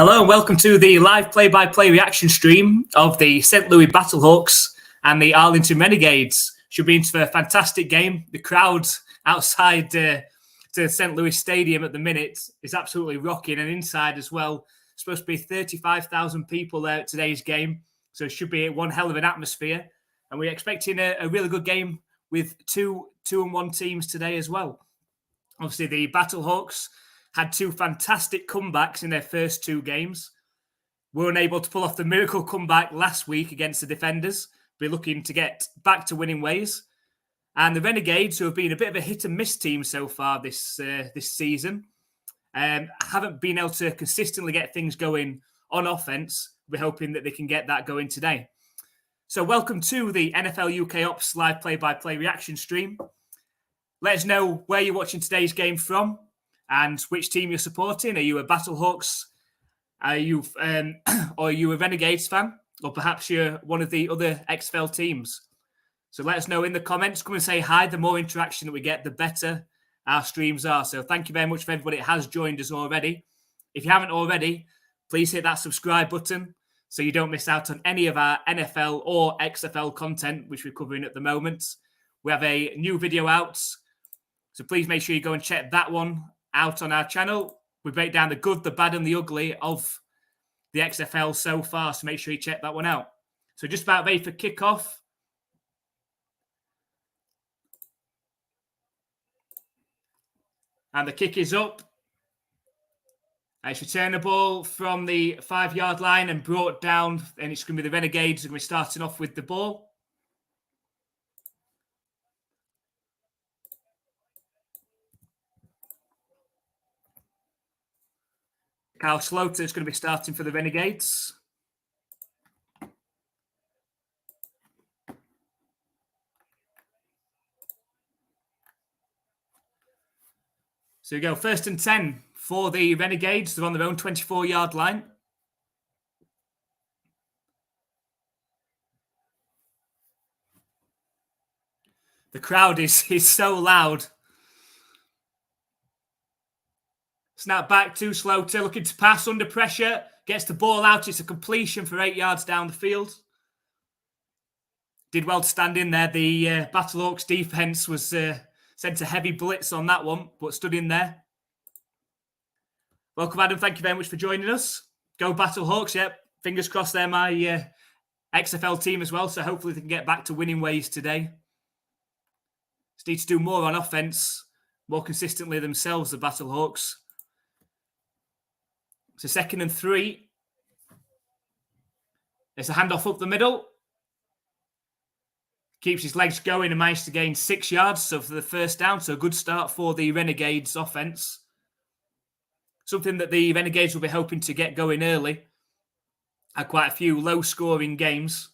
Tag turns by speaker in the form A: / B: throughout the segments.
A: Hello and welcome to the live play-by-play reaction stream of the St. Louis Battlehawks and the Arlington Renegades. Should be into a fantastic game. The crowd outside to St. Louis Stadium at the minute is absolutely rocking, and inside as well. Supposed to be 35,000 people there at today's game, so it should be one hell of an atmosphere. And we're expecting a really good game with two and one teams today as well. Obviously, the Battlehawks had two fantastic comebacks in their first two games. Were unable to pull off the miracle comeback last week against the Defenders. Be looking to get back to winning ways. And the Renegades, who have been a bit of a hit and miss team so far this season, haven't been able to consistently get things going on offense. We're hoping that they can get that going today. So welcome to the NFL UK Ops live play-by-play reaction stream. Let us know where you're watching today's game from and which team you're supporting. Are you a Battlehawks? Are you or are you a Renegades fan? Or perhaps you're one of the other XFL teams? So let us know in the comments. Come and say hi. The more interaction that we get, the better our streams are. So thank you very much for everybody that has joined us already. If you haven't already, please hit that subscribe button so you don't miss out on any of our NFL or XFL content, which we're covering at the moment. We have a new video out, so please make sure you go and check that one out on our channel. We break down the good, the bad, and the ugly of the XFL so far, so make sure you check that one out. So just about ready for kickoff. And the kick is up. It's returnable from the 5-yard line and brought down, and it's going to be the Renegades who are going to be starting off with the ball. Kyle Slaughter is going to be starting for the Renegades. So we go 1st and 10 for the Renegades. They're on their own 24-yard line. The crowd is so loud. Snap back to Slaughter, looking to pass under pressure. Gets the ball out. It's a completion for 8 yards down the field. Did well to stand in there. The Battlehawks defense was sent a heavy blitz on that one, but stood in there. Welcome, Adam. Thank you very much for joining us. Go Battlehawks. Yep. Fingers crossed they're my XFL team as well, so hopefully they can get back to winning ways today. Just need to do more on offense, more consistently themselves, the Battlehawks. So 2nd and 3. There's a handoff up the middle. Keeps his legs going and managed to gain 6 yards. So for the first down, so a good start for the Renegades offense. Something that the Renegades will be hoping to get going early. Had quite a few low-scoring games.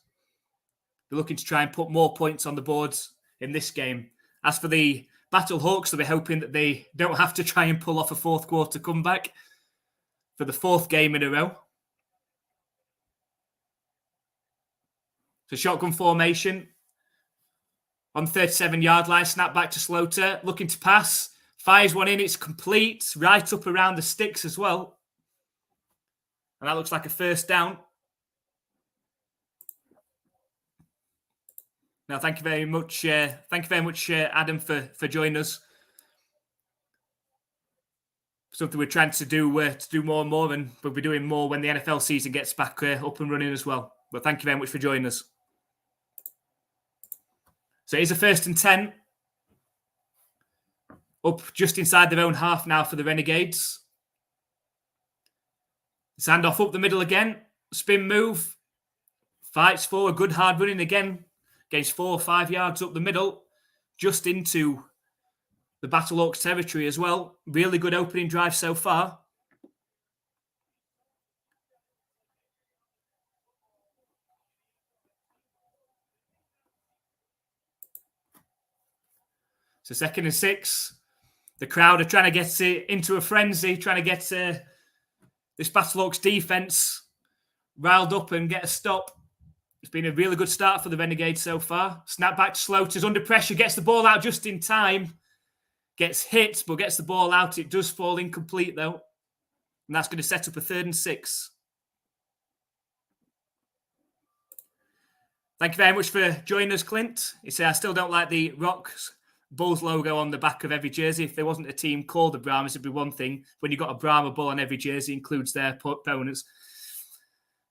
A: They're looking to try and put more points on the boards in this game. As for the Battlehawks, they'll be hoping that they don't have to try and pull off a fourth quarter comeback for the 4th game in a row. So shotgun formation. On 37-yard line, snap back to Slaughter. Looking to pass. Fires one in. It's complete. Right up around the sticks as well. And that looks like a first down. Now, thank you very much. Adam, for joining us. Something we're trying to do more and more, and we'll be doing more when the NFL season gets back up and running as well. But thank you very much for joining us. So it is a 1st and 10. Up just inside their own half now for the Renegades. Handoff up the middle again. Spin move. Fights for a good hard running again. Gains 4 or 5 yards up the middle. Just into the Battlehawks territory as well. Really good opening drive so far. So 2nd and 6. The crowd are trying to get into a frenzy, trying to get this Battlehawks defense riled up and get a stop. It's been a really good start for the Renegades so far. Snap back to Slaughter's under pressure, gets the ball out just in time. Gets hit, but gets the ball out. It does fall incomplete, though. And that's going to set up a 3rd and 6. Thank you very much for joining us, Clint. You say I still don't like the Rocks Bulls logo on the back of every jersey. If there wasn't a team called the Brahmas, it'd be one thing. When you've got a Brahma bull on every jersey, includes their opponents.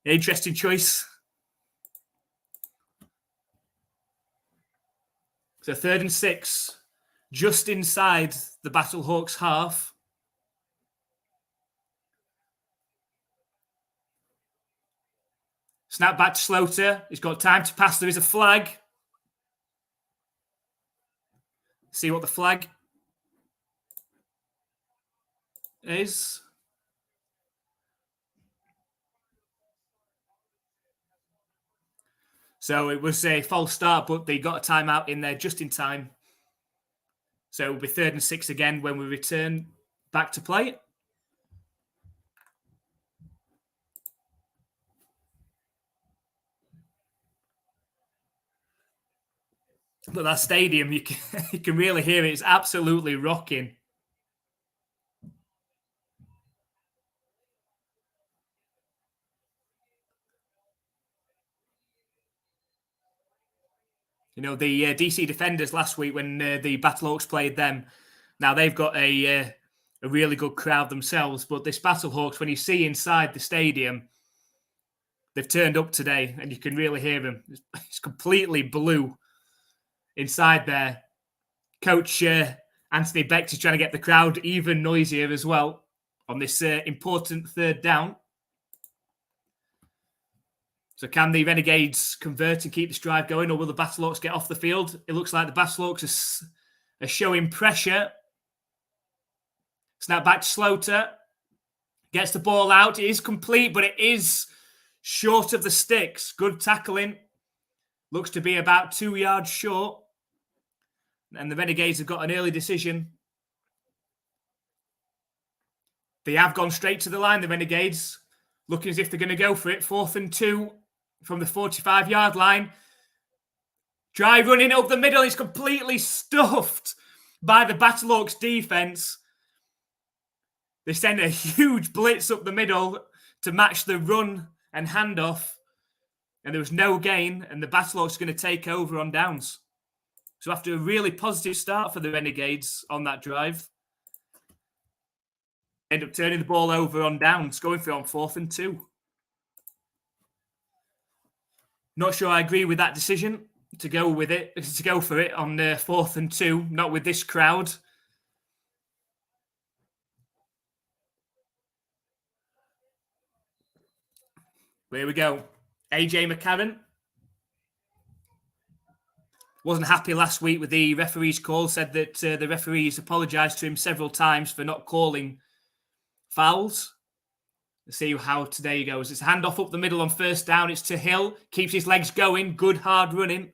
A: Interesting choice. So 3rd and 6, just inside the Battlehawks half. Snap back to Slaughter. He's got time to pass. There is a flag. See what the flag is. So it was a false start, but they got a timeout in there just in time. So it'll be 3rd and 6 again when we return back to play. But that stadium, you can really hear it. It's absolutely rocking. You know, the DC Defenders last week when the Battlehawks played them, now they've got a really good crowd themselves. But this Battlehawks, when you see inside the stadium, they've turned up today and you can really hear them. It's completely blue inside there. Coach Anthony Becht is trying to get the crowd even noisier as well on this important 3rd down. So can the Renegades convert and keep this drive going, or will the Battlehawks get off the field? It looks like the Battlehawks are showing pressure. Snap back to Slaughter. Gets the ball out. It is complete, but it is short of the sticks. Good tackling. Looks to be about 2 yards short. And the Renegades have got an early decision. They have gone straight to the line, the Renegades. Looking as if they're going to go for it. 4th and 2 from the 45-yard line. Drive running up the middle. It's completely stuffed by the Battlehawks defense. They send a huge blitz up the middle to match the run and handoff. And there was no gain. And the Battlehawks are going to take over on downs. So after a really positive start for the Renegades on that drive, end up turning the ball over on downs, going for it on 4th and 2. Not sure I agree with that decision to go for it on 4th and 2, not with this crowd. Here we go. AJ McCarron wasn't happy last week with the referee's call, said that the referees apologised to him several times for not calling fouls. Let's see how today goes. It's a handoff up the middle on 1st down. It's to Hill. Keeps his legs going. Good hard running.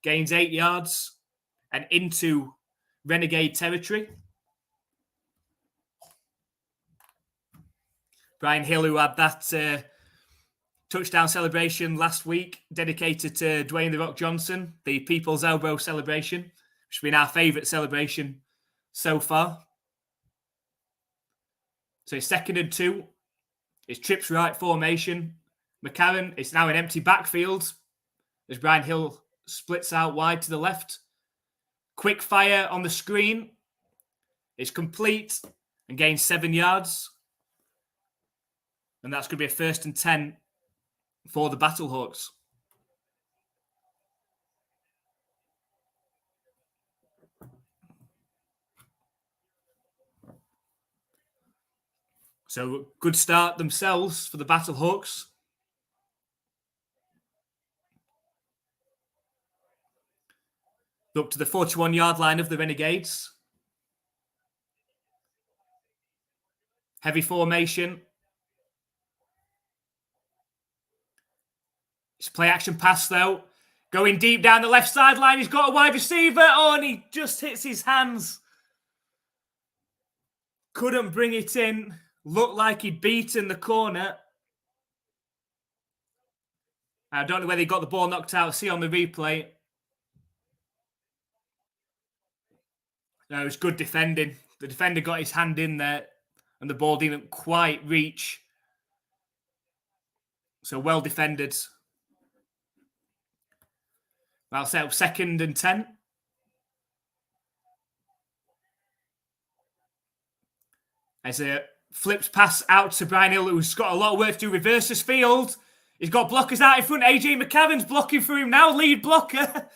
A: Gains 8 yards and into Renegade territory. Brian Hill, who had that touchdown celebration last week, dedicated to Dwayne "The Rock" Johnson, the People's Elbow celebration, which has been our favourite celebration so far. So it's 2nd and 2. It's trips right formation. McCarron, it's now an empty backfield as Brian Hill splits out wide to the left. Quick fire on the screen. It's complete and gains 7 yards. And that's going to be a 1st and 10 for the Battlehawks. So good start themselves for the Battlehawks. Up to the 41-yard line of the Renegades. Heavy formation. It's play action pass though. Going deep down the left sideline. He's got a wide receiver. Oh, and he just hits his hands. Couldn't bring it in. Looked like he'd beaten the corner. I don't know whether he got the ball knocked out. See on the replay. No, it was good defending. The defender got his hand in there. and the ball didn't quite reach. So well defended. That'll set up 2nd and 10. As a flips pass out to Brian Hill, who's got a lot of work to do. Reverses field. He's got blockers out in front. AJ McCarron's blocking for him now, lead blocker.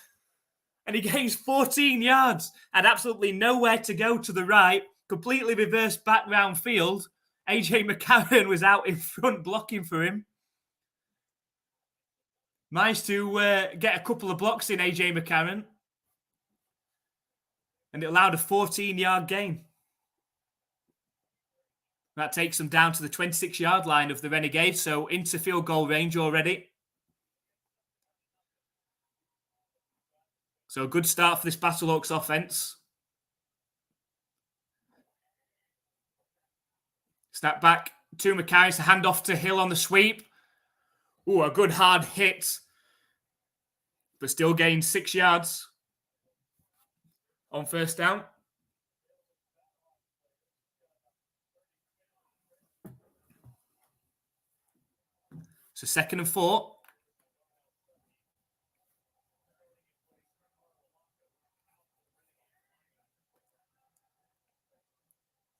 A: And he gains 14 yards. Had absolutely nowhere to go to the right. Completely reversed back round field. AJ McCarron was out in front blocking for him. Managed to get a couple of blocks in, AJ McCarron. And it allowed a 14-yard gain. That takes them down to the 26-yard line of the Renegades, so into field goal range already. So a good start for this Battlehawks offense. Snap back to McCarron, it's a handoff to Hill on the sweep. Ooh, a good hard hit. But still gained 6 yards on first down. So 2nd and 4.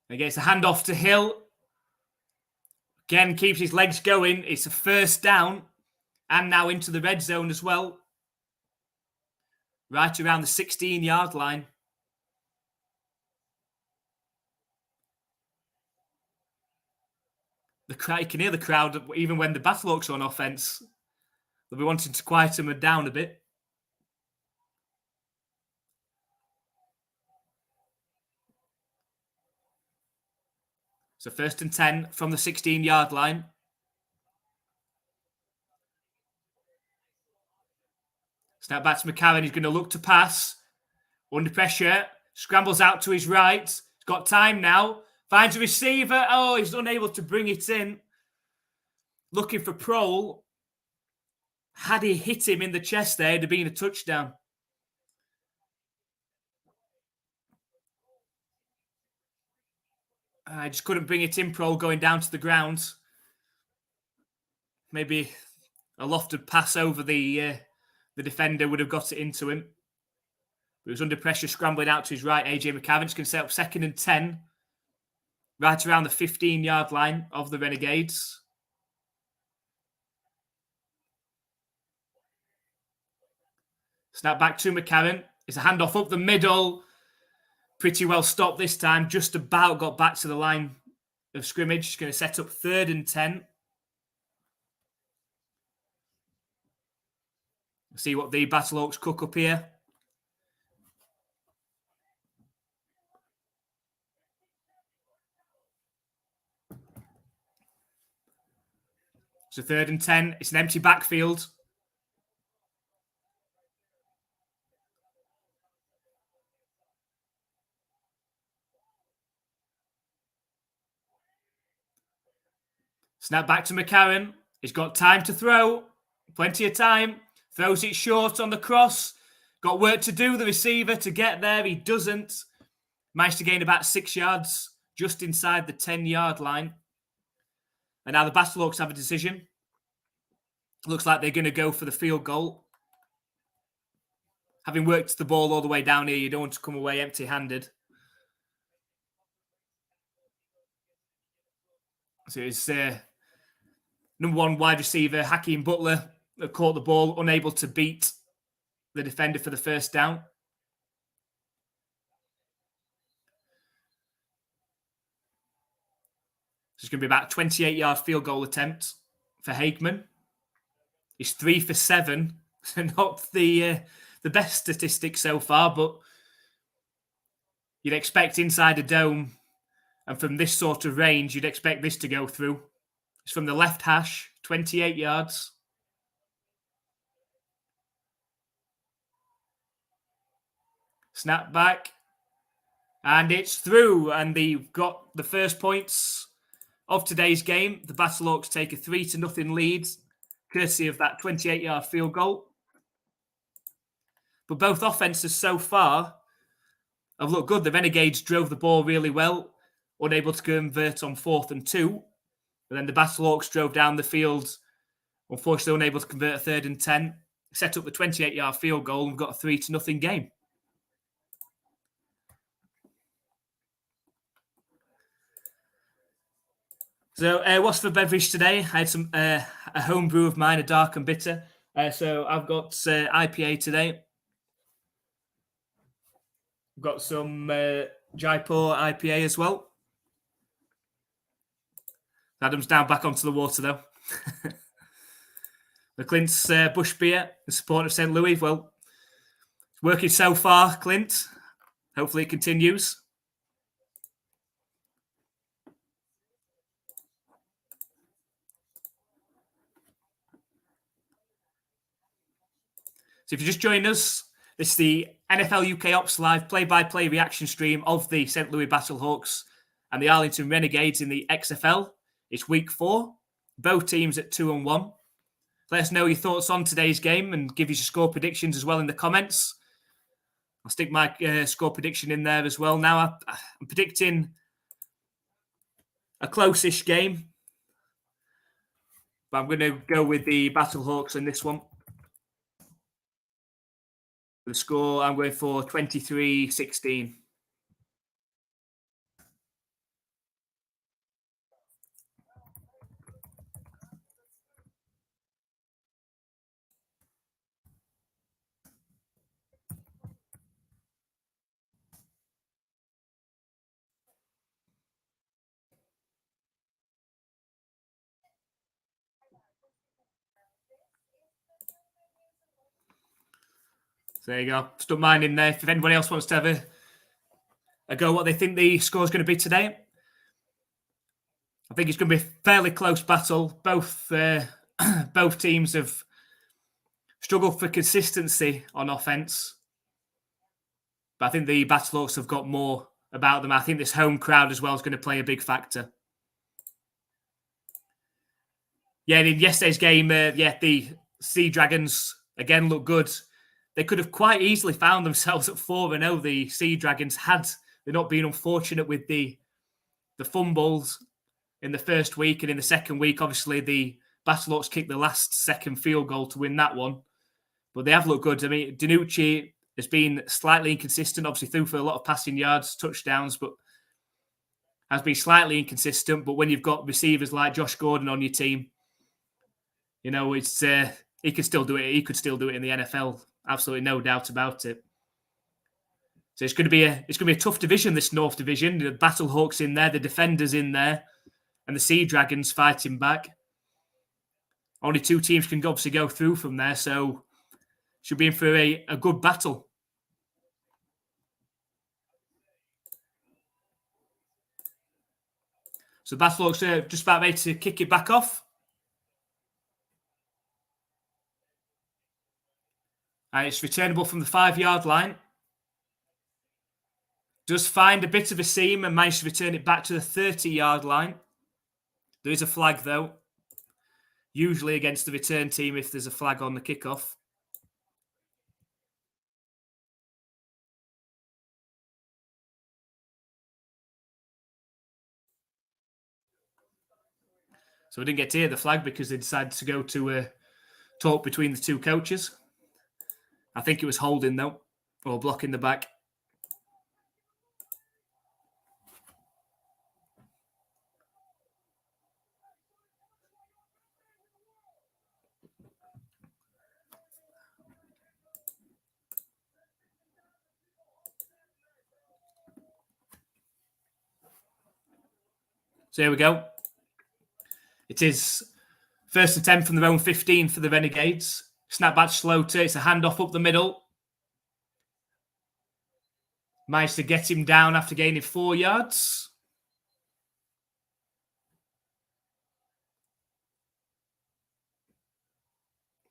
A: Again, it's a handoff to Hill. Again, keeps his legs going. It's a first down. And now into the red zone as well. Right around the 16-yard line. You can hear the crowd even when the Battlehawks are on offense. They'll be wanting to quiet them down a bit. So 1st and 10 from the 16-yard line. Snap back to McCarron. He's going to look to pass. Under pressure. Scrambles out to his right. He's got time now. Finds a receiver. Oh, he's unable to bring it in. Looking for Prohl. Had he hit him in the chest there, it'd have been a touchdown. I just couldn't bring it in, Prohl going down to the ground. Maybe a lofted pass over the defender would have got it into him. But he was under pressure, scrambling out to his right. AJ McCarron's can set up 2nd and 10. Right around the 15-yard line of the Renegades. Snap back to McCarron. It's a handoff up the middle. Pretty well stopped this time. Just about got back to the line of scrimmage. He's going to set up 3rd and 10. See what the Battlehawks cook up here. So 3rd and 10. It's an empty backfield. Snap back to McCarron. He's got time to throw. Plenty of time. Throws it short on the cross. Got work to do, the receiver, to get there. He doesn't. Managed to gain about 6 yards just inside the 10-yard line. And now the Battlehawks have a decision. Looks like they're going to go for the field goal. Having worked the ball all the way down here, you don't want to come away empty-handed. So it's number 1 wide receiver, Hakeem Butler, that caught the ball, unable to beat the defender for the first down. So it's going to be about a 28-yard field goal attempt for Hageman. He's 3 for 7, so not the best statistic so far, but you'd expect inside a dome, and from this sort of range, you'd expect this to go through. It's from the left hash, 28 yards. Snap back. And it's through. And they've got the first points of today's game. The Battlehawks take a 3-0 lead, courtesy of that 28-yard field goal. But both offenses so far have looked good. The Renegades drove the ball really well. unable to convert on 4th and 2. But then the Battlehawks drove down the field, unfortunately unable to convert a 3rd and 10, set up the 28-yard field goal and got a 3-0 game. So what's for beverage today? I had some a home brew of mine, a dark and bitter. So I've got IPA today. I've got some Jaipur IPA as well. Adam's down back onto the water though. The Clint's Bush beer, the support of St. Louis. Well, it's working so far, Clint. Hopefully it continues. So if you just joined us, this is the NFL UK Ops Live play-by-play reaction stream of the St. Louis Battlehawks and the Arlington Renegades in the XFL. It's week 4. Both teams at 2-1. Let us know your thoughts on today's game and give us your score predictions as well in the comments. I'll stick my score prediction in there as well. Now I'm predicting a close-ish game, but I'm going to go with the Battlehawks in this one. The score, I'm going for 23-16. So there you go. Stuck mine in there. If anybody else wants to have a go what they think the score is going to be today, I think it's going to be a fairly close battle. Both teams have struggled for consistency on offense, but I think the Battlehawks have got more about them. I think this home crowd as well is going to play a big factor. Yeah, in yesterday's game, the Sea Dragons again look good. They could have quite easily found themselves at 4-0. The Sea Dragons had they not been unfortunate with the fumbles in the first week, and in the second week, obviously the Battlehawks kicked the last second field goal to win that one. But they have looked good. I mean, Danucci has been slightly inconsistent. Obviously, threw for a lot of passing yards, touchdowns, but has been slightly inconsistent. But when you've got receivers like Josh Gordon on your team, you know it's he could still do it. He could still do it in the NFL. Absolutely no doubt about it. So it's going to be a tough division, this North Division. The Battlehawks in there, the Defenders in there, and the Sea Dragons fighting back. Only 2 teams can obviously go through from there, so should be in for a good battle. So Battlehawks are just about ready to kick it back off. And it's returnable from the 5-yard line. Does find a bit of a seam and managed to return it back to the 30-yard line. There is a flag, though. Usually against the return team if there's a flag on the kickoff. So we didn't get to hear the flag because they decided to go to a talk between the 2 coaches. I think it was holding, though, or blocking the back. So here we go. It is 1st and 10 from their own 15 for the Renegades. Snap back to Slaughter. It's a handoff up the middle. Managed to get him down after gaining 4 yards.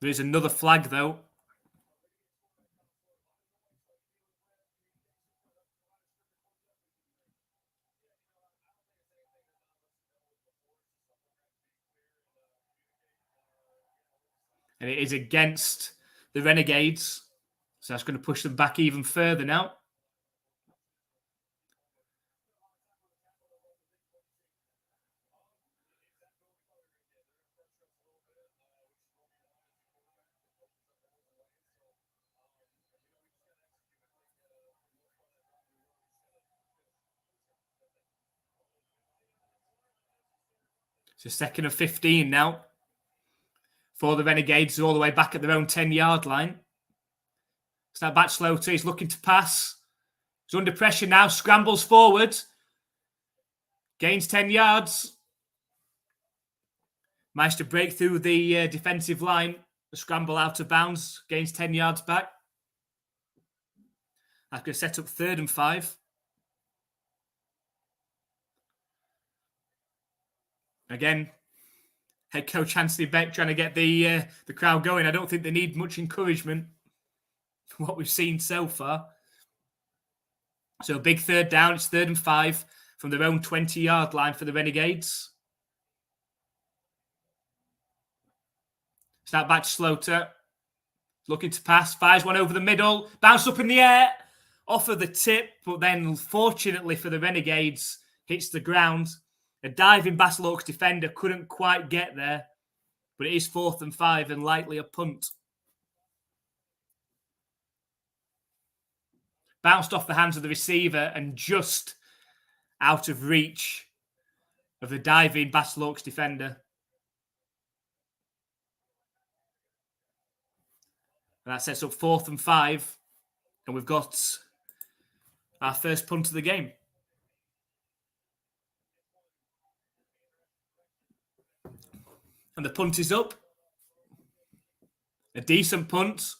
A: There is another flag, though. And it is against the Renegades. So that's going to push them back even further now. So 2nd and 15 now for the Renegades, all the way back at their own 10-yard line. Snap back Slaughter. He's looking to pass. He's under pressure now. Scrambles forward. Gains 10 yards. Managed to break through the defensive line. The scramble out of bounds. Gains 10 yards back. That's going to set up 3rd and 5. Again, head coach Anthony Beck trying to get the crowd going. I don't think they need much encouragement from what we've seen so far. So a big 3rd down. It's 3rd and 5 from their own 20-yard line for the Renegades. Snap back to Slaughter. Looking to pass. Fires one over the middle. Bounce up in the air. Off of the tip. But then, fortunately for the Renegades, hits the ground. A diving Battlehawks defender couldn't quite get there. But it is 4th and 5 and likely a punt. Bounced off the hands of the receiver and just out of reach of the diving Battlehawks defender. And that sets up 4th and 5. And we've got our first punt of the game. And the punt is up. A decent punt.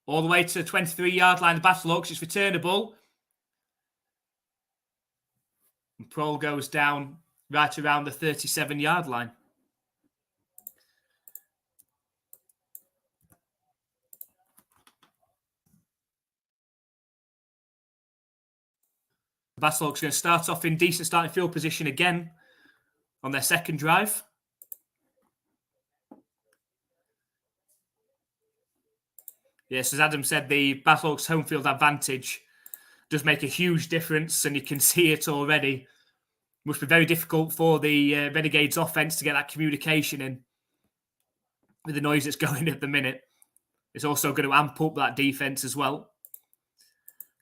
A: All the way to the 23-yard line of Battlehawks. It's returnable. And Prol goes down right around the 37-yard line. The Battlehawks are going to start off in decent starting field position again on their second drive. Yes, as Adam said, the Battlehawks home field advantage does make a huge difference, and you can see it already. Must be very difficult for the Renegades offense to get that communication in with the noise that's going at the minute. It's also going to amp up that defense as well.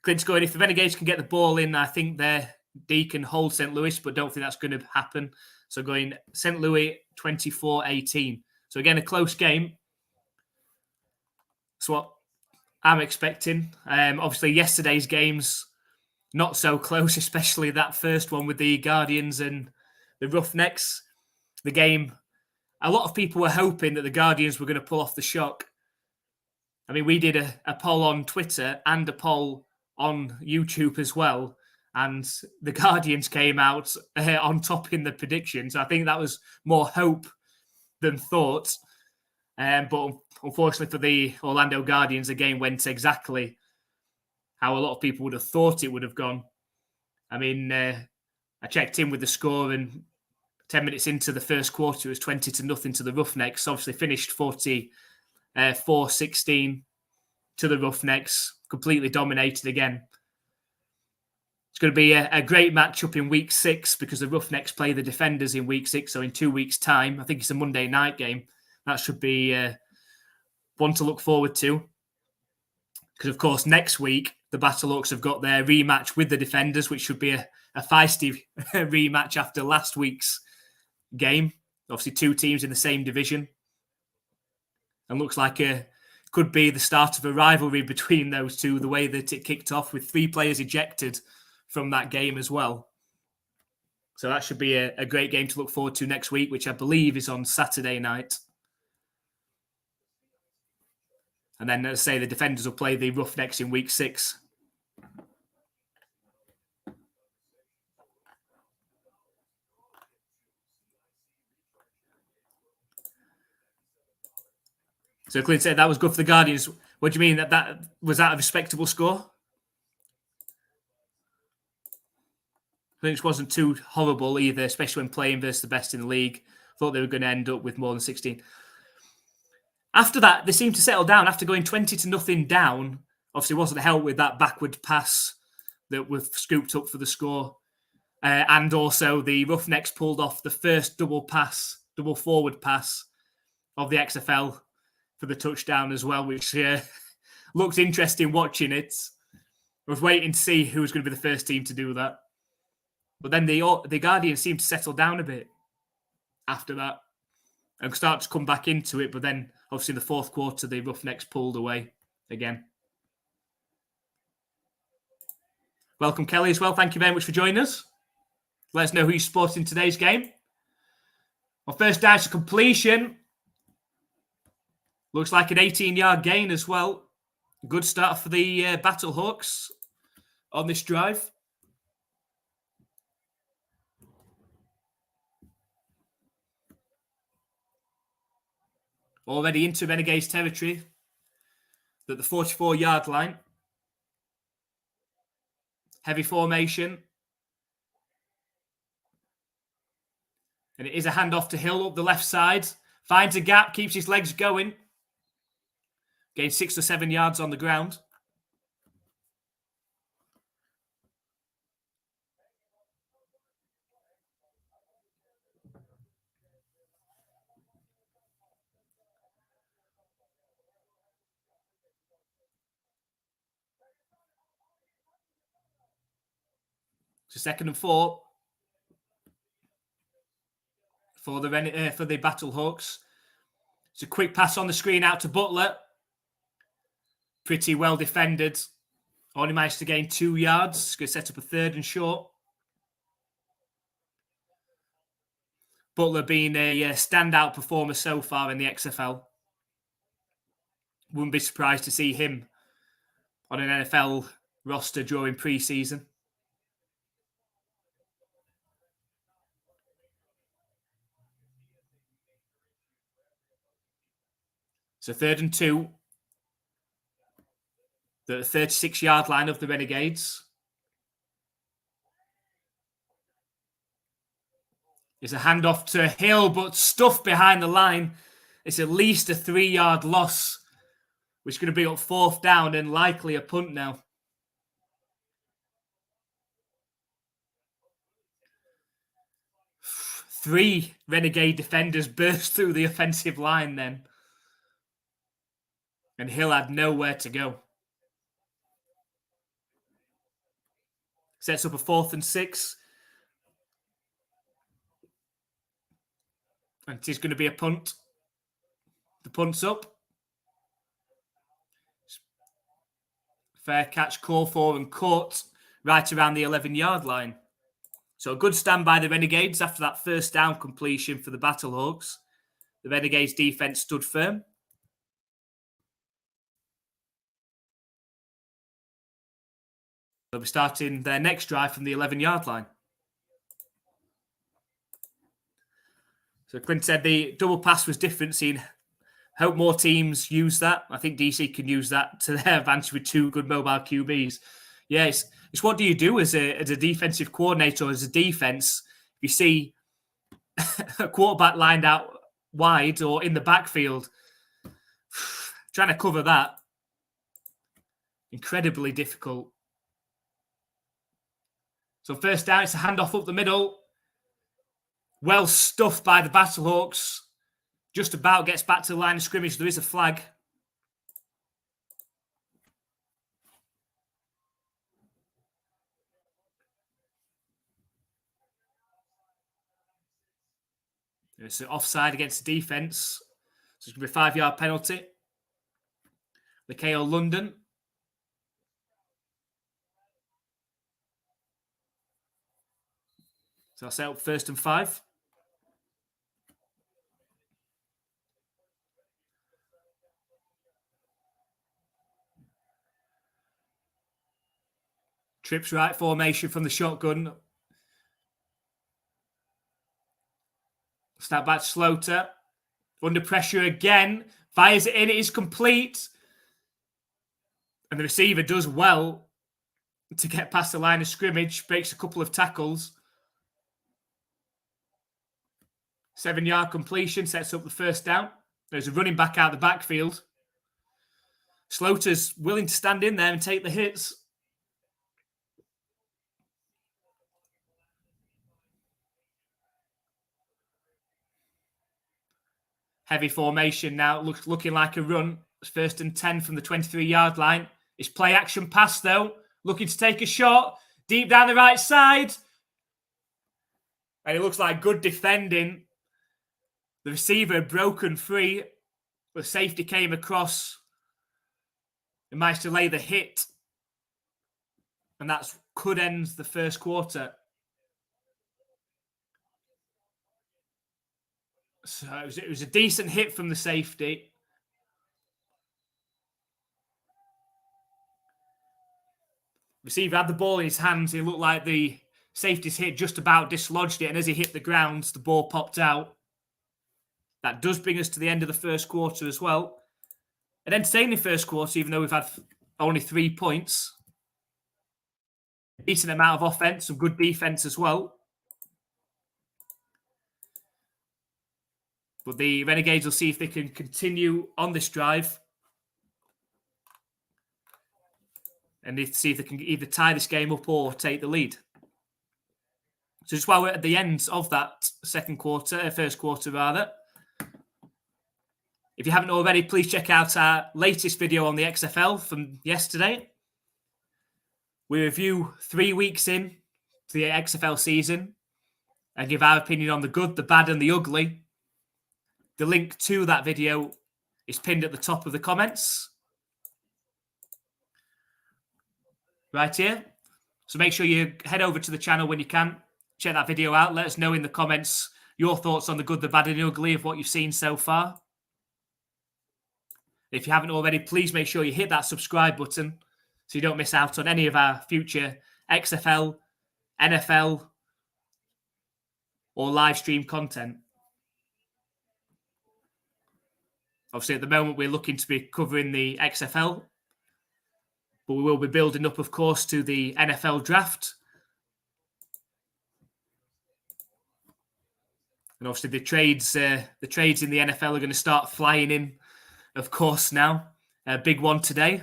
A: Clint's going, if the Renegades can get the ball in, I think they can hold St. Louis, but don't think that's going to happen. So going St. Louis 24-18. So again, a close game. That's what I'm expecting. Obviously, yesterday's games, not so close, especially that first one with the Guardians and the Roughnecks. The game, a lot of people were hoping that the Guardians were going to pull off the shock. I mean, we did a poll on Twitter and a poll on YouTube as well, and the Guardians came out on top in the predictions. I think that was more hope than thought. But unfortunately for the Orlando Guardians, the game went exactly how a lot of people would have thought it would have gone. I mean, I checked in with the score, and 10 minutes into the first quarter, it was 20-0 to the Roughnecks. Obviously finished 44-16 to the Roughnecks. Completely dominated again. It's going to be a great matchup in week 6 because the Roughnecks play the Defenders in week 6. So in 2 weeks' time, I think it's a Monday night game. That should be one to look forward to. Because, of course, next week, the Battlehawks have got their rematch with the Defenders, which should be a feisty rematch after last week's game. Obviously, 2 teams in the same division. And looks like could be the start of a rivalry between those two, the way that it kicked off with 3 players ejected from that game as well. So that should be a great game to look forward to next week, which I believe is on Saturday night. And then, as I say, the Defenders will play the Roughnecks in week 6. So Clint said that was good for the Guardians. What do you mean that was that a respectable score? I think it wasn't too horrible either, especially when playing versus the best in the league. Thought they were going to end up with more than 16. After that, they seemed to settle down. After going 20-0 down, obviously wasn't helped with that backward pass that was scooped up for the score. And also the Roughnecks pulled off the first double forward pass of the XFL for the touchdown as well, which looked interesting watching it. I was waiting to see who was going to be the first team to do that. But then the Guardians seemed to settle down a bit. after that and start to come back into it. But then, obviously, in the fourth quarter, the Roughnecks pulled away again. Welcome, Kelly, as well. Thank you very much for joining us. Let us know who you support in today's game. Well, first down to completion. Looks like an 18-yard gain as well. Good start for the Battlehawks on this drive. Already into Renegades territory at the 44-yard line. Heavy formation. And it is a handoff to Hill up the left side. Finds a gap, keeps his legs going. Gains 6 or 7 yards on the ground. So 2nd and 4 for the Battlehawks. It's a quick pass on the screen out to Butler. Pretty well defended. Only managed to gain 2 yards. It's going to set up a 3rd and short. Butler being a standout performer so far in the XFL. Wouldn't be surprised to see him on an NFL roster during pre-season. So 3rd and 2. The 36-yard line of the Renegades. It's a handoff to Hill, but stuffed behind the line. It's at least a 3-yard loss, which is going to be up 4th down and likely a punt now. Three Renegade defenders burst through the offensive line then. And Hill had nowhere to go. Sets up a 4th and 6. And it is going to be a punt. The punt's up. Fair catch, call for and caught right around the 11-yard line. So a good stand by the Renegades after that first down completion for the Battlehawks. The Renegades defense stood firm. They'll be starting their next drive from the 11-yard line. So Clint said the double pass was different. Seeing, hope more teams use that. I think DC can use that to their advantage with 2 good mobile QBs. Yeah, it's what do you do as a defensive coordinator, as a defense? If you see a quarterback lined out wide or in the backfield, trying to cover that, incredibly difficult. So first down, it's a handoff up the middle. Well stuffed by the Battlehawks. Just about gets back to the line of scrimmage. There is a flag. It's an offside against the defence. So it's going to be a 5-yard penalty. The KO London. So I'll set up 1st and 5. Trips right formation from the shotgun. Snap back to Slaughter. Under pressure again. Fires it in. It is complete. And the receiver does well to get past the line of scrimmage. Breaks a couple of tackles. 7-yard completion. Sets up the first down. There's a running back out the backfield. Slaughter's willing to stand in there and take the hits. Heavy formation now, looking like a run. It's 1st and 10 from the 23-yard line. It's play action pass though. Looking to take a shot. Deep down the right side. And it looks like good defending The receiver had broken free. The safety came across and managed to lay the hit. And that could end the first quarter. So it was a decent hit from the safety. Receiver had the ball in his hands. It looked like the safety's hit just about dislodged it. And as he hit the ground, the ball popped out. That does bring us to the end of the first quarter as well. An entertaining first quarter, even though we've had only 3 points. A decent amount of offense, some good defense as well. But the Renegades will see if they can continue on this drive. And see if they can either tie this game up or take the lead. So just while we're at the end of that first quarter rather, if you haven't already, please check out our latest video on the XFL from yesterday. We review 3 weeks in to the XFL season and give our opinion on the good, the bad, and the ugly. The link to that video is pinned at the top of the comments. Right here. So make sure you head over to the channel when you can. Check that video out. Let us know in the comments your thoughts on the good, the bad, and the ugly of what you've seen so far. If you haven't already, please make sure you hit that subscribe button so you don't miss out on any of our future XFL, NFL, or live stream content. Obviously, at the moment, we're looking to be covering the XFL, but we will be building up, of course, to the NFL draft. And obviously, the trades in the NFL are going to start flying in, of course, now. A big one today.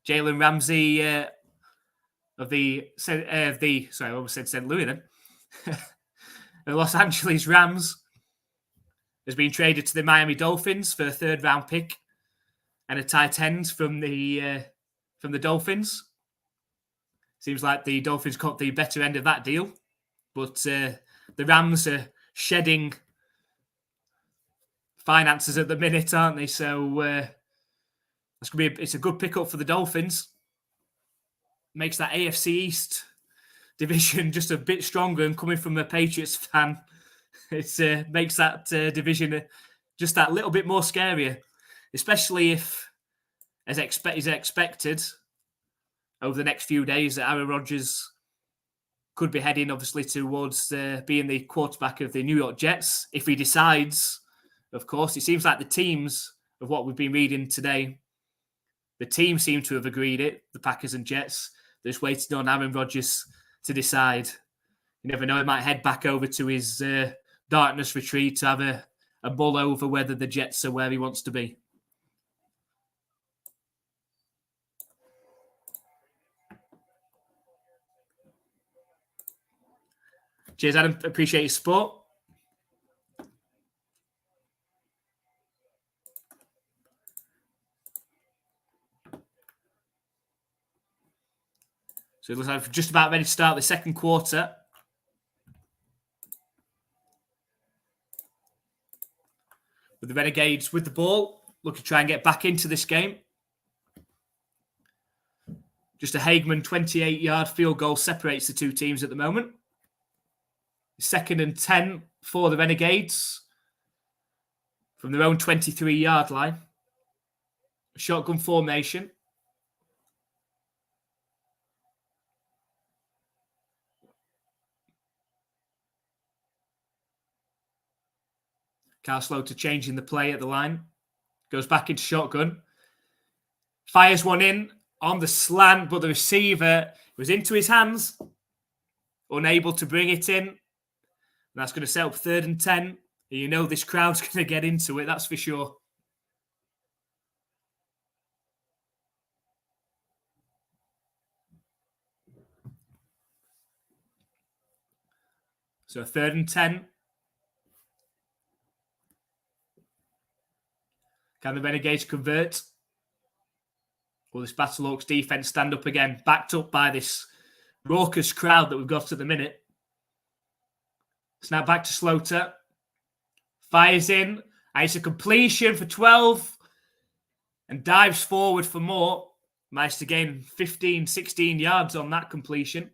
A: Jalen Ramsey of the I almost said St. Louis then. The Los Angeles Rams has been traded to the Miami Dolphins for a 3rd-round pick and a tight end from the Dolphins. Seems like the Dolphins got the better end of that deal, but the Rams are shedding finances at the minute, aren't they? So it's a good pickup for the Dolphins. Makes that AFC East division just a bit stronger, and coming from a Patriots fan, it makes that division just that little bit more scarier, especially if, as is expected, over the next few days, that Aaron Rodgers could be heading, obviously, towards being the quarterback of the New York Jets. If he decides, of course, it seems like the teams of what we've been reading today, the team seem to have agreed it, the Packers and Jets. They're just waiting on Aaron Rodgers to decide. You never know, he might head back over to his darkness retreat to have a mull over whether the Jets are where he wants to be. Cheers, Adam. Appreciate your support. So it looks like we're just about ready to start the second quarter. With the Renegades with the ball, looking to try and get back into this game. Just a Hageman 28-yard field goal separates the two teams at the moment. 2nd and 10 for the Renegades from their own 23-yard line. Shotgun formation. Kyle Sloter changing the play at the line. Goes back into shotgun. Fires one in on the slant, but the receiver was into his hands. Unable to bring it in. And that's going to set up 3rd and 10. You know this crowd's going to get into it, that's for sure. So 3rd and 10. Can the Renegades convert? Will this Battlehawks defense stand up again, backed up by this raucous crowd that we've got at the minute? Snap back to Sloter. Fires in. And it's a completion for 12. And dives forward for more. Managed to gain 15, 16 yards on that completion.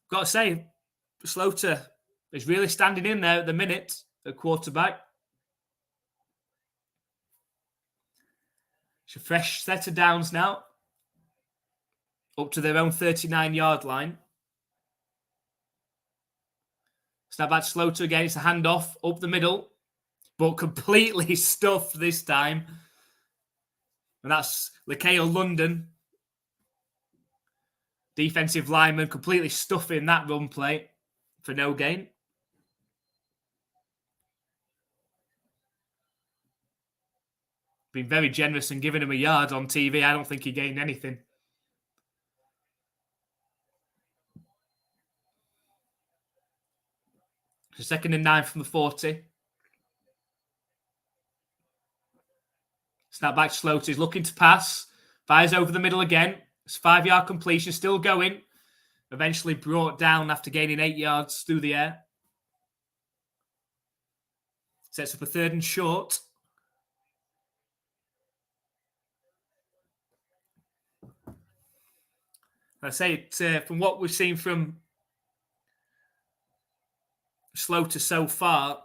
A: Got to say, Slaughter is really standing in there at the minute at quarterback. It's a fresh set of downs now. Up to their own 39-yard line. Snap back to Slaughter again. It's a handoff up the middle. But completely stuffed this time. And that's Lakael London. Defensive lineman completely stuffing that run play for no gain. Been very generous and giving him a yard on TV. I don't think he gained anything. So 2nd and 9 from the 40. Snap back to Slaughter. He's looking to pass. Fires over the middle again. It's 5-yard completion. Still going. Eventually brought down after gaining 8 yards through the air. Sets up a 3rd and short. I say it from what we've seen from Slaughter so far,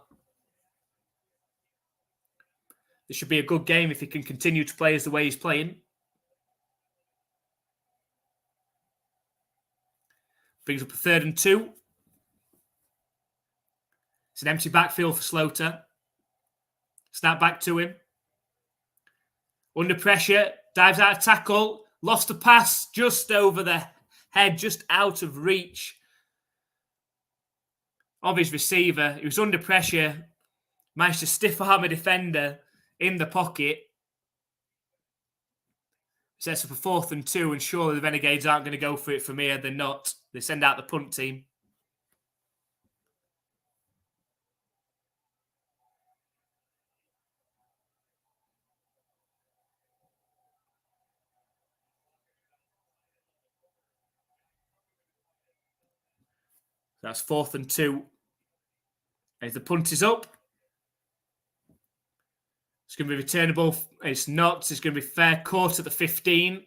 A: this should be a good game if he can continue to play as the way he's playing. Brings up a 3rd and 2. It's an empty backfield for Slaughter. Snap back to him. Under pressure, dives out of tackle. Lost the pass just over the head, just out of reach of his receiver. He was under pressure. Managed to stiff arm a defender in the pocket. Sets up a 4th and 2, and surely the Renegades aren't going to go for it from here. They're not. They send out the punt team. That's 4th and 2. As the punt is up, it's going to be returnable. It's not. It's going to be fair court at the 15.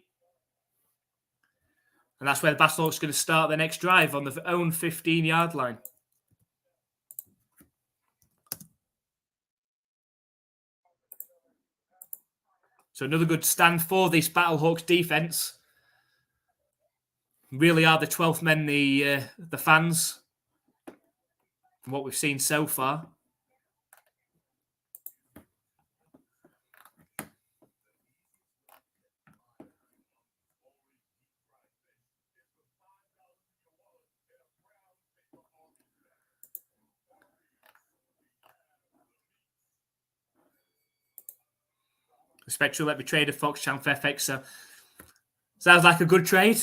A: And that's where the Battlehawks are going to start their next drive on their own 15-yard line. So another good stand for this Battlehawks defense. Really are the 12th men, the fans, from what we've seen so far. Spectral let me trade a Fox Channel for FX. So sounds like a good trade.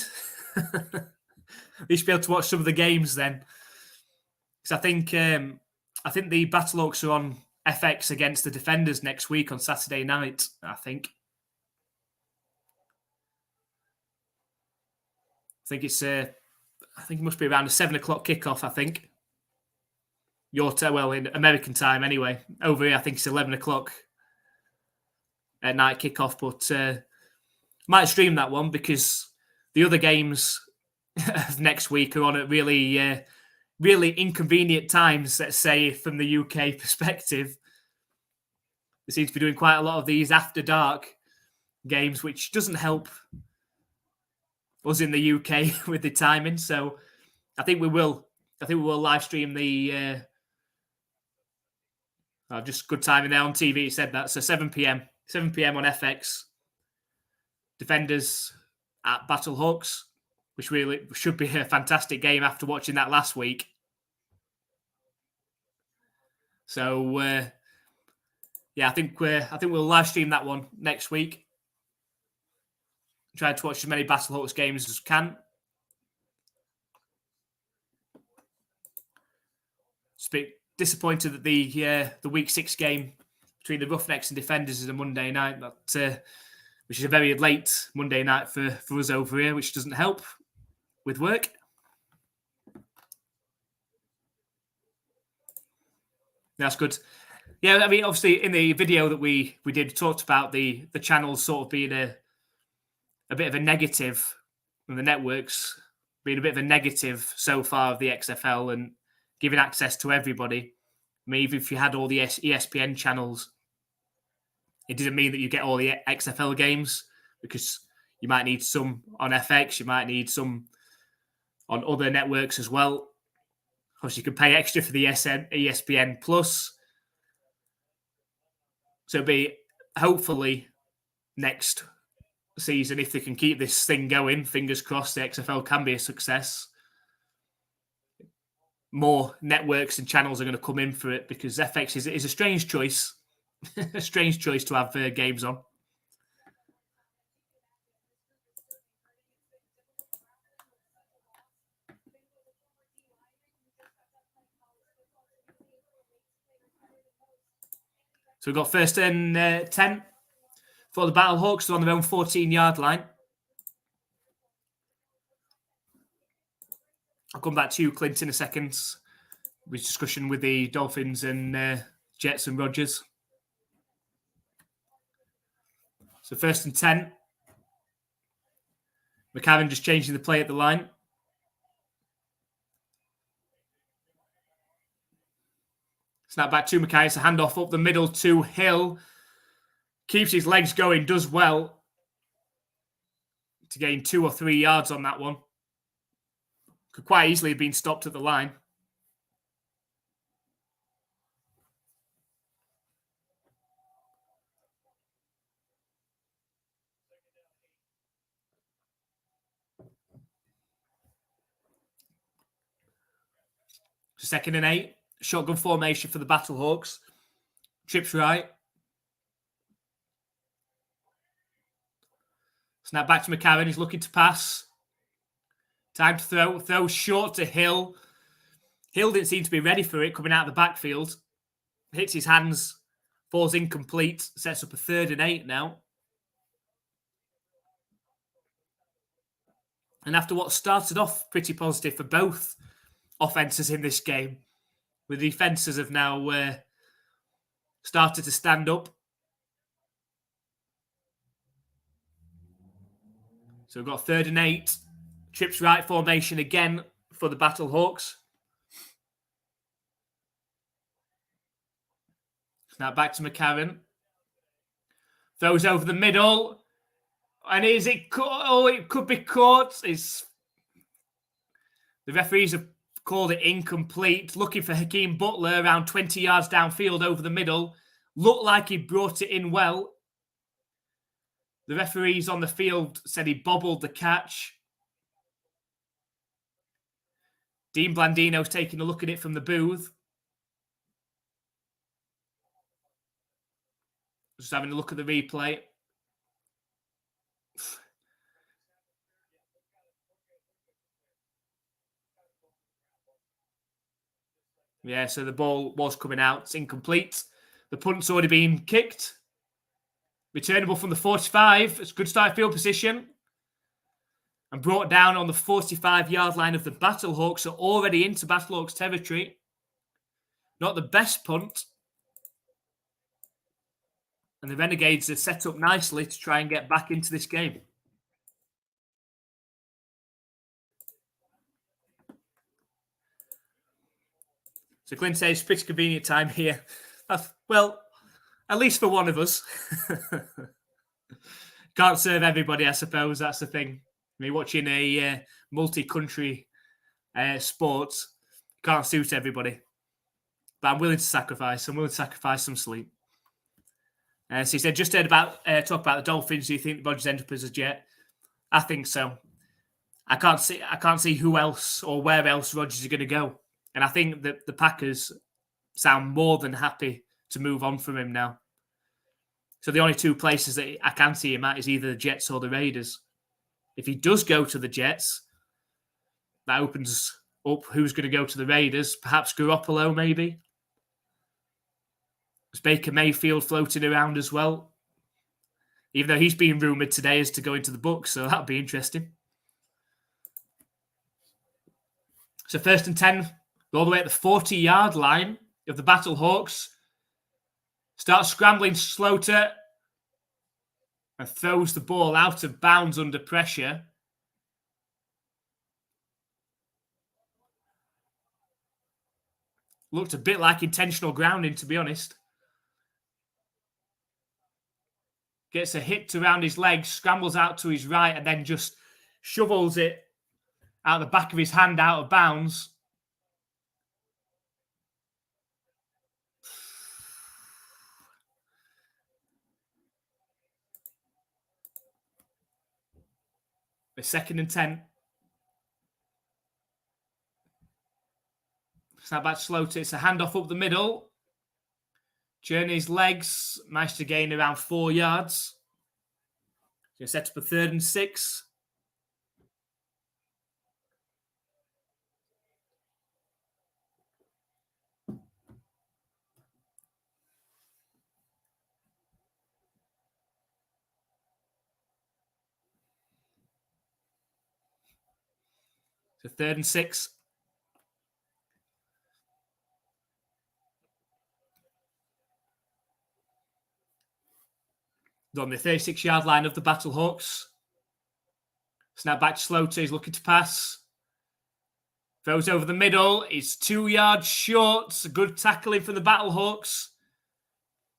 A: You should be able to watch some of the games then. Because I think the Battlehawks are on FX against the Defenders next week on Saturday night. I think it's it must be around a 7 o'clock kickoff. I think in American time anyway. Over here, I think it's 11 o'clock at night kickoff. But might stream that one because the other games next week are on at really inconvenient times, let's say, from the UK perspective. They seem to be doing quite a lot of these after dark games, which doesn't help us in the UK with the timing. So I think we will live stream the just good timing there on TV. You said that. So 7 p.m. on FX. Defenders at Battlehawks, which really should be a fantastic game after watching that last week. So I think we'll live stream that one next week. Try to watch as many Battlehawks games as we can. It's a bit disappointed that the Week 6 game between the Roughnecks and Defenders is a Monday night, which is a very late Monday night for us over here, which doesn't help with work. That's good. Yeah, I mean, obviously, in the video that we did, talked about the channels sort of being a bit of a negative, and the networks being a bit of a negative so far of the XFL and giving access to everybody. I mean, even if you had all the ESPN channels, it didn't mean that you get all the XFL games, because you might need some on FX, you might need some on other networks as well. Obviously, you can pay extra for the ESPN Plus. So it'll be hopefully next season, if they can keep this thing going, fingers crossed, the XFL can be a success. More networks and channels are going to come in for it, because FX is a strange choice, a strange choice to have games on. So we've got first and 10 for the Battlehawks. They're on their own 14-yard line. I'll come back to you, Clint, in a second. With discussion with the Dolphins and Jets and Rodgers. So first and 10. McCarron just changing the play at the line. Snap back to McKay. It's a handoff up the middle to Hill. Keeps his legs going, does well to gain 2 or 3 yards on that one. Could quite easily have been stopped at the line. Second and 8. Shotgun formation for the Battlehawks. Trips right. Snap back to McCarron. He's looking to pass. Time to throw. Throw short to Hill. Hill didn't seem to be ready for it coming out of the backfield. Hits his hands. Falls incomplete. Sets up a 3rd and 8 now. And after what started off pretty positive for both offenses in this game, the defenses have now started to stand up. So we've got 3rd and 8. Trips right formation again for the Battlehawks. Snap back to McCarron. Throws over the middle. And is it caught? Oh, it could be caught. The referees have called it incomplete. Looking for Hakeem Butler around 20 yards downfield over the middle. Looked like he brought it in well. The referees on the field said he bobbled the catch. Dean Blandino's taking a look at it from the booth. Just having a look at the replay. Yeah, so the ball was coming out. It's incomplete. The punt's already been kicked. Returnable from the 45. It's good start field position. And brought down on the 45-yard line of the Battlehawks. So already into Battlehawks territory. Not the best punt. And the Renegades are set up nicely to try and get back into this game. So Clint says, pretty convenient time here. Well, at least for one of us. Can't serve everybody, I suppose. That's the thing. I mean, watching a multi-country sport can't suit everybody. But I'm willing to sacrifice. I'm willing to sacrifice some sleep. So he said, just heard about talk about the Dolphins. Do you think the Rodgers end up as a Jet? I think so. I can't see who else or where else Rodgers is going to go. And I think that the Packers sound more than happy to move on from him now. So the only 2 places that I can see him at is either the Jets or the Raiders. If he does go to the Jets, that opens up who's going to go to the Raiders. Perhaps Garoppolo, maybe. There's Baker Mayfield floating around as well. Even though he's being rumoured today as to go into the Bucs, so that'll be interesting. So first and 10, all the way at the 40-yard line of the Battlehawks. Starts scrambling Slaughter and throws the ball out of bounds under pressure. Looked a bit like intentional grounding, to be honest. Gets a hit around his legs, scrambles out to his right, and then just shovels it out the back of his hand out of bounds. The 2nd and 10. Snap back to Slaughter. It's a handoff up the middle. Journey's legs managed to gain around 4 yards. So set up a 3rd and 6. So 3rd and 6. On the 36-yard line of the Battlehawks. Snap back to Slaughter. He's looking to pass. Throws over the middle. He's 2 yards short. Good tackling from the Battlehawks.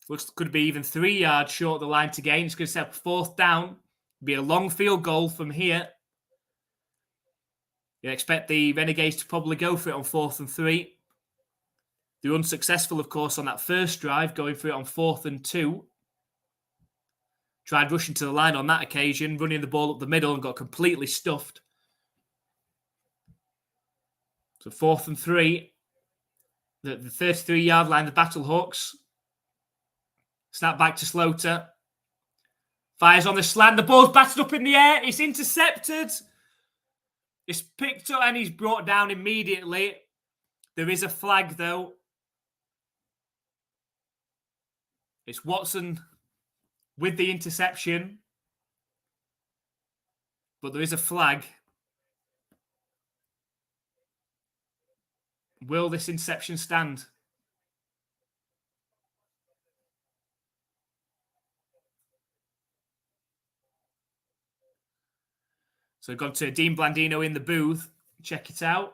A: Looks could be even 3 yards short of the line to gain. It's going to set up 4th down. Be a long field goal from here. You expect the Renegades to probably go for it on 4th and 3. They were unsuccessful, of course, on that first drive, going for it on 4th and 2. Tried rushing to the line on that occasion, running the ball up the middle and got completely stuffed. So 4th and 3. The 33-yard line, the Battlehawks. Snap back to Slaughter. Fires on the slant. The ball's batted up in the air. It's intercepted. It's picked up and he's brought down immediately. There is a flag, though. It's Watson with the interception. But there is a flag. Will this interception stand? So we've gone to Dean Blandino in the booth. Check it out.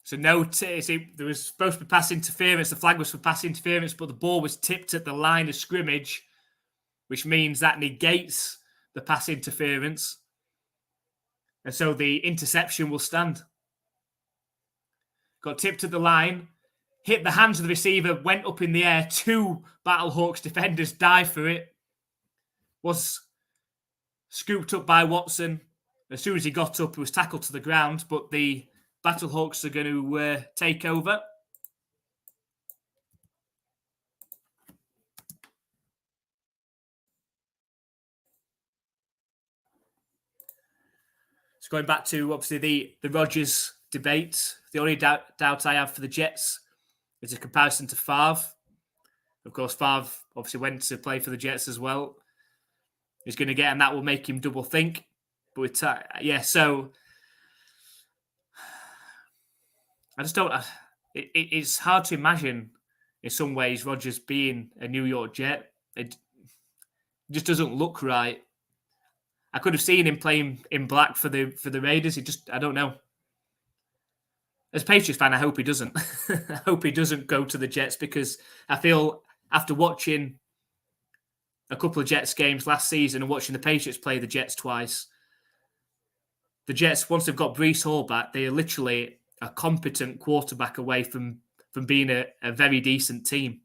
A: So note, there was supposed to be pass interference. The flag was for pass interference, but the ball was tipped at the line of scrimmage, which means that negates the pass interference. And so the interception will stand. Got tipped at the line, hit the hands of the receiver, went up in the air. 2 Battlehawks defenders dive for it. Was scooped up by Watson. As soon as he got up, he was tackled to the ground, but the Battlehawks are going to take over. So going back to, obviously, the Rodgers debate, the only doubt I have for the Jets is a comparison to Favre. Of course, Favre obviously went to play for the Jets as well. He's going to get, and that will make him double think. But so I just don't. It's hard to imagine, in some ways, Rodgers being a New York Jet. It just doesn't look right. I could have seen him playing in black for the Raiders. I don't know. As a Patriots fan, I hope he doesn't. I hope he doesn't go to the Jets, because I feel after watching a couple of Jets games last season and watching the Patriots play the Jets twice, the Jets, once they've got Breece Hall back, they are literally a competent quarterback away from being a very decent team.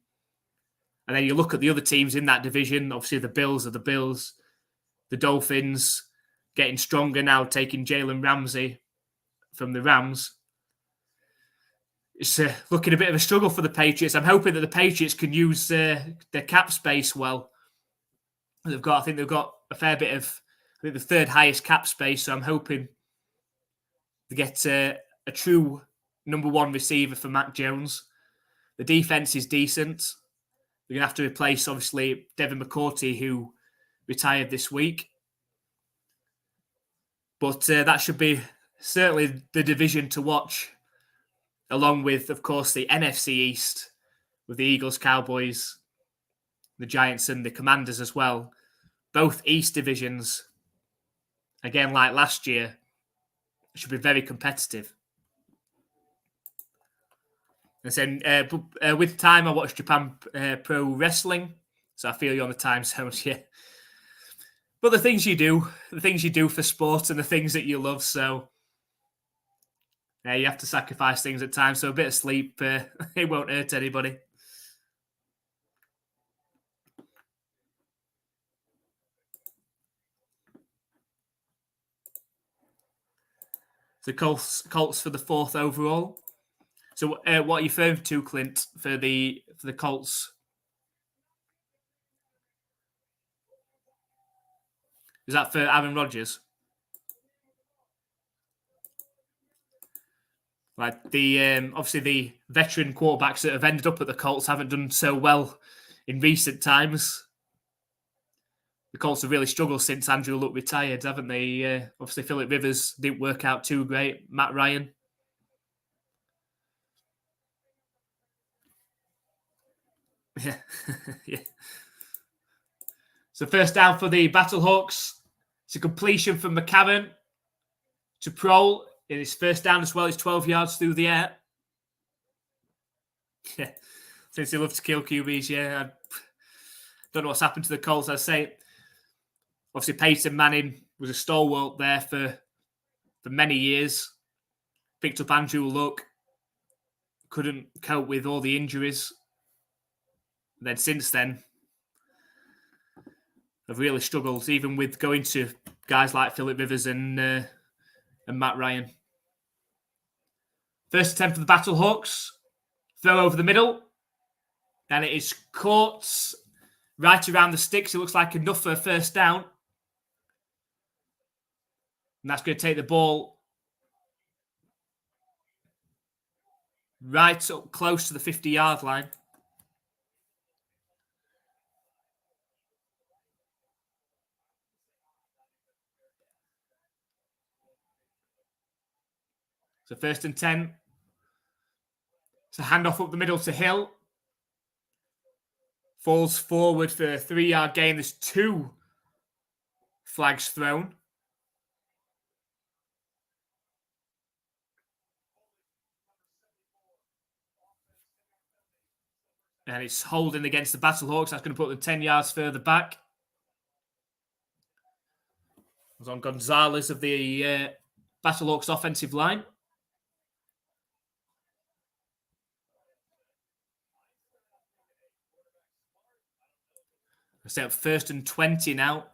A: And then you look at the other teams in that division. Obviously, the Bills are the Bills. The Dolphins getting stronger now, taking Jalen Ramsey from the Rams. It's looking a bit of a struggle for the Patriots. I'm hoping that the Patriots can use their cap space well. I think they've got a fair bit of, the 3rd highest cap space. So I'm hoping to get a true number 1 receiver for Mac Jones. The defense is decent. They're going to have to replace, obviously, Devin McCourty, who retired this week. But that should be certainly the division to watch, along with, of course, the NFC East with the Eagles, Cowboys, the Giants and the Commanders as well. Both East divisions, again, like last year, should be very competitive. And then with time, I watched Japan Pro Wrestling, so I feel you on the time zones, yeah. But the things you do for sport and the things that you love, so you have to sacrifice things at times. So a bit of sleep, it won't hurt anybody. The Colts for the 4th overall. So what are you referring to, Clint, for the Colts? Is that for Aaron Rodgers? Like the obviously the veteran quarterbacks that have ended up at the Colts haven't done so well in recent times. The Colts have really struggled since Andrew Luck retired, haven't they? Obviously, Phillip Rivers didn't work out too great. Matt Ryan. Yeah. Yeah. So first down for the Battlehawks. It's a completion from McCarron to Prohl in his first down as well. It's 12 yards through the air. Yeah. Since they love to kill QBs, yeah. I don't know what's happened to the Colts. I say, obviously, Peyton Manning was a stalwart there for many years. Picked up Andrew Luck. Couldn't cope with all the injuries. And then since then, have really struggled, even with going to guys like Phillip Rivers and Matt Ryan. First attempt for the Battlehawks. Throw over the middle. And it is caught right around the sticks. It looks like enough for a first down. And that's going to take the ball right up close to the 50-yard line. So 1st and 10. It's a handoff up the middle to Hill. Falls forward for a 3-yard gain. There's 2 flags thrown. And it's holding against the Battlehawks. That's going to put them 10 yards further back. It was on Gonzalez of the Battlehawks offensive line. Set up 1st and 20 now.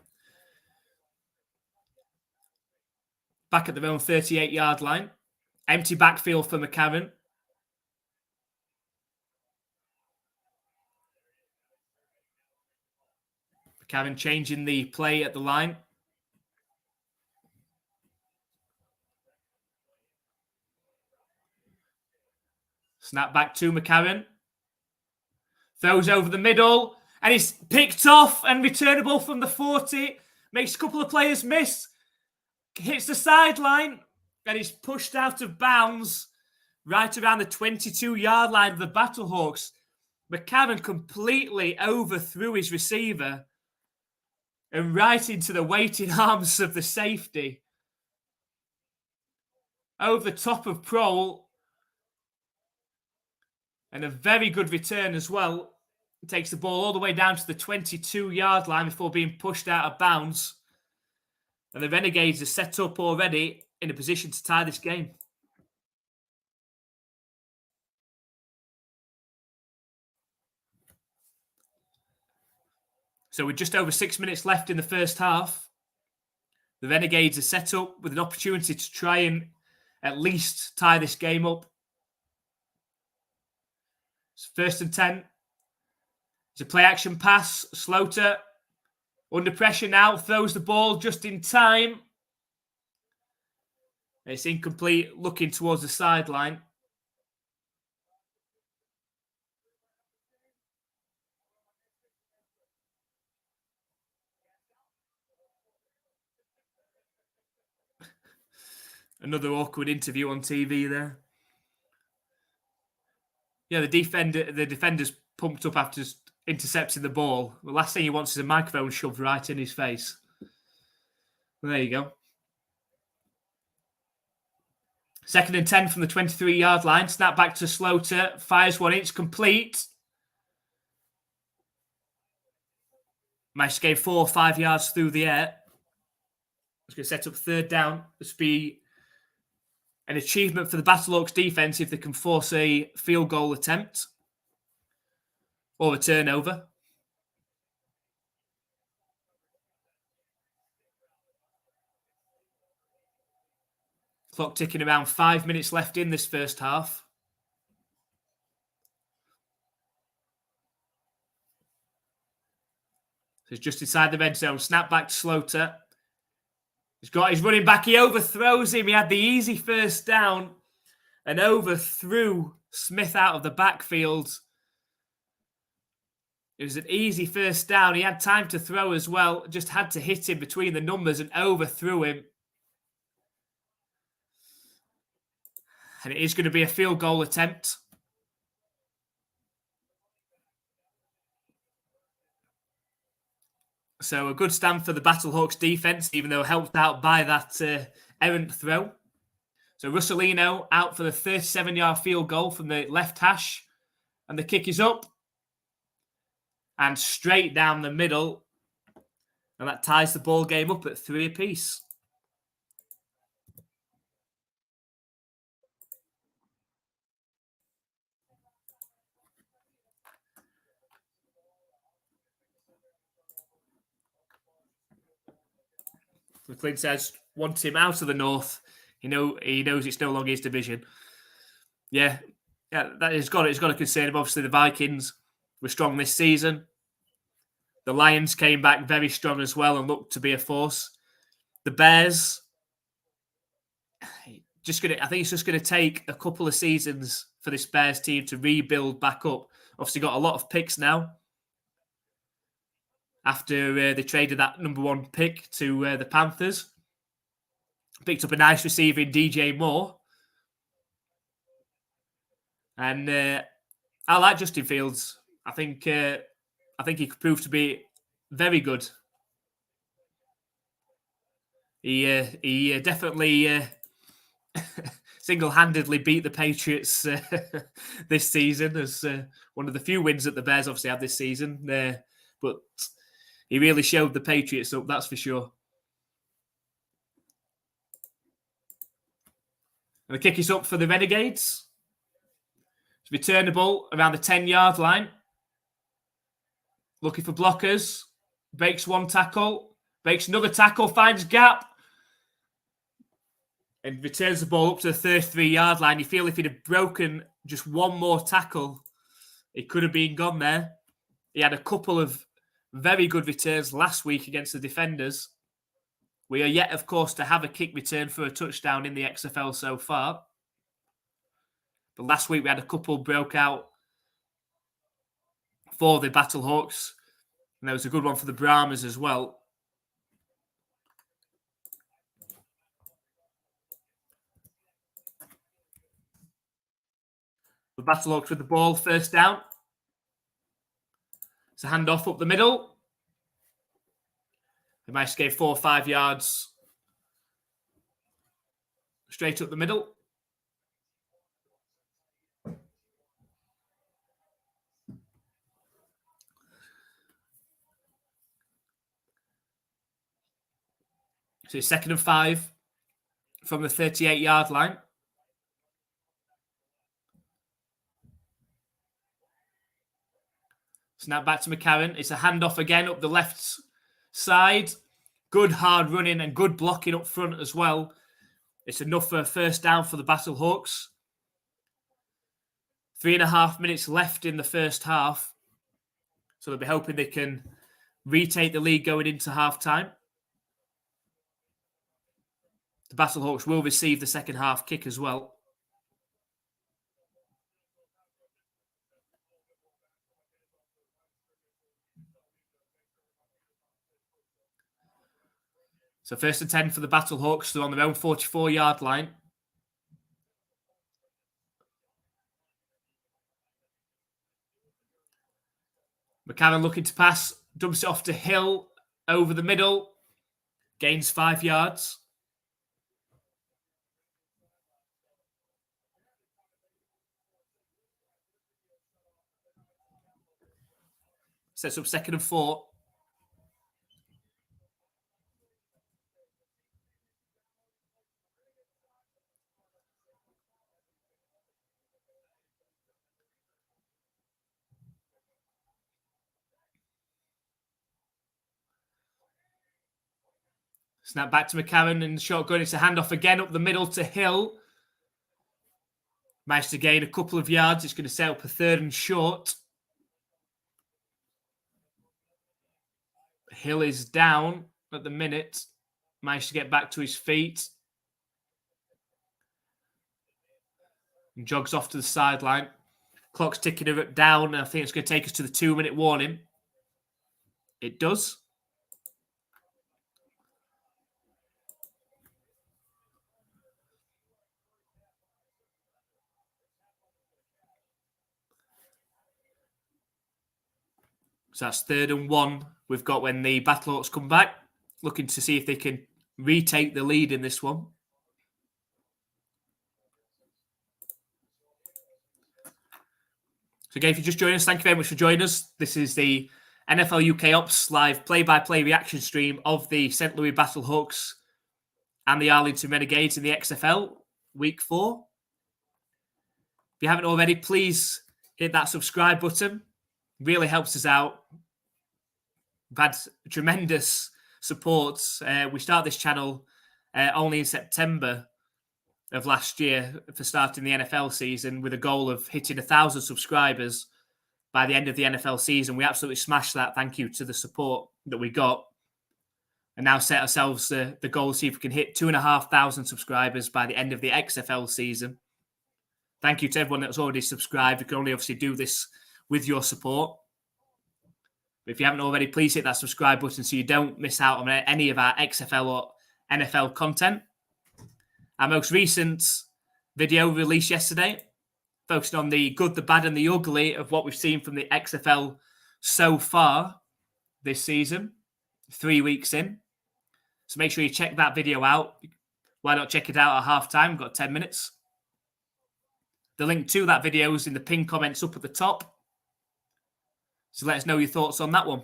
A: Back at their own 38-yard line. Empty backfield for McCarron. McCarron changing the play at the line. Snap back to McCarron. Throws over the middle. And he's picked off and returnable from the 40. Makes a couple of players miss. Hits the sideline. And he's pushed out of bounds right around the 22-yard line of the Battlehawks. McCarron completely overthrew his receiver and right into the waiting arms of the safety. Over the top of Prohl. And a very good return as well. Takes the ball all the way down to the 22-yard line before being pushed out of bounds. And the Renegades are set up already in a position to tie this game. So with just over 6 minutes left in the first half, the Renegades are set up with an opportunity to try and at least tie this game up. It's 1st and 10. It's a play-action pass. Slaughter, under pressure now, throws the ball just in time. It's incomplete, looking towards the sideline. Another awkward interview on TV there. Yeah, the defender's pumped up after intercepting the ball. The last thing he wants is a microphone shoved right in his face. Well, there you go. 2nd and 10 from the 23-yard line. Snap back to Slaughter. Fires one. It's complete. Managed to gain 4 or 5 yards through the air. It's going to set up 3rd down. This will be an achievement for the Battlehawks defense if they can force a field goal attempt or a turnover. Clock ticking, around 5 minutes left in this first half. So it's just inside the red zone. Snap back to Slaughter. He's got his running back. He overthrows him. He had the easy first down and overthrew Smith out of the backfield. It was an easy first down. He had time to throw as well. Just had to hit him between the numbers and overthrew him. And it is going to be a field goal attempt. So a good stand for the Battlehawks defense, even though helped out by that errant throw. So Russolino out for the 37-yard field goal from the left hash. And the kick is up. And straight down the middle. And that ties the ball game up at 3 apiece. Clint says, want him out of the north. He knows it's no longer his division. Yeah, that has got to concern him. Obviously, the Vikings were strong this season. The Lions came back very strong as well and looked to be a force. The Bears, I think it's just going to take a couple of seasons for this Bears team to rebuild back up. Obviously, got a lot of picks now. After they traded that number 1 pick to the Panthers. Picked up a nice receiver in DJ Moore. And I like Justin Fields. I think he could prove to be very good. He definitely single-handedly beat the Patriots this season as one of the few wins that the Bears obviously had this season. But he really showed the Patriots up, that's for sure. And the kick is up for the Renegades. It's returnable around the 10-yard line. Looking for blockers. Breaks 1 tackle. Breaks another tackle. Finds gap. And returns the ball up to the 33-yard line. You feel if he'd have broken just 1 more tackle, it could have been gone there. He had a couple of very good returns last week against the defenders. We are yet, of course, to have a kick return for a touchdown in the XFL so far. But last week we had a couple broke out for the Battlehawks. And there was a good one for the Brahmas as well. The Battlehawks with the ball, first down. It's a handoff up the middle. They managed to get 4 or 5 yards straight up the middle. So it's 2nd and 5 from the 38-yard line. Snap back to McCarron. It's a handoff again up the left side. Good hard running and good blocking up front as well. It's enough for a first down for the Battlehawks. 3.5 minutes left in the first half. So they'll be hoping they can retake the lead going into halftime. The Battlehawks will receive the second half kick as well. So 1st and 10 for the Battlehawks. They're on their own 44-yard line. McCarron looking to pass. Dumps it off to Hill over the middle. Gains 5 yards. Sets up 2nd and 4. Snap back to McCarron in the shotgun. It's a handoff again up the middle to Hill. Managed to gain a couple of yards. It's going to set up a 3rd and short. Hill is down at the minute. Managed to get back to his feet. And jogs off to the sideline. Clock's ticking down. I think it's going to take us to the 2-minute warning. It does. So that's 3rd and 1 we've got when the Battlehawks come back. Looking to see if they can retake the lead in this one. So again, if you just joined us, thank you very much for joining us. This is the NFL UK Ops live play-by-play reaction stream of the St. Louis Battlehawks and the Arlington Renegades in the XFL Week 4. If you haven't already, please hit that subscribe button. Really helps us out. We've had tremendous support. We started this channel only in September of last year for starting the NFL season with a goal of hitting 1,000 subscribers by the end of the NFL season. We absolutely smashed that. Thank you to the support that we got. And now set ourselves the goal to see if we can hit 2,500 subscribers by the end of the XFL season. Thank you to everyone that's already subscribed. We can only obviously do this with your support. But if you haven't already, please hit that subscribe button so you don't miss out on any of our XFL or NFL content. Our most recent video released yesterday, focusing on the good, the bad, and the ugly of what we've seen from the XFL so far this season, 3 weeks in. So make sure you check that video out. Why not check it out at halftime? We've got 10 minutes. The link to that video is in the pinned comments up at the top. So let us know your thoughts on that one.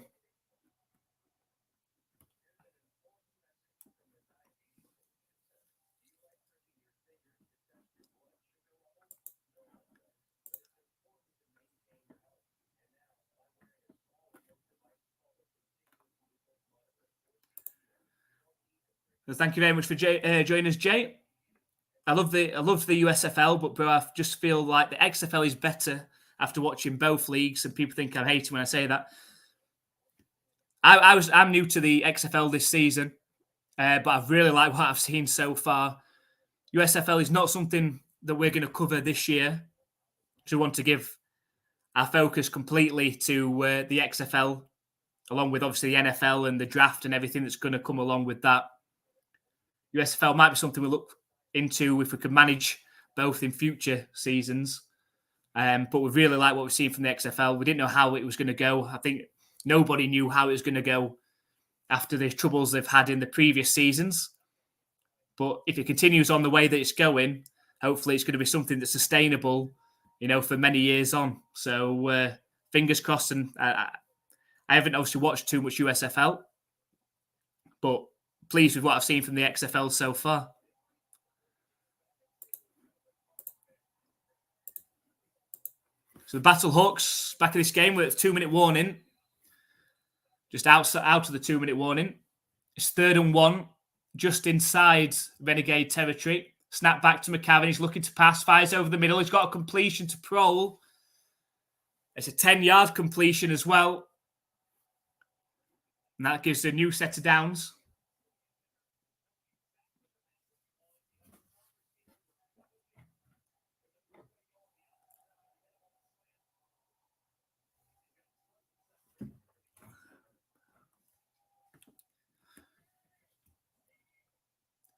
A: So thank you very much for joining us, Jay. I love the USFL, but bro, I just feel like the XFL is better after watching both leagues, and people think I'm hating when I say that. I'm new to the XFL this season, but I've really liked what I've seen so far. USFL is not something that we're going to cover this year. So we want to give our focus completely to the XFL, along with obviously the NFL and the draft and everything that's going to come along with that. USFL might be something we'll look into if we could manage both in future seasons. But we really like what we've seen from the XFL. We didn't know how it was going to go. I think nobody knew how it was going to go after the troubles they've had in the previous seasons. But if it continues on the way that it's going, hopefully it's going to be something that's sustainable, for many years on. So fingers crossed. And I haven't obviously watched too much USFL, but pleased with what I've seen from the XFL so far. So the Battlehawks back in this game with a 2-minute warning. Just out of the 2-minute warning. It's 3rd and 1, just inside Renegade territory. Snap back to McCarron. He's looking to pass. Fires over the middle. He's got a completion to Prohl. It's a 10-yard completion as well. And that gives a new set of downs.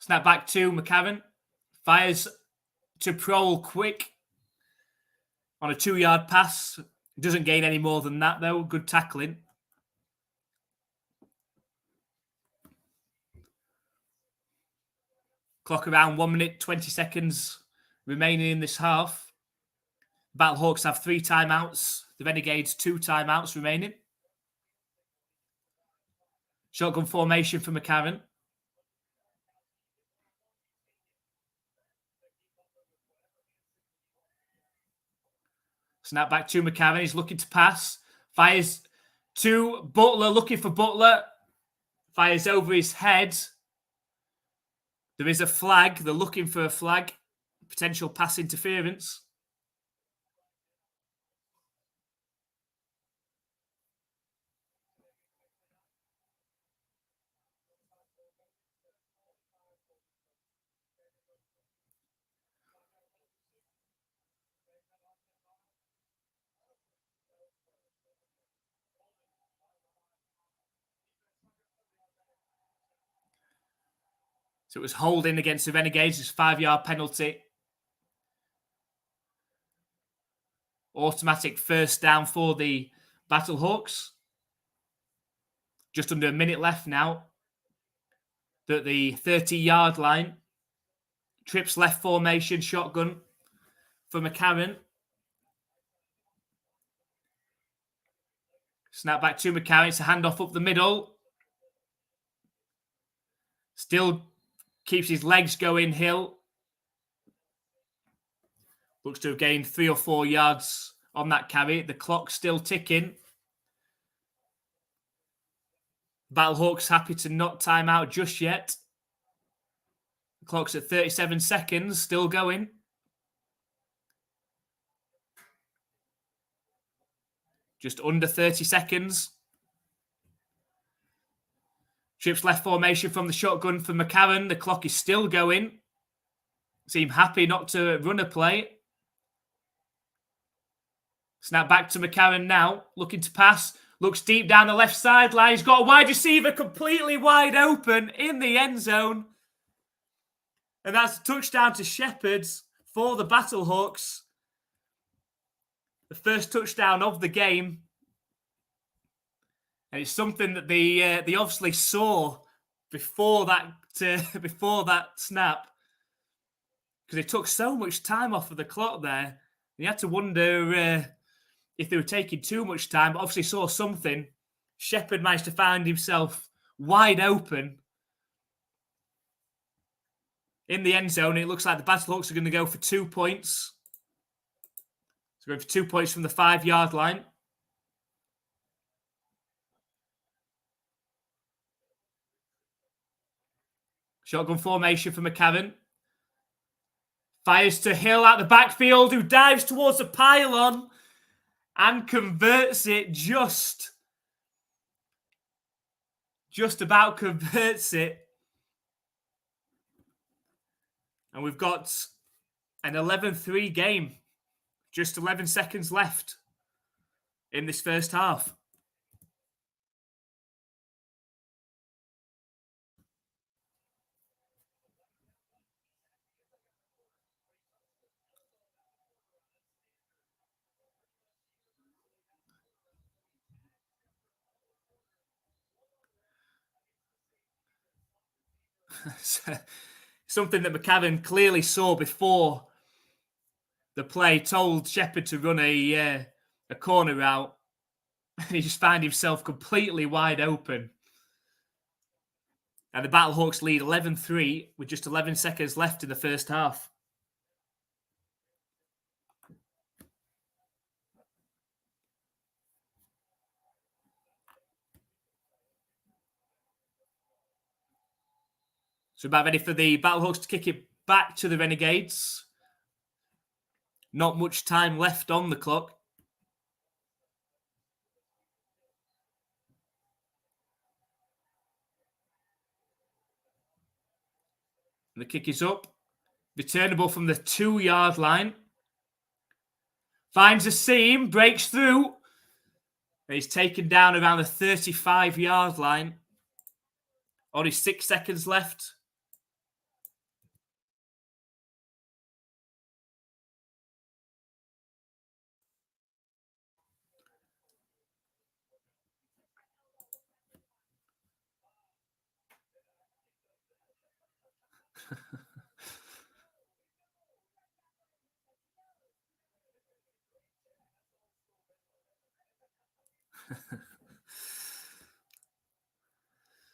A: Snap back to McCarron. Fires to Prohl quick on a 2-yard pass. Doesn't gain any more than that, though. Good tackling. Clock around 1 minute, 20 seconds remaining in this half. Battlehawks have 3 timeouts. The Renegades 2 timeouts remaining. Shotgun formation for McCarron. Snap back to McCarron. He's looking to pass. Fires to Butler, looking for Butler. Fires over his head. There is a flag. They're looking for a flag. Potential pass interference. So it was holding against the Renegades. It's a 5-yard penalty. Automatic first down for the Battlehawks. Just under a minute left now. At the 30-yard line. Trips left formation, shotgun for McCarron. Snap back to McCarron. It's a handoff up the middle. Still keeps his legs going, Hill. Looks to have gained 3 or 4 yards on that carry. The clock's still ticking. Battlehawks happy to not time out just yet. The clock's at 37 seconds, still going. Just under 30 seconds. Trips left formation from the shotgun for McCarron. The clock is still going. Seem happy not to run a play. Snap back to McCarron now. Looking to pass. Looks deep down the left sideline. He's got a wide receiver completely wide open in the end zone. And that's a touchdown to Shepherds for the Battlehawks. The first touchdown of the game. And it's something that they obviously saw before that snap. Because they took so much time off of the clock there. You had to wonder if they were taking too much time, but obviously saw something. Shepherd managed to find himself wide open in the end zone. It looks like the Battlehawks are going to go for 2 points. So going for 2 points from the 5-yard line. Shotgun formation for McCarron. Fires to Hill out the backfield, who dives towards the pylon and converts it just about converts it. And we've got an 11-3 game. Just 11 seconds left in this first half. Something that McCarron clearly saw before the play, told Shepherd to run a corner route, and he just found himself completely wide open. And the Battlehawks lead 11-3 with just 11 seconds left in the first half. So about ready for the Battlehawks to kick it back to the Renegades. Not much time left on the clock. And the kick is up. Returnable from the 2-yard line. Finds a seam, breaks through. And he's taken down around the 35-yard line. Only 6 seconds left.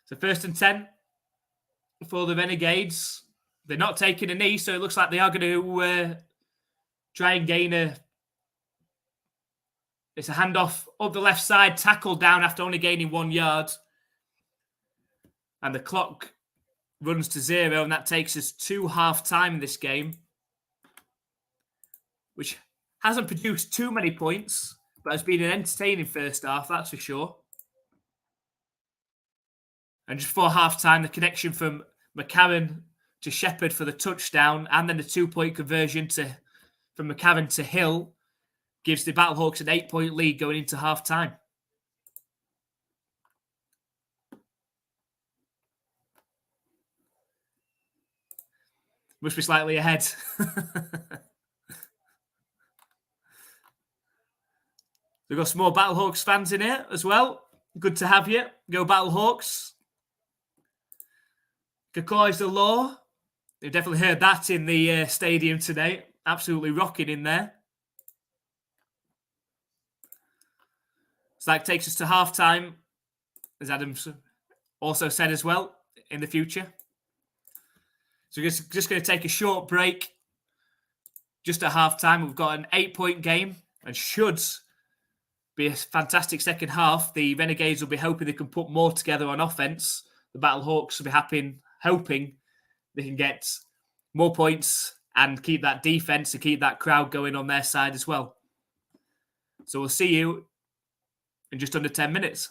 A: So 1st and 10 for the Renegades. They're not taking a knee, so it looks like they are going to try and gain a... It's a handoff up the left side, tackle down after only gaining 1 yard. And the clock runs to 0, and that takes us to half-time in this game, which hasn't produced too many points, but has been an entertaining first half, that's for sure. And just before half-time, the connection from McCarron to Shepherd for the touchdown, and then the 2-point conversion from McCarron to Hill gives the Battlehawks an 8-point lead going into half-time. Must be slightly ahead. We've got some more Battlehawks fans in here as well. Good to have you. Go Battlehawks. Kakoi is the law. You've definitely heard that in the stadium today. Absolutely rocking in there. So that takes us to halftime, as Adams also said as well, in the future. So we're just going to take a short break. Just at halftime, we've got an 8-point game and should be a fantastic second half. The Renegades will be hoping they can put more together on offense. The Battlehawks will be hoping they can get more points and keep that defense and keep that crowd going on their side as well. So we'll see you in just under 10 minutes.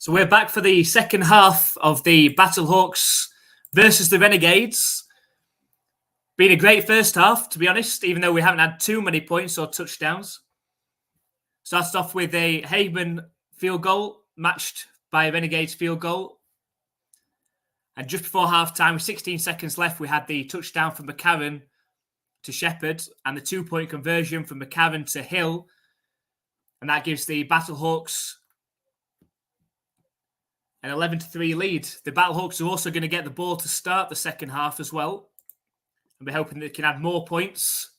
A: So we're back for the second half of the Battlehawks versus the Renegades. Been a great first half, to be honest, even though we haven't had too many points or touchdowns. Started off with a Hageman field goal, matched by a Renegades field goal. And just before half-time, with 16 seconds left, we had the touchdown from McCarron to Shepherd and the 2-point conversion from McCarron to Hill. And that gives the Battlehawks an 11-3 lead. The Battlehawks are also going to get the ball to start the second half as well. And we're hoping they can add more points.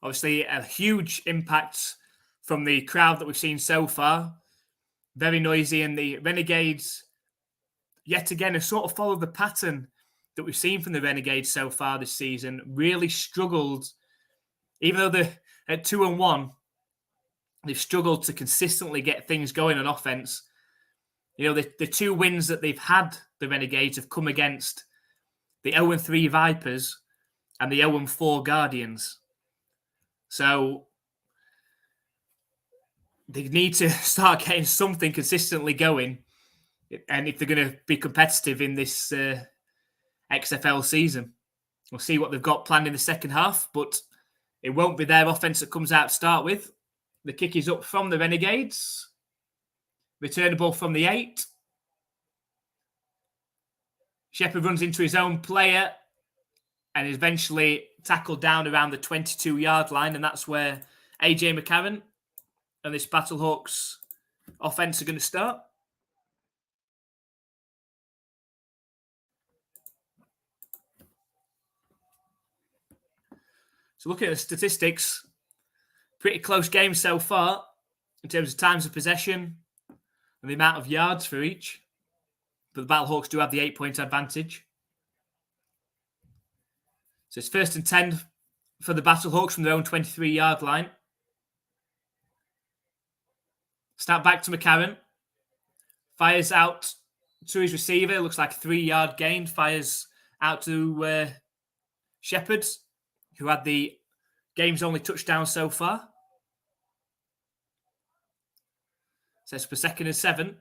A: Obviously, a huge impact from the crowd that we've seen so far. Very noisy, and the Renegades, yet again, have sort of followed the pattern that we've seen from the Renegades so far this season. Really struggled, even though they're at 2-1, they've struggled to consistently get things going on offense. You know, the two wins that they've had, the Renegades, have come against the 0-3 Vipers and the 0-4 Guardians. So they need to start getting something consistently going, and if they're going to be competitive in this XFL season. We'll see what they've got planned in the second half, but it won't be their offense that comes out to start with. The kick is up from the Renegades. Returnable from the 8. Shepherd runs into his own player and is eventually tackled down around the 22-yard line, and that's where AJ McCarron and this Battlehawks offense are going to start. So looking at the statistics, pretty close game so far in terms of times of possession and the amount of yards for each. But the Battlehawks do have the 8-point advantage. So it's 1st and 10 for the Battlehawks from their own 23-yard line. Snap back to McCarron. Fires out to his receiver. Looks like a 3-yard gain. Fires out to Shepherd, who had the game's only touchdown so far. So it's for 2nd and 7.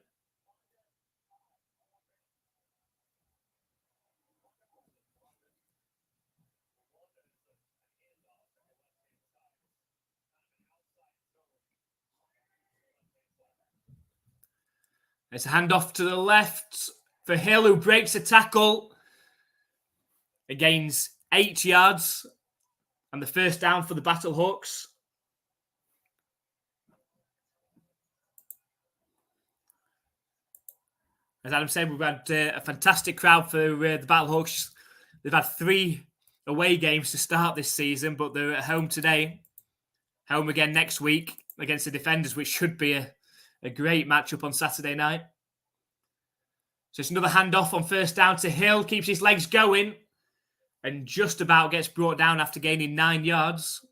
A: It's a handoff to the left for Hill, who breaks a tackle. It gains 8 yards and the first down for the Battlehawks. As Adam said, we've had a fantastic crowd for the Battlehawks. They've had 3 away games to start this season, but they're at home today. Home again next week against the Defenders, which should be a great matchup on Saturday night. So it's another handoff on first down to Hill. Keeps his legs going and just about gets brought down after gaining 9 yards.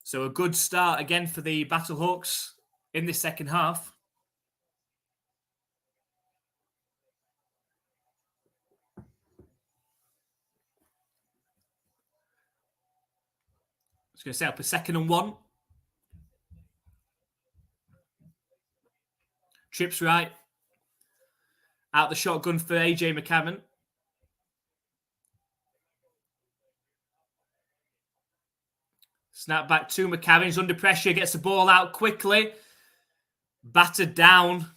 A: So a good start again for the Battlehawks in this second half. It's going to set up a 2nd and 1. Trips right. Out the shotgun for AJ McCarron. Snap back to McCarron. He's under pressure. Gets the ball out quickly. Battered down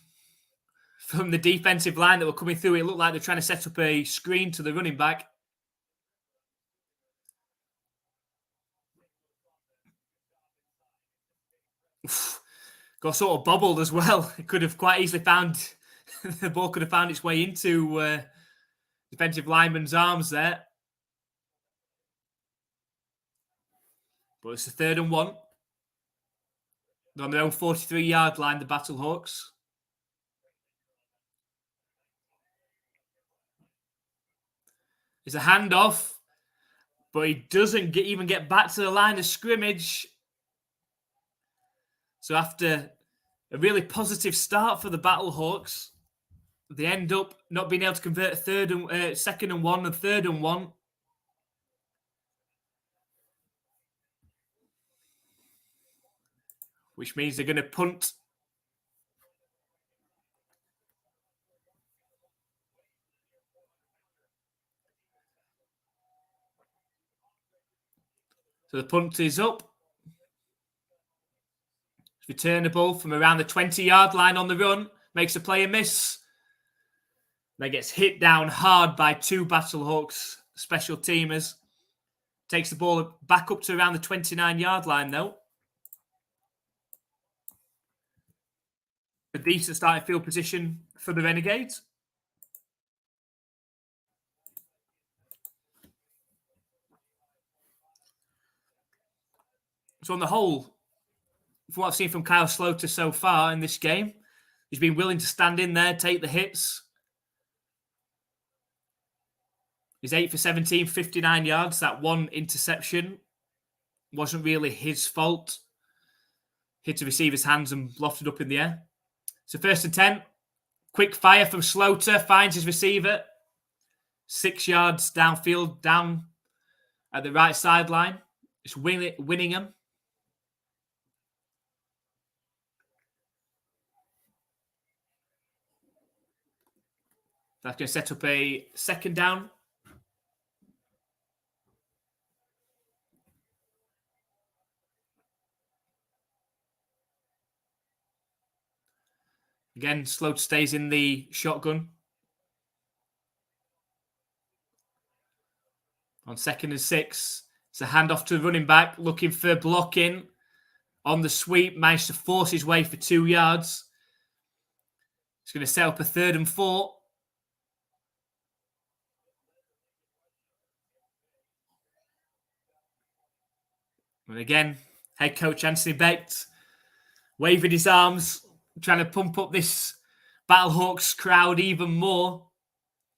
A: from the defensive line that were coming through. It looked like they're trying to set up a screen to the running back. Got sort of bobbled as well. It could have quite easily found... the ball could have found its way into defensive lineman's arms there. But it's a 3rd and 1. They're on their own 43-yard line, the Battlehawks. It's a handoff, but he doesn't even get back to the line of scrimmage. So after a really positive start for the Battlehawks, they end up not being able to convert 2nd and 1 and 3rd and 1. which means they're going to punt. So the punt is up. It's returnable from around the 20-yard line on the run. Makes a player miss. Then gets hit down hard by 2 Battlehawks special teamers. Takes the ball back up to around the 29-yard line, though. A decent starting field position for the Renegades. So on the whole, from what I've seen from Kyle Sloter so far in this game, he's been willing to stand in there, take the hits. He's 8 for 17, 59 yards. That one interception wasn't really his fault. Hit the receiver's hands and lofted up in the air. So 1st and 10. Quick fire from Sloter. Finds his receiver. 6 yards downfield, down at the right sideline. It's winning him. That's going to set up a 2nd down. Again, Sloter stays in the shotgun. On 2nd and 6, it's a handoff to the running back, looking for blocking. On the sweep, managed to force his way for 2 yards. It's going to set up a 3rd and 4. And again, head coach Anthony Becht waving his arms, trying to pump up this Battlehawks crowd even more.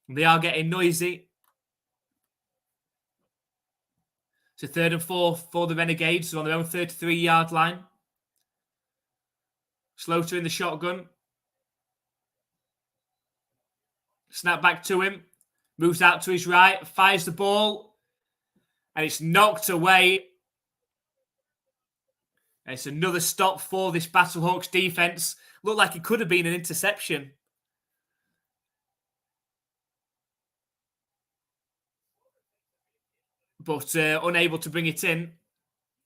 A: They are getting noisy. It's a 3rd and 4 for the Renegades. They're on their own 33-yard line. Sloter in the shotgun. Snap back to him. Moves out to his right. Fires the ball. And it's knocked away. And it's another stop for this Battlehawks defense. Looked like it could have been an interception. But unable to bring it in.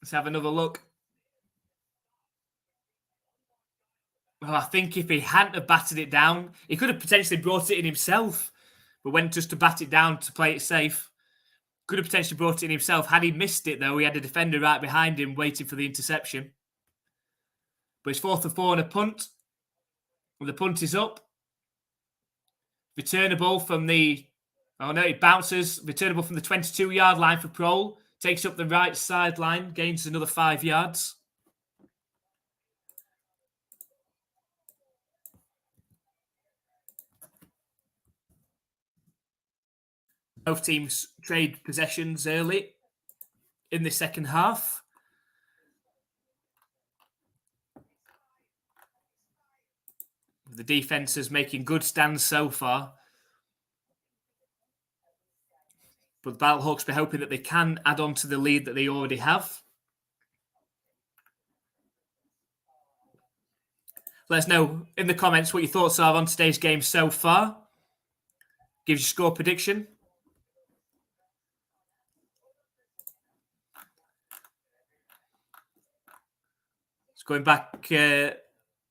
A: Let's have another look. Well, I think if he hadn't have batted it down, he could have potentially brought it in himself. But went just to bat it down to play it safe. Could have potentially brought it in himself. Had he missed it, though, he had a defender right behind him waiting for the interception. But it's 4th and 4 on a punt. And the punt is up. Returnable from the... Oh, no, it bounces. Returnable from the 22-yard line for Prole. Takes up the right sideline. Gains another 5 yards. Both teams trade possessions early in the second half. The defense is making good stands so far. But the Battlehawks be hoping that they can add on to the lead that they already have. Let us know in the comments what your thoughts are on today's game so far. Give your score prediction. It's going back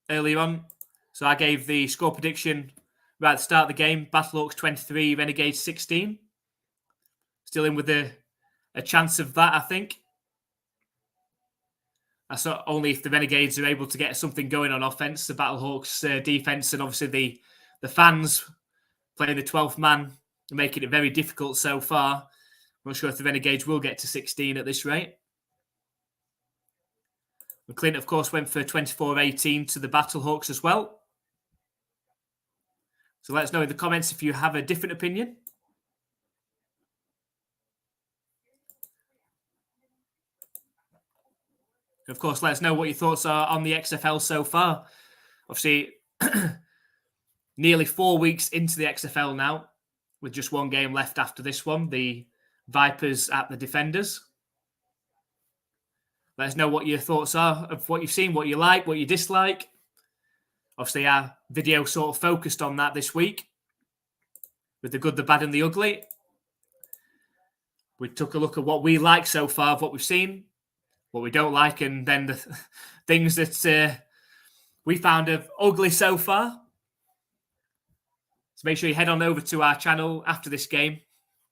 A: earlier on. So I gave the score prediction right at the start of the game. Battlehawks 23, Renegades 16. Still in with a chance of that, I think. That's only if the Renegades are able to get something going on offense. The Battlehawks defense and obviously the fans playing the 12th man are making it very difficult so far. I'm not sure if the Renegades will get to 16 at this rate. And Clint, of course, went for 24-18 to the Battlehawks as well. So let us know in the comments if you have a different opinion. Of course, let us know what your thoughts are on the XFL so far. Obviously, nearly 4 weeks into the XFL now, with just one game left after this one, the Vipers at the Defenders. Let us know what your thoughts are of what you've seen, what you like, what you dislike. Obviously, our video sort of focused on that this week with the good, the bad, and the ugly. We took a look at what we like so far, of what we've seen, what we don't like, and then the things that we found of ugly so far. So make sure you head on over to our channel after this game.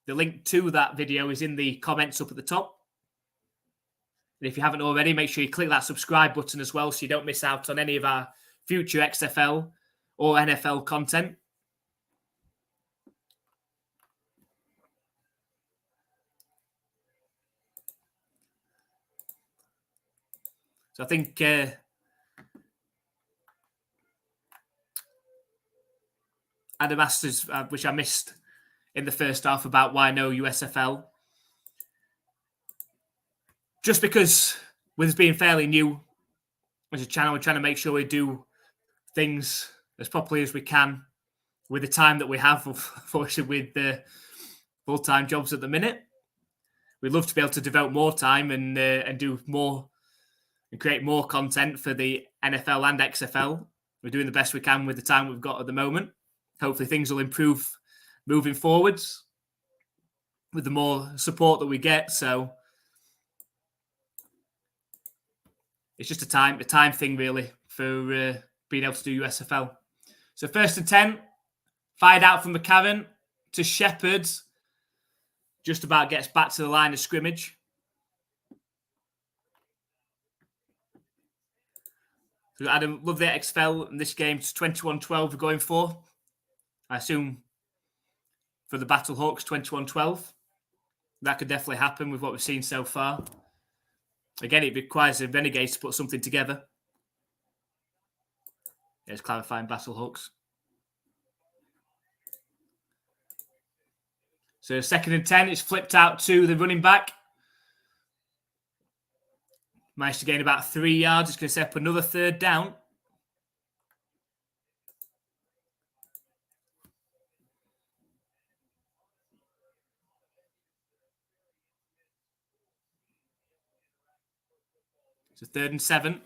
A: The link to that video is in the comments up at the top. And if you haven't already, make sure you click that subscribe button as well so you don't miss out on any of our future XFL or NFL content. So I think Adam asked us, which I missed in the first half, about why no USFL. Just because with us being fairly new as a channel, we're trying to make sure we do things as properly as we can with the time that we have, unfortunately, with the full-time jobs at the minute. We'd love to be able to devote more time and do more and create more content for the NFL and XFL. We're doing the best we can with the time we've got at the moment. Hopefully things will improve moving forwards with the more support that we get. So it's just a time thing, really, for being able to do USFL. So 1st and 10, fired out from McCarron to Shepherd. Just about gets back to the line of scrimmage. So Adam, love the XFL in this game. It's 21-12 we're going for. I assume for the Battlehawks, 21-12. That could definitely happen with what we've seen so far. Again, it requires the Renegades to put something together. It's clarifying Battlehawks. So 2nd and 10, it's flipped out to the running back. Managed to gain about 3 yards. It's going to set up another 3rd down. So 3rd and 7.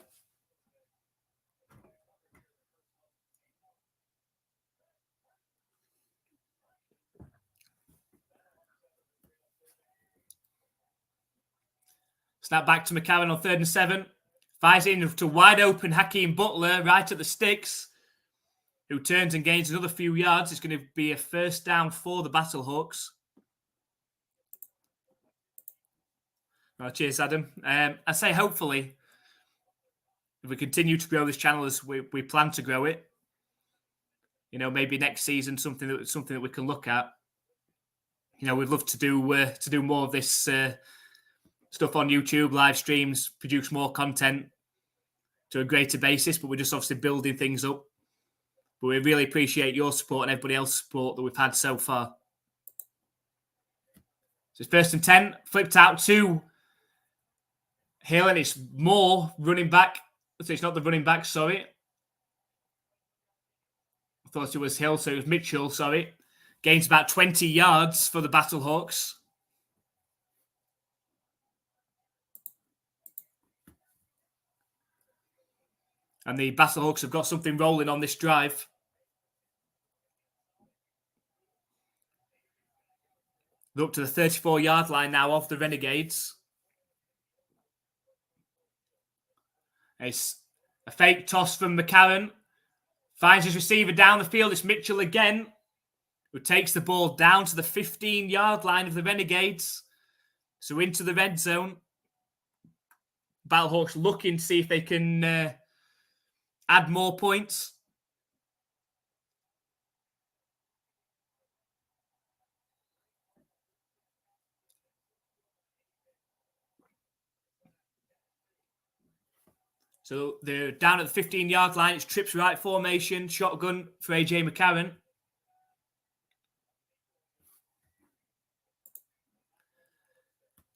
A: Snap back to McCarron on 3rd and 7. Fires in to wide open Hakeem Butler right at the sticks, who turns and gains another few yards. It's going to be a 1st down for the Battlehawks. Oh, cheers, Adam. I say hopefully, if we continue to grow this channel as we plan to grow it, maybe next season something that we can look at. We'd love to do more of this stuff on YouTube, live streams, produce more content to a greater basis. But we're just obviously building things up. But we really appreciate your support and everybody else's support that we've had so far. So it's 1st and 10, flipped out to Hill, and it's more running back. So it's not the running back, sorry. I thought it was Hill, so it was Mitchell, sorry. Gains about 20 yards for the Battlehawks. And the Battlehawks have got something rolling on this drive. They're up to the 34-yard line now of the Renegades. It's a fake toss from McCarron. Finds his receiver down the field. It's Mitchell again, who takes the ball down to the 15-yard line of the Renegades. So into the red zone. Battlehawks looking to see if they can add more points. So they're down at the 15-yard line. It's trips right formation. Shotgun for AJ McCarron.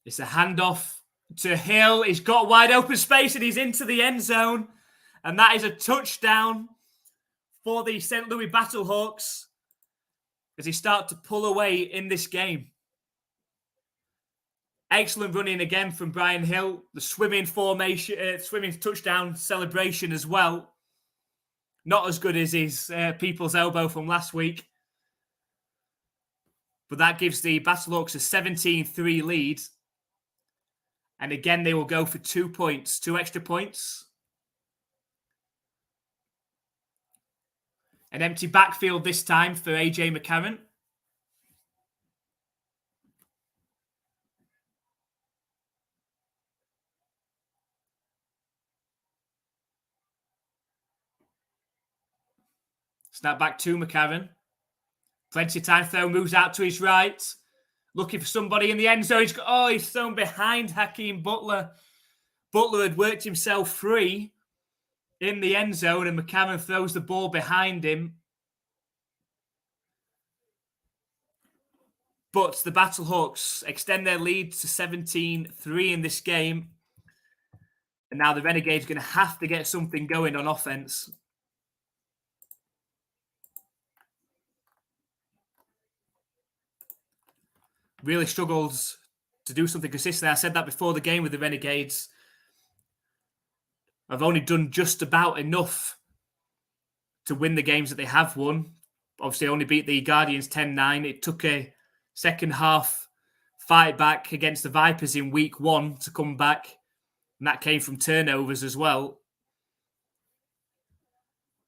A: It's a handoff to Hill. He's got wide open space and he's into the end zone. And that is a touchdown for the St. Louis Battlehawks as he starts to pull away in this game. Excellent running again from Brian Hill. The swimming formation, swimming touchdown celebration as well. Not as good as his people's elbow from last week. But that gives the Battlehawks a 17-3 lead. And again, they will go for 2 points, 2 extra points. An empty backfield this time for AJ McCarron. Snap back to McCarron. Plenty of time. Throw moves out to his right. Looking for somebody in the end zone. He's thrown behind Hakeem Butler. Butler had worked himself free in the end zone, and McCarron throws the ball behind him. But the Battlehawks extend their lead to 17-3 in this game. And now the Renegades are going to have to get something going on offense. Really struggles to do something consistent. I said that before the game with the Renegades. I've only done just about enough to win the games that they have won. Obviously, only beat the Guardians 10-9. It took a second half fight back against the Vipers in week 1 to come back. And that came from turnovers as well.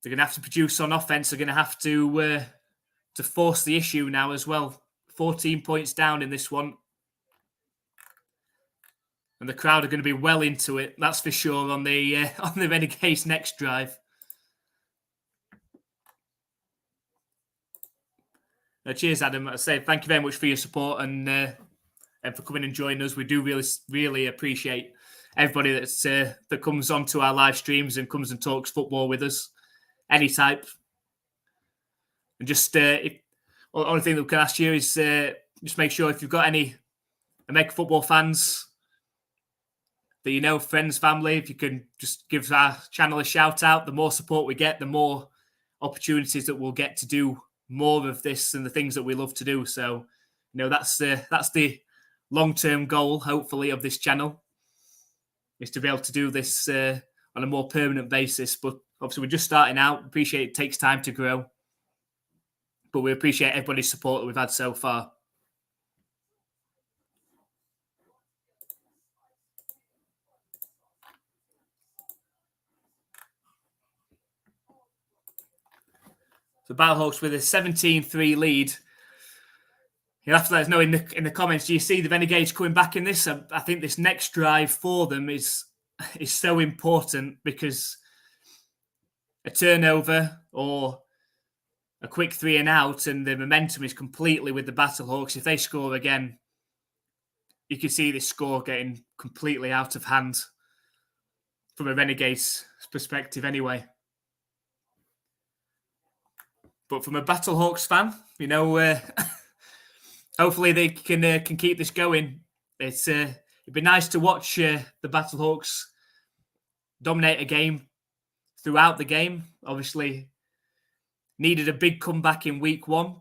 A: They're going to have to produce on offense. They're going to have to force the issue now as well. 14 points down in this one. And the crowd are going to be well into it, that's for sure, on the Renegades' next drive. Cheers, Adam. I say thank you very much for your support and for coming and joining us. We do really, really appreciate everybody that comes onto our live streams and comes and talks football with us, any type. And just the only thing that we can ask you is just make sure if you've got any American football fans that you know, friends, family, if you can just give our channel a shout out. The more support we get, the more opportunities that we'll get to do more of this and the things that we love to do. So, that's the long-term goal, hopefully, of this channel, is to be able to do this on a more permanent basis. But obviously, we're just starting out. Appreciate it takes time to grow. But we appreciate everybody's support that we've had so far. So Battlehawks with a 17-3 lead. You'll have to let us know in the comments, do you see the Renegades coming back in this? I think this next drive for them is so important, because a turnover or a quick 3 and out, and the momentum is completely with the Battlehawks. If they score again, you can see this score getting completely out of hand from a Renegades perspective anyway. But from a Battlehawks fan, hopefully they can keep this going. It'd be nice to watch the Battlehawks dominate a game throughout the game. Obviously, needed a big comeback in week 1.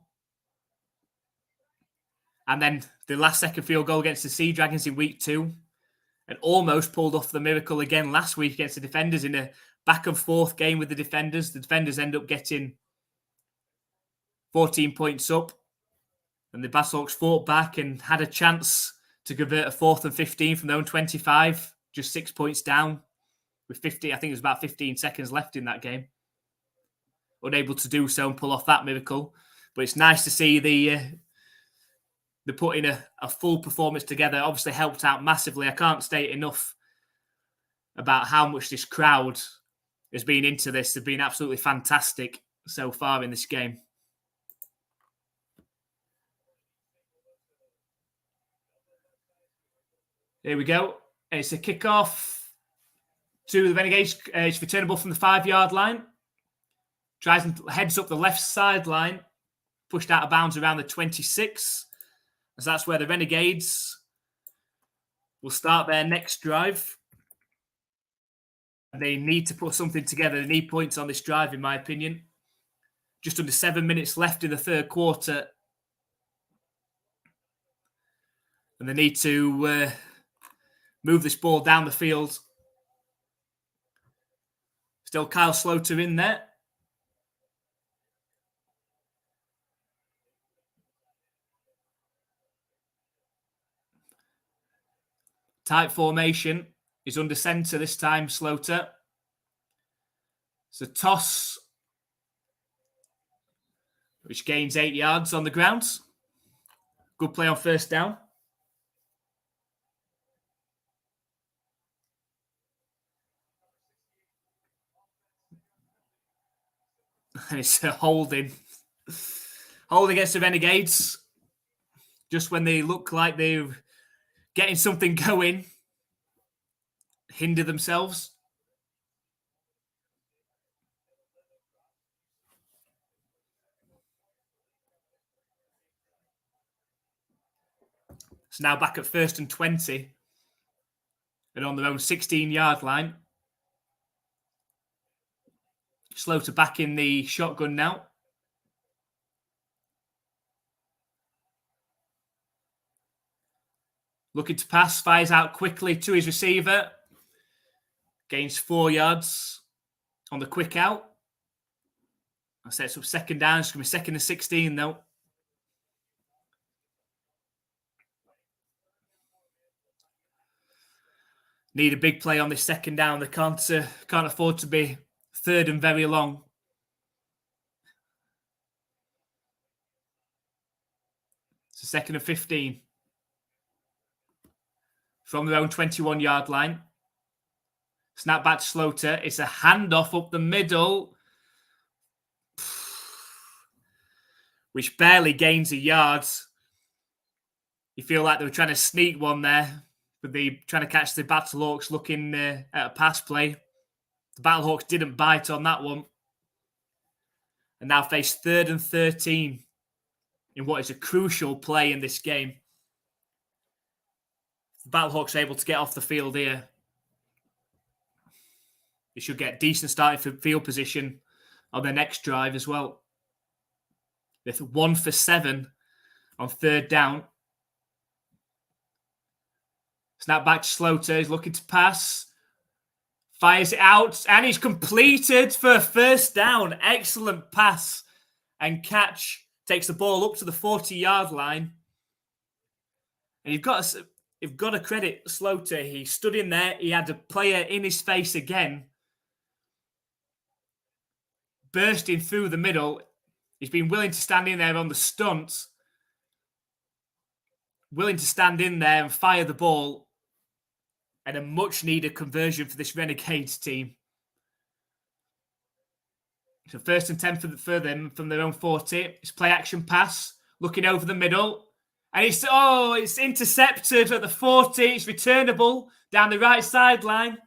A: And then the last-second field goal against the Sea Dragons in week 2. And almost pulled off the miracle again last week against the Defenders in a back-and-forth game with the Defenders. The Defenders end up getting 14 points up. And the Battlehawks fought back and had a chance to convert a 4th and 15 from their own 25. Just 6 points down with 50. I think it was about 15 seconds left in that game. Unable to do so and pull off that miracle. But it's nice to see the putting a full performance together. Obviously helped out massively. I can't state enough about how much this crowd has been into this. They've been absolutely fantastic so far in this game. Here we go. It's a kickoff to the Renegades. It's returnable from the 5-yard line. Tries and heads up the left sideline. Pushed out of bounds around the 26. As that's where the Renegades will start their next drive. They need to put something together. They need points on this drive, in my opinion. Just under 7 minutes left in the third quarter. And they need to move this ball down the field. Still Kyle Sloter in there. Tight formation. He's under centre this time, Sloter. It's a toss, which gains 8 yards on the ground. Good play on first down. And it's a holding. Holding against the Renegades. Just when they look like they're getting something going. Hinder themselves. It's now back at 1st and 20. And on their own 16-yard line. Sloter back in the shotgun now. Looking to pass, fires out quickly to his receiver. Gains 4 yards on the quick out. I sets up second down. It's going to be 2nd and 16 though. Need a big play on this second down. They can't afford to be 3rd and very long. It's a 2nd and 15. From their own 21-yard line. Snap back to Sloter. It's a handoff up the middle, which barely gains a yard. You feel like they were trying to sneak one there, but they trying to catch the Battlehawks looking at a pass play. The Battlehawks didn't bite on that one. And now face 3rd and 13 in what is a crucial play in this game. The Battlehawks are able to get off the field here. They should get decent starting field position on their next drive as well. They're 1 for 7 on 3rd down. Snap back to Sloter. He's looking to pass. Fires it out. And he's completed for a 1st down. Excellent pass and catch. Takes the ball up to the 40-yard line. And you've got to credit Sloter. He stood in there. He had a player in his face again. Bursting through the middle. He's been willing to stand in there on the stunt. Willing to stand in there and fire the ball. And a much-needed conversion for this Renegades team. So 1st and 10 for them from their own 40. It's play-action pass. Looking over the middle. And it's intercepted at the 40. It's returnable down the right sideline.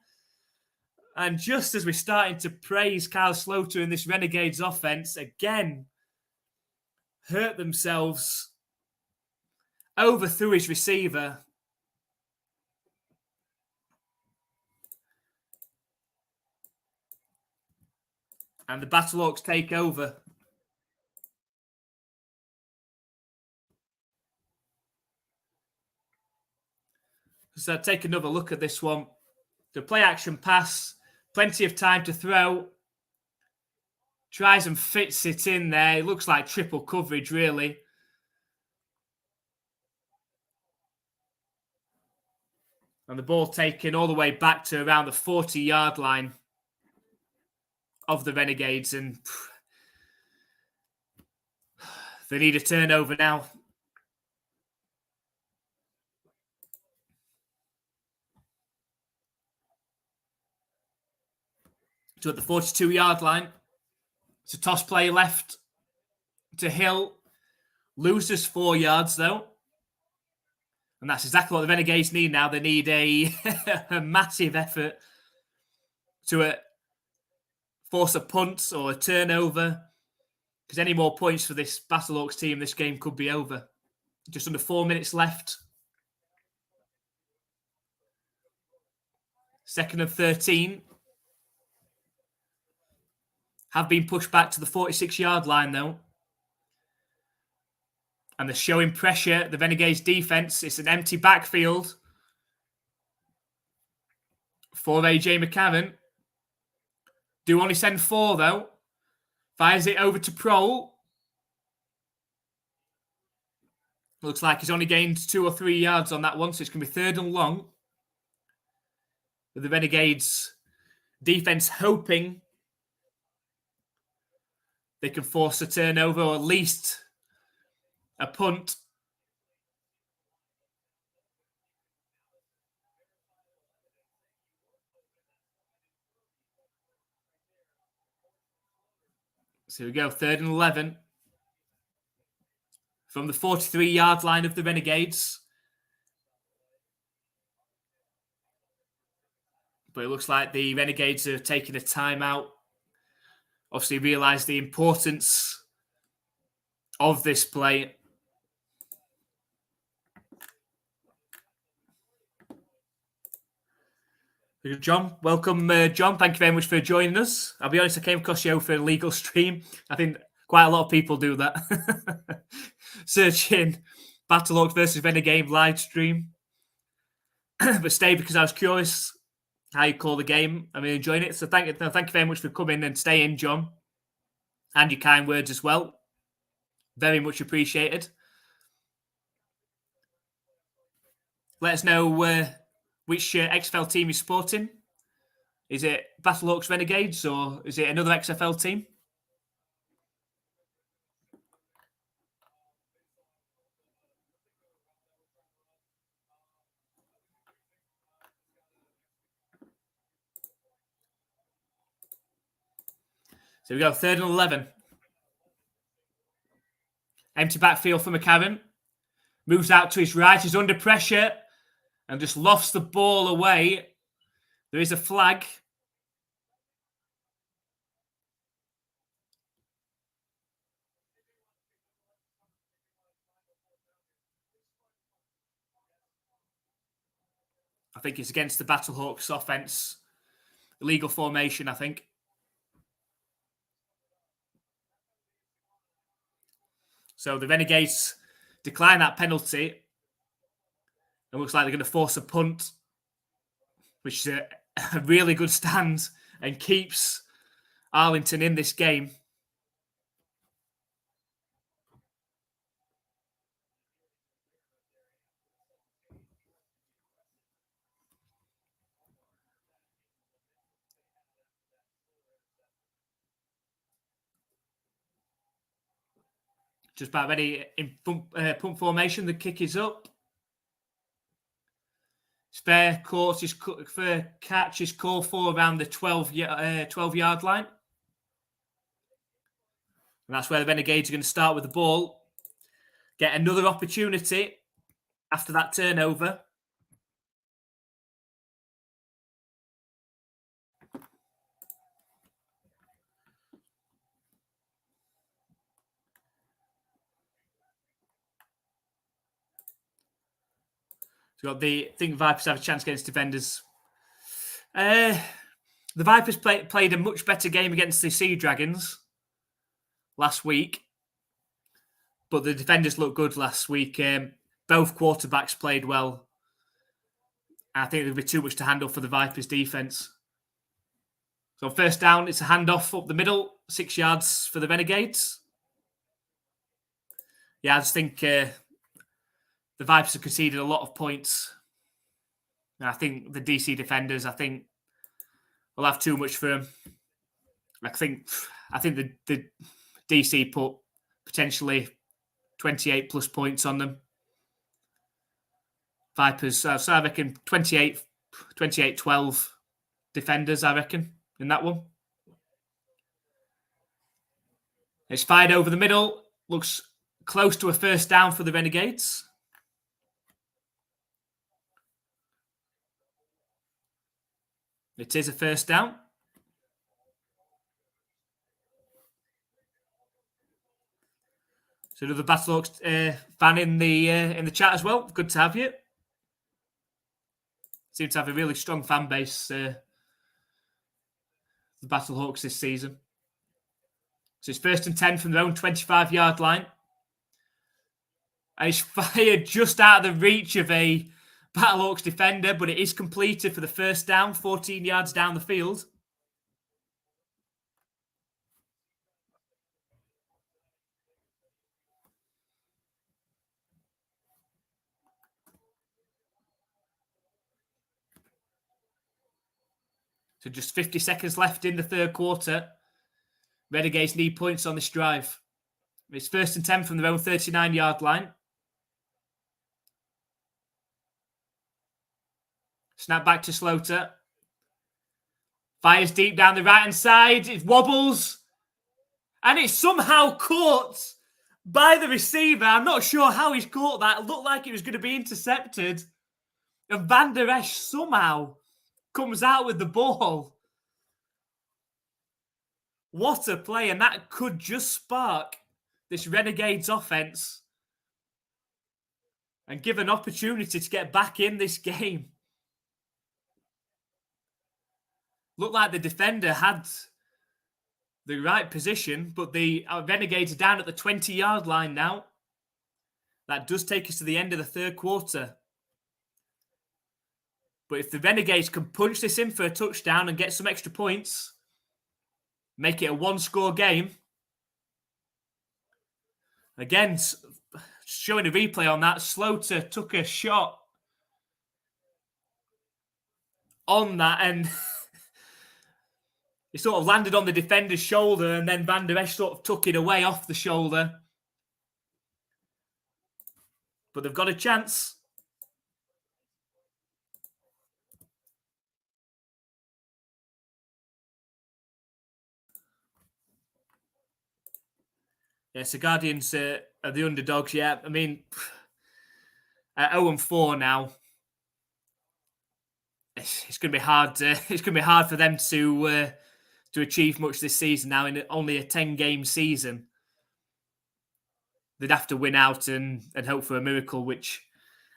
A: And just as we're starting to praise Kyle Sloter in this Renegades offense, again, hurt themselves, overthrew his receiver. And the Battlehawks take over. So take another look at this one. The play action pass, plenty of time to throw. Tries and fits it in there. It looks like triple coverage, really. And the ball taken all the way back to around the 40-yard line of the Renegades. And they need a turnover now. So at the 42-yard line, it's a toss play left to Hill. Loses 4 yards, though. And that's exactly what the Renegades need now. They need a massive effort to force a punt or a turnover. Because any more points for this Battlehawks team, this game could be over. Just under 4 minutes left. 2nd and 13. Have been pushed back to the 46-yard line, though. And they're showing pressure. The Renegades defense. It's an empty backfield for AJ McCarron. Do only send 4 though. Fires it over to Prohl. Looks like he's only gained 2 or 3 yards on that one, so it's going to be 3rd and long. With the Renegades defense hoping they can force a turnover or at least a punt. So we go 3rd and 11 from the 43-yard line of the Renegades. But it looks like the Renegades are taking a timeout. Obviously realise the importance of this play. John, welcome, John. Thank you very much for joining us. I'll be honest, I came across you for a legal stream. I think quite a lot of people do that. Searching Battlehawks versus Renegade live stream. But stay because I was curious how you call the game. I'm enjoying it. So thank you very much for coming and staying, John. And your kind words as well. Very much appreciated. Let us know which XFL team you're supporting. Is it Battlehawks Renegades or is it another XFL team? So we go 3rd and 11. Empty backfield for McCarron. Moves out to his right. He's under pressure and just lofts the ball away. There is a flag. I think it's against the Battlehawks offense. Illegal formation, I think. So the Renegades decline that penalty. It looks like they're going to force a punt, which is a really good stand and keeps Arlington in this game. Just about ready in pump formation. The kick is up. Spare catch is called for around the 12-yard line. And that's where the Renegades are going to start with the ball. Get another opportunity after that turnover. I think Vipers have a chance against defenders. The Vipers played a much better game against the Sea Dragons last week, but the defenders looked good last week. Both quarterbacks played well. I think there'll be too much to handle for the Vipers defense. So 1st down, it's a handoff up the middle, 6 yards for the Renegades. Yeah, I just think the Vipers have conceded a lot of points. And I think the DC defenders, will have too much for them. I think the DC put potentially 28 plus points on them. Vipers, so I reckon 28-12 defenders, I reckon, in that one. It's fired over the middle. Looks close to a 1st down for the Renegades. It is a 1st down. So another Battlehawks fan in the chat as well. Good to have you. Seem to have a really strong fan base, the Battlehawks this season. So it's 1st and 10 from their own 25-yard line. And it's fired just out of the reach of a Battlehawks defender, but it is completed for the first down, 14 yards down the field. So just 50 seconds left in the third quarter. Renegades need points on this drive. It's 1st and 10 from their own 39-yard line. Snap back to Slaughter. Fires deep down the right-hand side. It wobbles. And it's somehow caught by the receiver. I'm not sure how he's caught that. It looked like it was going to be intercepted. And Van Der Esch somehow comes out with the ball. What a play. And that could just spark this Renegades offense and give an opportunity to get back in this game. Looked like the defender had the right position, but the Renegades are down at the 20-yard line now. That does take us to the end of the third quarter. But if the Renegades can punch this in for a touchdown and get some extra points, make it a one-score game. Again, showing a replay on that, Slaughter took a shot on that and it sort of landed on the defender's shoulder, and then Van Der Esch sort of took it away off the shoulder. But they've got a chance. Yes, the Guardians are the underdogs. Yeah, I mean, at 0-4 now, it's going to be hard. It's going to be hard for them to achieve much this season. Now, in only a 10-game season, they'd have to win out and hope for a miracle, which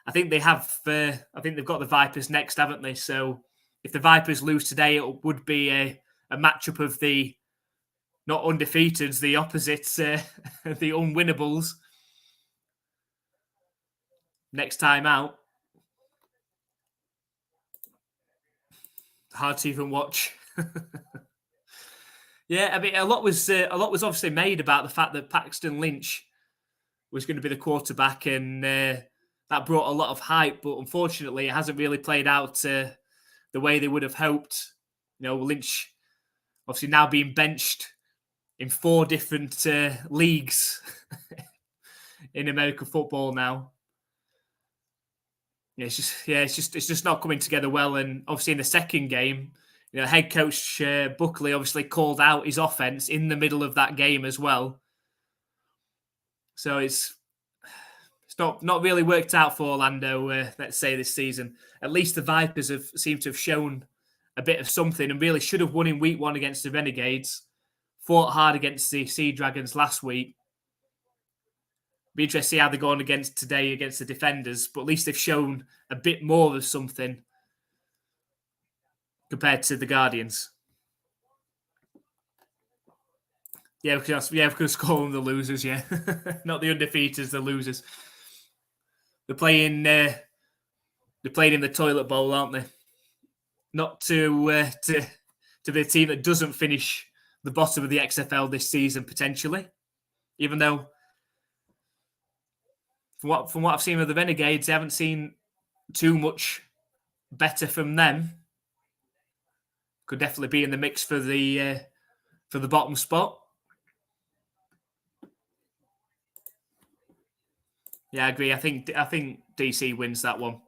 A: I think they have. I think they've got the Vipers next, haven't they? So, if the Vipers lose today, it would be a matchup of the not undefeateds, the opposites, the unwinnables. Next time out, hard to even watch. Yeah, I mean, a lot was obviously made about the fact that Paxton Lynch was going to be the quarterback, and that brought a lot of hype. But unfortunately, it hasn't really played out the way they would have hoped. You know, Lynch obviously now being benched in 4 different leagues in American football now. Yeah, it's just not coming together well. And obviously in the second game, you know, head coach Buckley obviously called out his offense in the middle of that game as well. So it's not really worked out for Orlando, let's say, this season. At least the Vipers seemed to have shown a bit of something and really should have won in week 1 against the Renegades. Fought hard against the Sea Dragons last week. Be interested to see how they're going against today against the Defenders, but at least they've shown a bit more of something compared to the Guardians. Yeah, we could call them the losers, yeah. Not the undefeateds, the losers. They're playing in the toilet bowl, aren't they? Not to be a team that doesn't finish the bottom of the XFL this season, potentially. Even though, from what I've seen of the Renegades, I haven't seen too much better from them. Could definitely be in the mix for the bottom spot. Yeah, I agree. I think DC wins that one.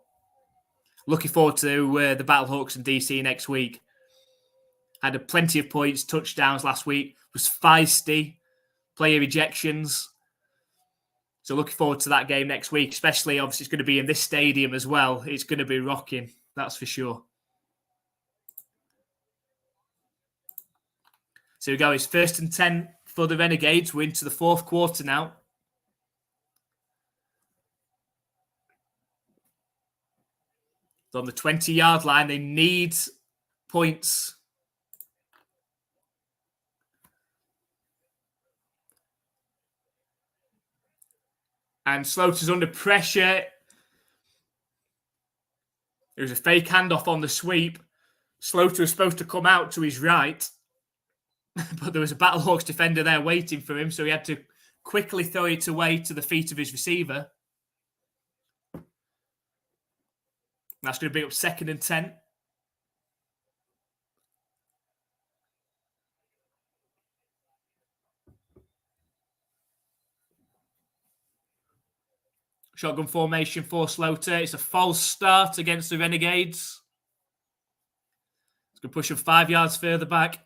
A: Looking forward to the Battlehawks and DC next week. Had plenty of points, touchdowns last week. Was feisty, player ejections. So looking forward to that game next week. Especially, obviously, it's going to be in this stadium as well. It's going to be rocking, that's for sure. So we go. It's 1st and 10 for the Renegades. We're into the 4th quarter now. So on the 20-yard line, they need points. And Sloter's under pressure. There was a fake handoff on the sweep. Sloter was supposed to come out to his right, but there was a Battlehawks defender there waiting for him, so he had to quickly throw it away to the feet of his receiver. That's going to bring up 2nd and 10. Shotgun formation for Sloter. It's a false start against the Renegades. It's going to push him 5 yards further back.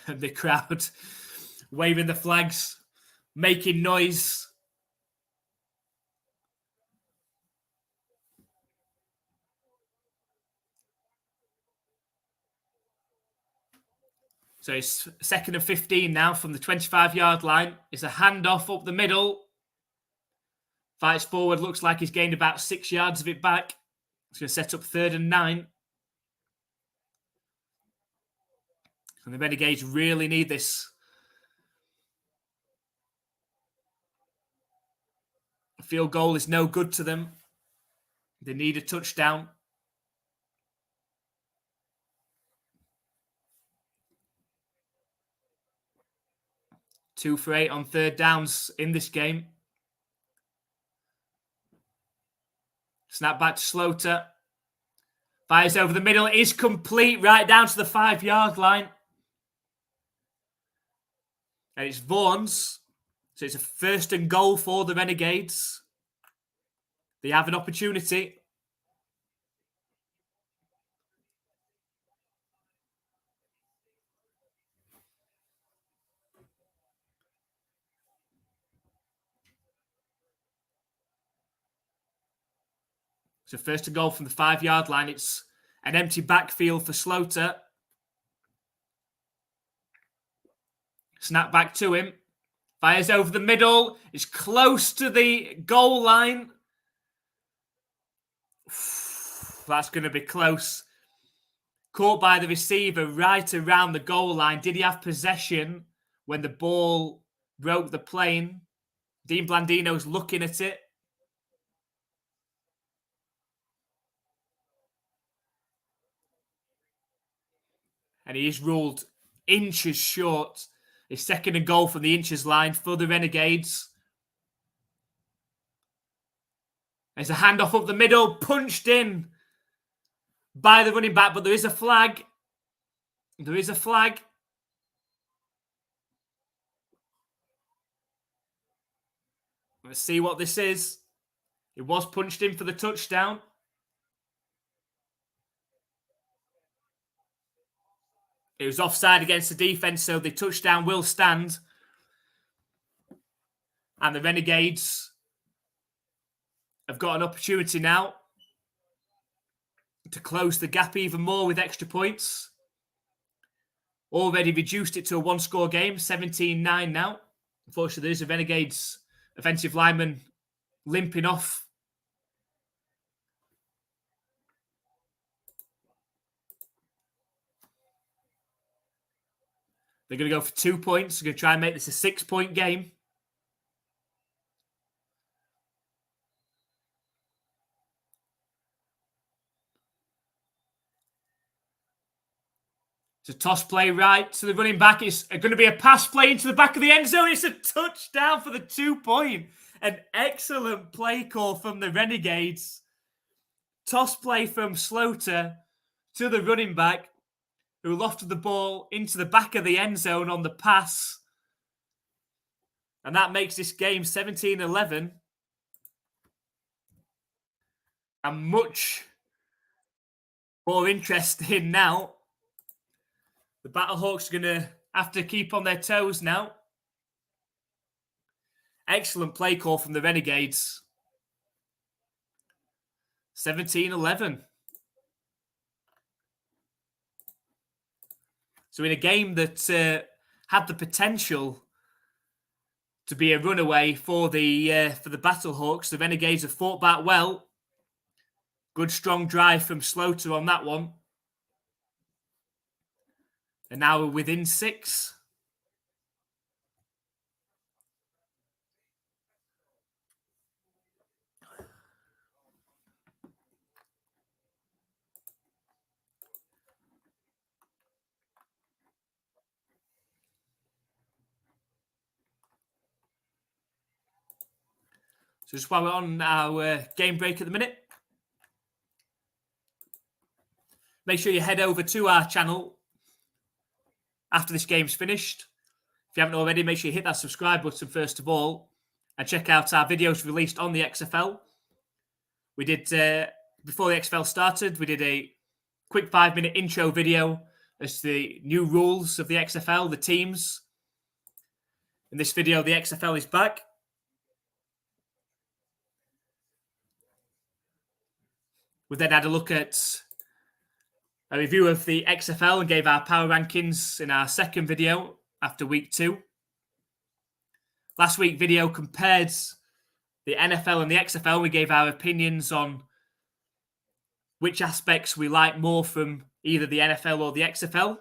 A: And the crowd waving the flags, making noise. So it's 2nd and 15 now from the 25-yard line. It's a handoff up the middle. Fights forward, looks like he's gained about 6 yards of it back. It's going to set up 3rd and 9. And the Renegades really need this. A field goal is no good to them. They need a touchdown. Two for 8 on 3rd downs in this game. Snap back to Sloter. Fires over the middle. It is complete right down to the 5-yard line. And it's Vaughan's. So it's a 1st and goal for the Renegades. They have an opportunity. So 1st and goal from the 5-yard line. It's an empty backfield for Sloter. Snap back to him. Fires over the middle. It's close to the goal line. That's going to be close. Caught by the receiver right around the goal line. Did he have possession when the ball broke the plane? Dean Blandino's looking at it. And he is ruled inches short. It's 2nd and goal from the inches line for the Renegades. There's a handoff up the middle, punched in by the running back, but there is a flag. There is a flag. Let's see what this is. It was punched in for the touchdown. It was offside against the defense, so the touchdown will stand. And the Renegades have got an opportunity now to close the gap even more with extra points. Already reduced it to a 1-score game, 17-9 now. Unfortunately, there's a Renegades offensive lineman limping off. They're going to go for 2 points. They're going to try and make this a 6-point game. It's a toss play right to the running back. It's going to be a pass play into the back of the end zone. It's a touchdown for the 2-point. An excellent play call from the Renegades. Toss play from Sloter to the running back, who lofted the ball into the back of the end zone on the pass. And that makes this game 17-11. And much more interesting now. The Battlehawks are going to have to keep on their toes now. Excellent play call from the Renegades. 17-11. So in a game that had the potential to be a runaway for the Battlehawks, the Renegades have fought back well. Good strong drive from Slaughter on that one. And now we're within 6. So just while we're on our game break at the minute, make sure you head over to our channel after this game's finished. If you haven't already, make sure you hit that subscribe button first of all and check out our videos released on the XFL. We did, before the XFL started, we did a quick 5-minute intro video as to the new rules of the XFL, the teams. In this video, the XFL is back. We then had a look at a review of the XFL and gave our power rankings in our second video after week 2. Last week's video compared the NFL and the XFL. We gave our opinions on which aspects we like more from either the NFL or the XFL.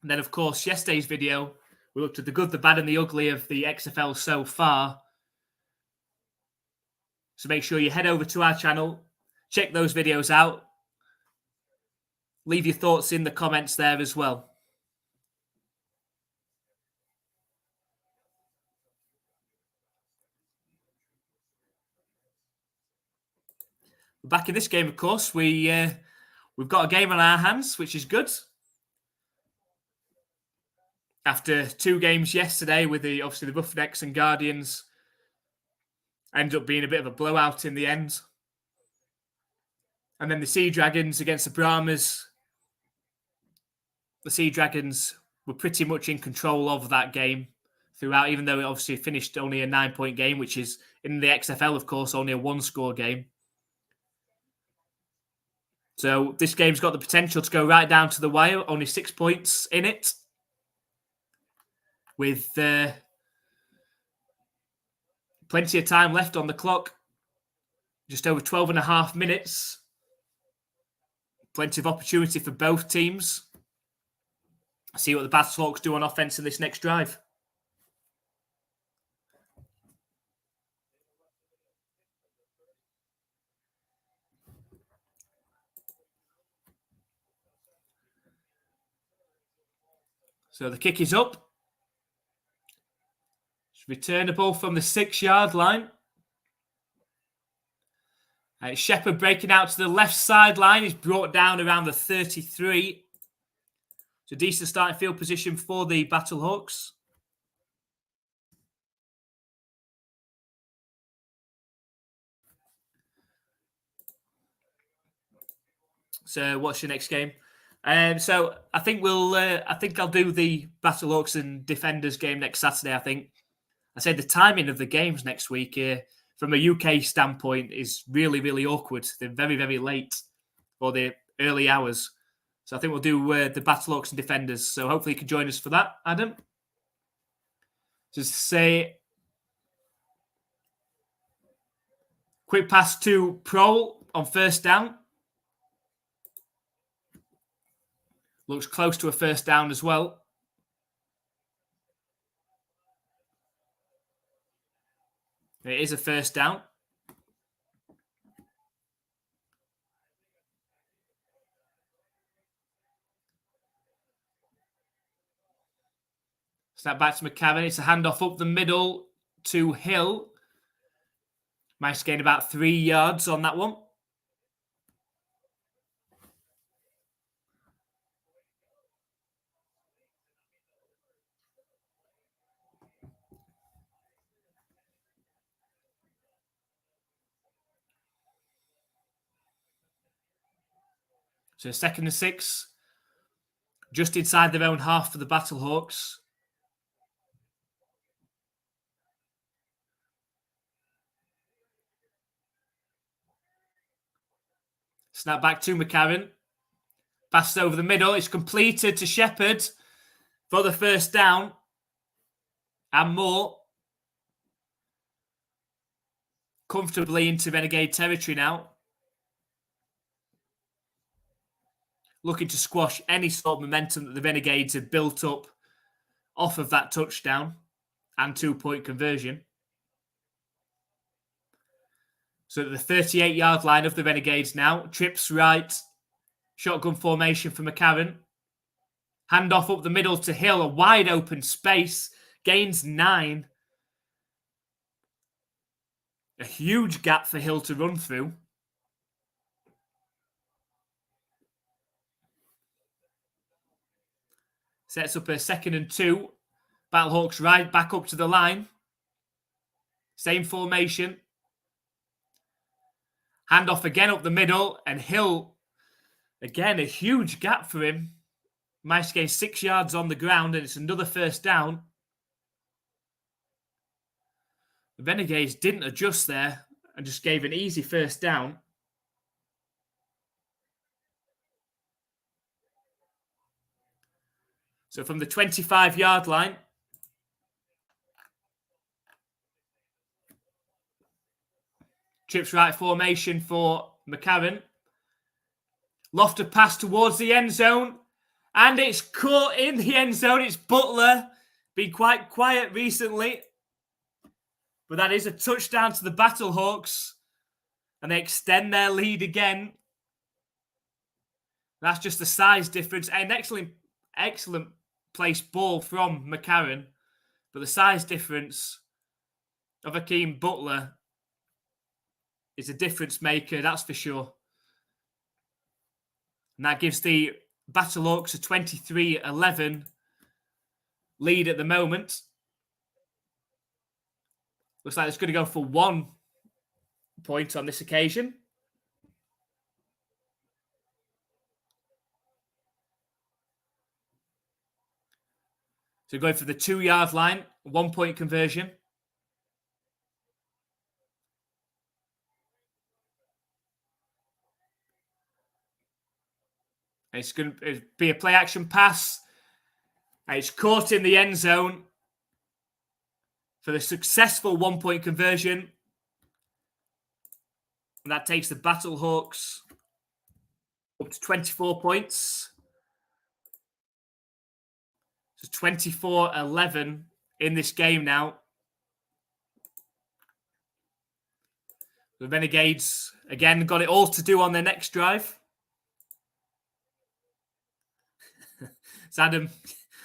A: And then, of course, yesterday's video, we looked at the good, the bad, and the ugly of the XFL so far. So make sure you head over to our channel, check those videos out. Leave your thoughts in the comments there as well. Back in this game, of course, we've got a game on our hands, which is good. After 2 games yesterday with obviously the Roughnecks and Guardians, ended up being a bit of a blowout in the end. And then the Sea Dragons against the Brahmas. The Sea Dragons were pretty much in control of that game throughout, even though it obviously finished only a 9-point game, which is in the XFL, of course, only a 1-score game. So this game's got the potential to go right down to the wire, only 6 points in it. With plenty of time left on the clock, just over 12.5 minutes. Plenty of opportunity for both teams. See what the Battlehawks do on offense in this next drive. So the kick is up. It's returnable from the 6-yard line. And Shepherd breaking out to the left sideline. He's brought down around the 33. It's a decent starting field position for the Battlehawks. So what's your next game? So I think I'll do the Battlehawks and Defenders game next Saturday. I said the timing of the games next week from a UK standpoint is really, really awkward. They're very, very late for the early hours. So I think we'll do the Battlehawks and Defenders. So hopefully you can join us for that, Adam. Just say quick pass to Prohl on first down. Looks close to a first down as well. It is a first down. Snap back to McCarron. It's a handoff up the middle to Hill. Managed to gain about 3 yards on that one. So 2nd and 6. Just inside their own half for the Battlehawks. Snap back to McCarron. Passed over the middle. It's completed to Shepherd for the first down. And more. Comfortably into Renegade territory now. looking to squash any sort of momentum that the Renegades had built up off of that touchdown and 2-point conversion. So at the 38-yard line of the Renegades now, trips right, shotgun formation for McCarron. Handoff up the middle to Hill, a wide open space, gains 9. A huge gap for Hill to run through. Sets up a 2nd and 2. Battlehawks right back up to the line. Same formation. Handoff again up the middle, and Hill, again, a huge gap for him. Managed to gain 6 yards on the ground, and it's another first down. The Renegades didn't adjust there and just gave an easy first down. So from the 25-yard line, trips right formation for McCarron. Lofted pass towards the end zone. And it's caught in the end zone. It's Butler. Been quite quiet recently. But that is a touchdown to the Battlehawks. And they extend their lead again. That's just the size difference. An excellent placed ball from McCarron. But the size difference of Akeem Butler is a difference maker, that's for sure. And that gives the Battlehawks a 23-11 lead at the moment. Looks like it's going to go for 1 point on this occasion. So going for the 2-yard line, 1-point conversion. It's going to be a play-action pass. And it's caught in the end zone for the successful 1-point conversion. And that takes the Battlehawks up to 24 points. So 24-11 in this game now. The Renegades, again, got it all to do on their next drive. It's Adam,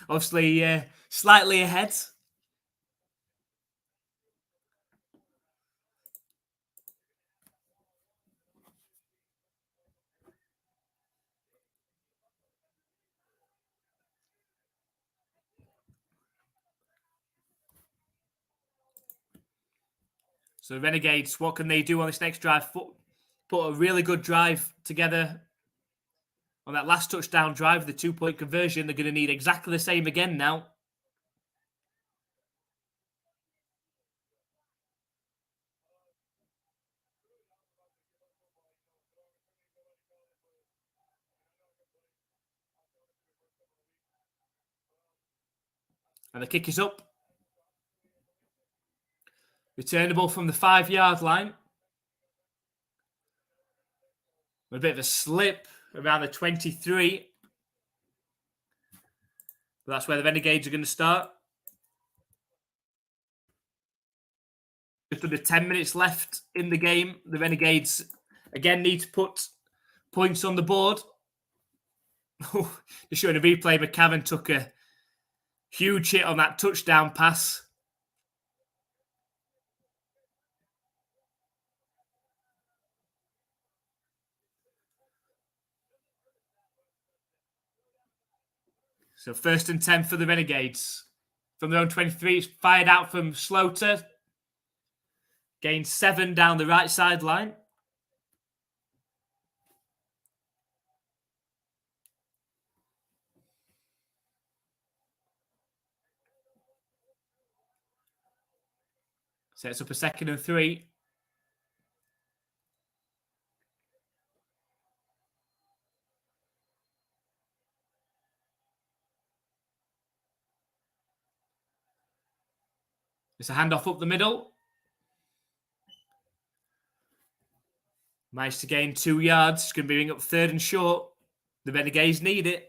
A: obviously, slightly ahead. So the Renegades, what can they do on this next drive? Put a really good drive together on that last touchdown drive, the 2-point conversion. They're going to need exactly the same again now. And the kick is up. Returnable from the 5-yard line. A bit of a slip around the 23. But that's where the Renegades are going to start. Just under 10 minutes left in the game. The Renegades, again, need to put points on the board. Just showing a replay, McCarron took a huge hit on that touchdown pass. So 1st and 10 for the Renegades. From their own 23, it's fired out from Slaughter. Gained 7 down the right sideline. Sets up a 2nd and 3. It's a handoff up the middle. Managed to gain 2 yards. It's going to be up 3rd and short. The Renegades need it.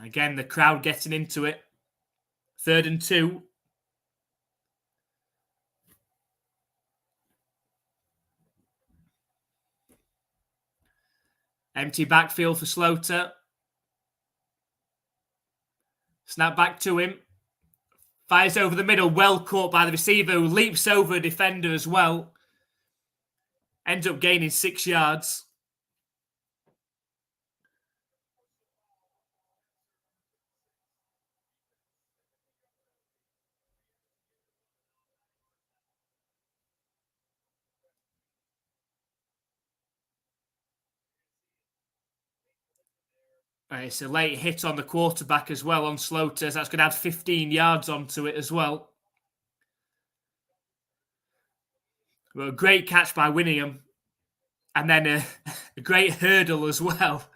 A: Again, the crowd getting into it. 3rd and 2. Empty backfield for Slaughter. Snap back to him. Fires over the middle. Well caught by the receiver, who leaps over a defender as well. Ends up gaining 6 yards. It's a late hit on the quarterback as well on Slaughter. So that's going to add 15 yards onto it as well. Well, a great catch by Winningham. And then a great hurdle as well.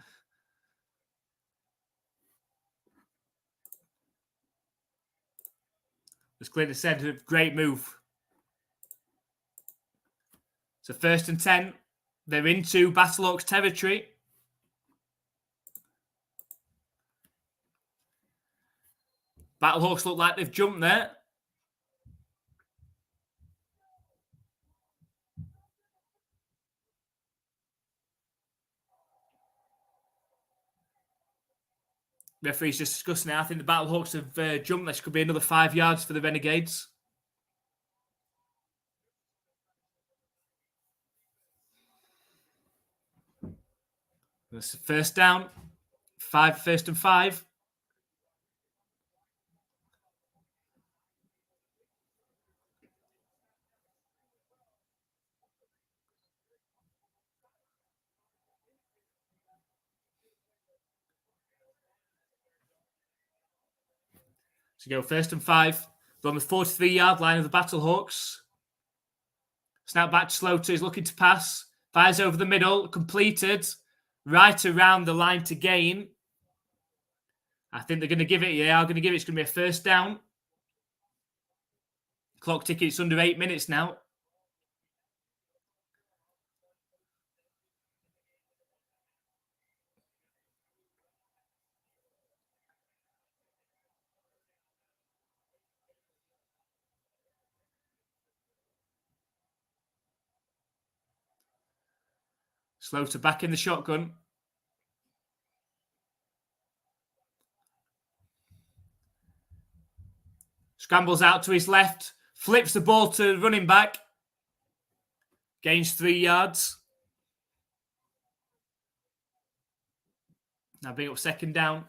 A: As Clinton said, a great move. So 1st and 10. They're into Battlehawks territory. Battlehawks look like they've jumped there. Referee's just discussing it. I think the Battlehawks have jumped. This could be another 5 yards for the Renegades. That's the 1st down. 1st and 5. So go 1st and 5. They're on the 43-yard line of the Battlehawks. Snap back to Slaughter. He's looking to pass. Fires over the middle. Completed. Right around the line to gain. I think they're going to give it. Yeah, I'm going to give it. It's going to be a 1st down. Clock ticking. It's under 8 minutes now. Slaughter back in the shotgun. Scrambles out to his left. Flips the ball to the running back. Gains 3 yards. Now bring up 2nd down.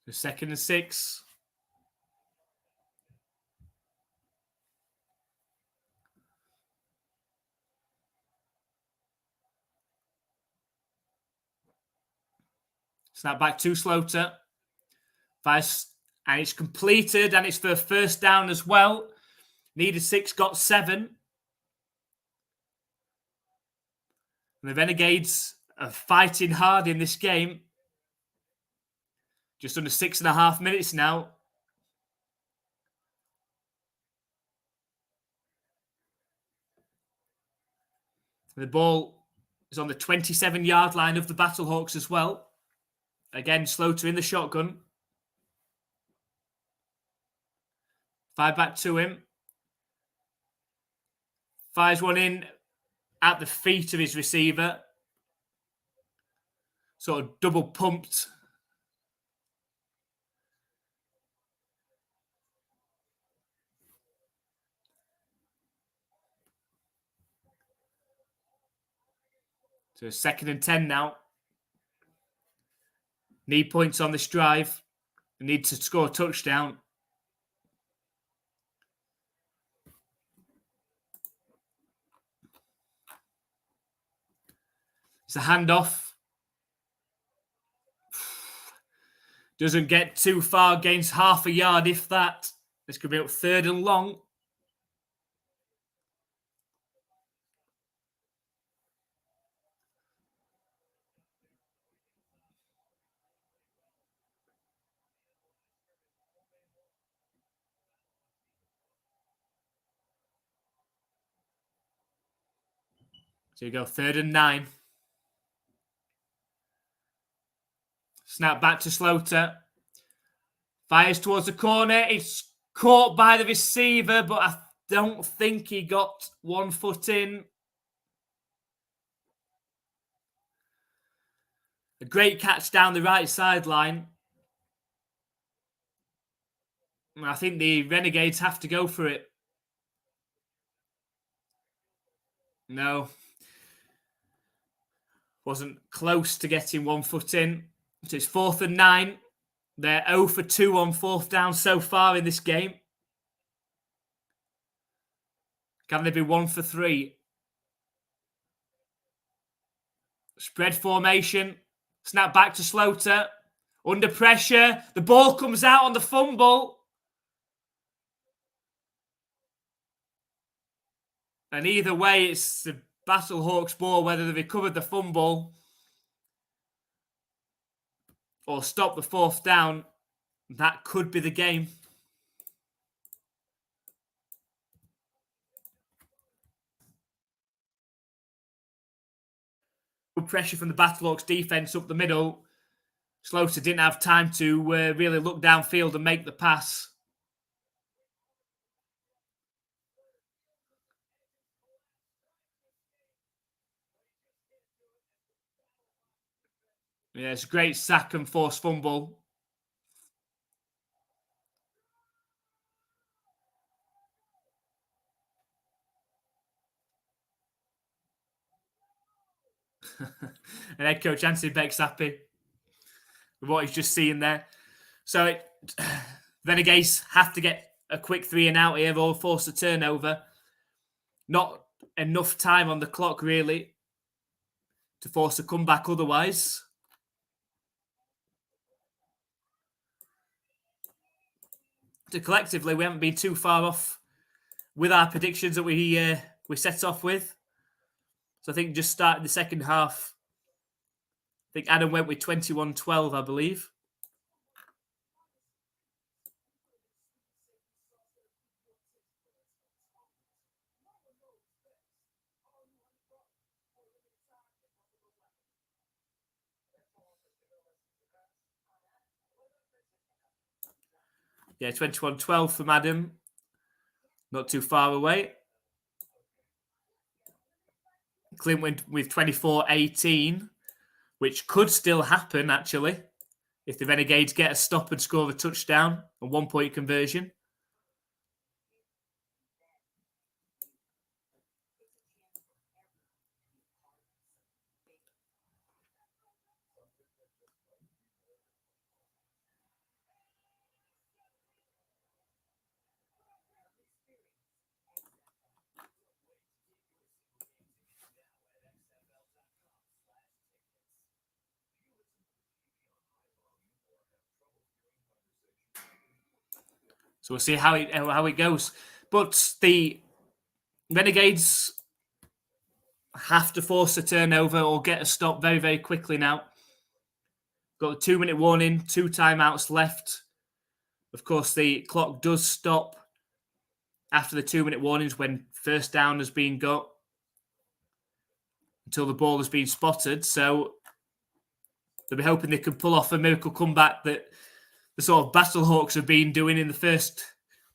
A: The 2nd and 6. Snap back to Slaughter. Fires, and it's completed, and it's for a 1st down as well. Needed 6, got 7. And the Renegades are fighting hard in this game. Just under 6.5 minutes now. The ball is on the 27-yard line of the Battlehawks as well. Again, Slaughter in the shotgun. Fire back to him. Fires one in at the feet of his receiver. Sort of double pumped. So 2nd and 10 now. Need points on this drive. Need to score a touchdown. It's a handoff. Doesn't get too far, gains half a yard, if that. This could be up 3rd and long. So you go 3rd and 9. Snap back to Slaughter. Fires towards the corner. It's caught by the receiver, but I don't think he got one foot in. A great catch down the right sideline. I think the Renegades have to go for it. No. Wasn't close to getting 1 foot in. So it's 4th and 9. They're 0 for 2 on 4th down so far in this game. Can they be 1 for 3? Spread formation. Snap back to Slaughter. Under pressure. The ball comes out on the fumble. And either way, it's the Battlehawks ball, whether they recovered the fumble or stop the 4th down. That could be the game. Pressure from the Battlehawks defense up the middle. Slaughter didn't have time to really look downfield and make the pass. Yeah, it's a great sack and forced fumble. And head coach Anthony Beck's happy with what he's just seen there. So Renegades have to get a quick 3 and out here or force a turnover. Not enough time on the clock, really, to force a comeback otherwise. So collectively, we haven't been too far off with our predictions that we set off with. So I think just starting the second half, I think Adam went with 21-12, I believe. Yeah, 21-12 from Adam. Not too far away. Clint went with 24-18, which could still happen, actually, if the Renegades get a stop and score a touchdown, a 1-point conversion. So we'll see how it goes. But the Renegades have to force a turnover or get a stop very, very quickly now. Got a 2-minute warning, 2 timeouts left. Of course, the clock does stop after the 2-minute warnings when first down has been got until the ball has been spotted. So they'll be hoping they can pull off a miracle comeback that the sort of Battlehawks have been doing in the first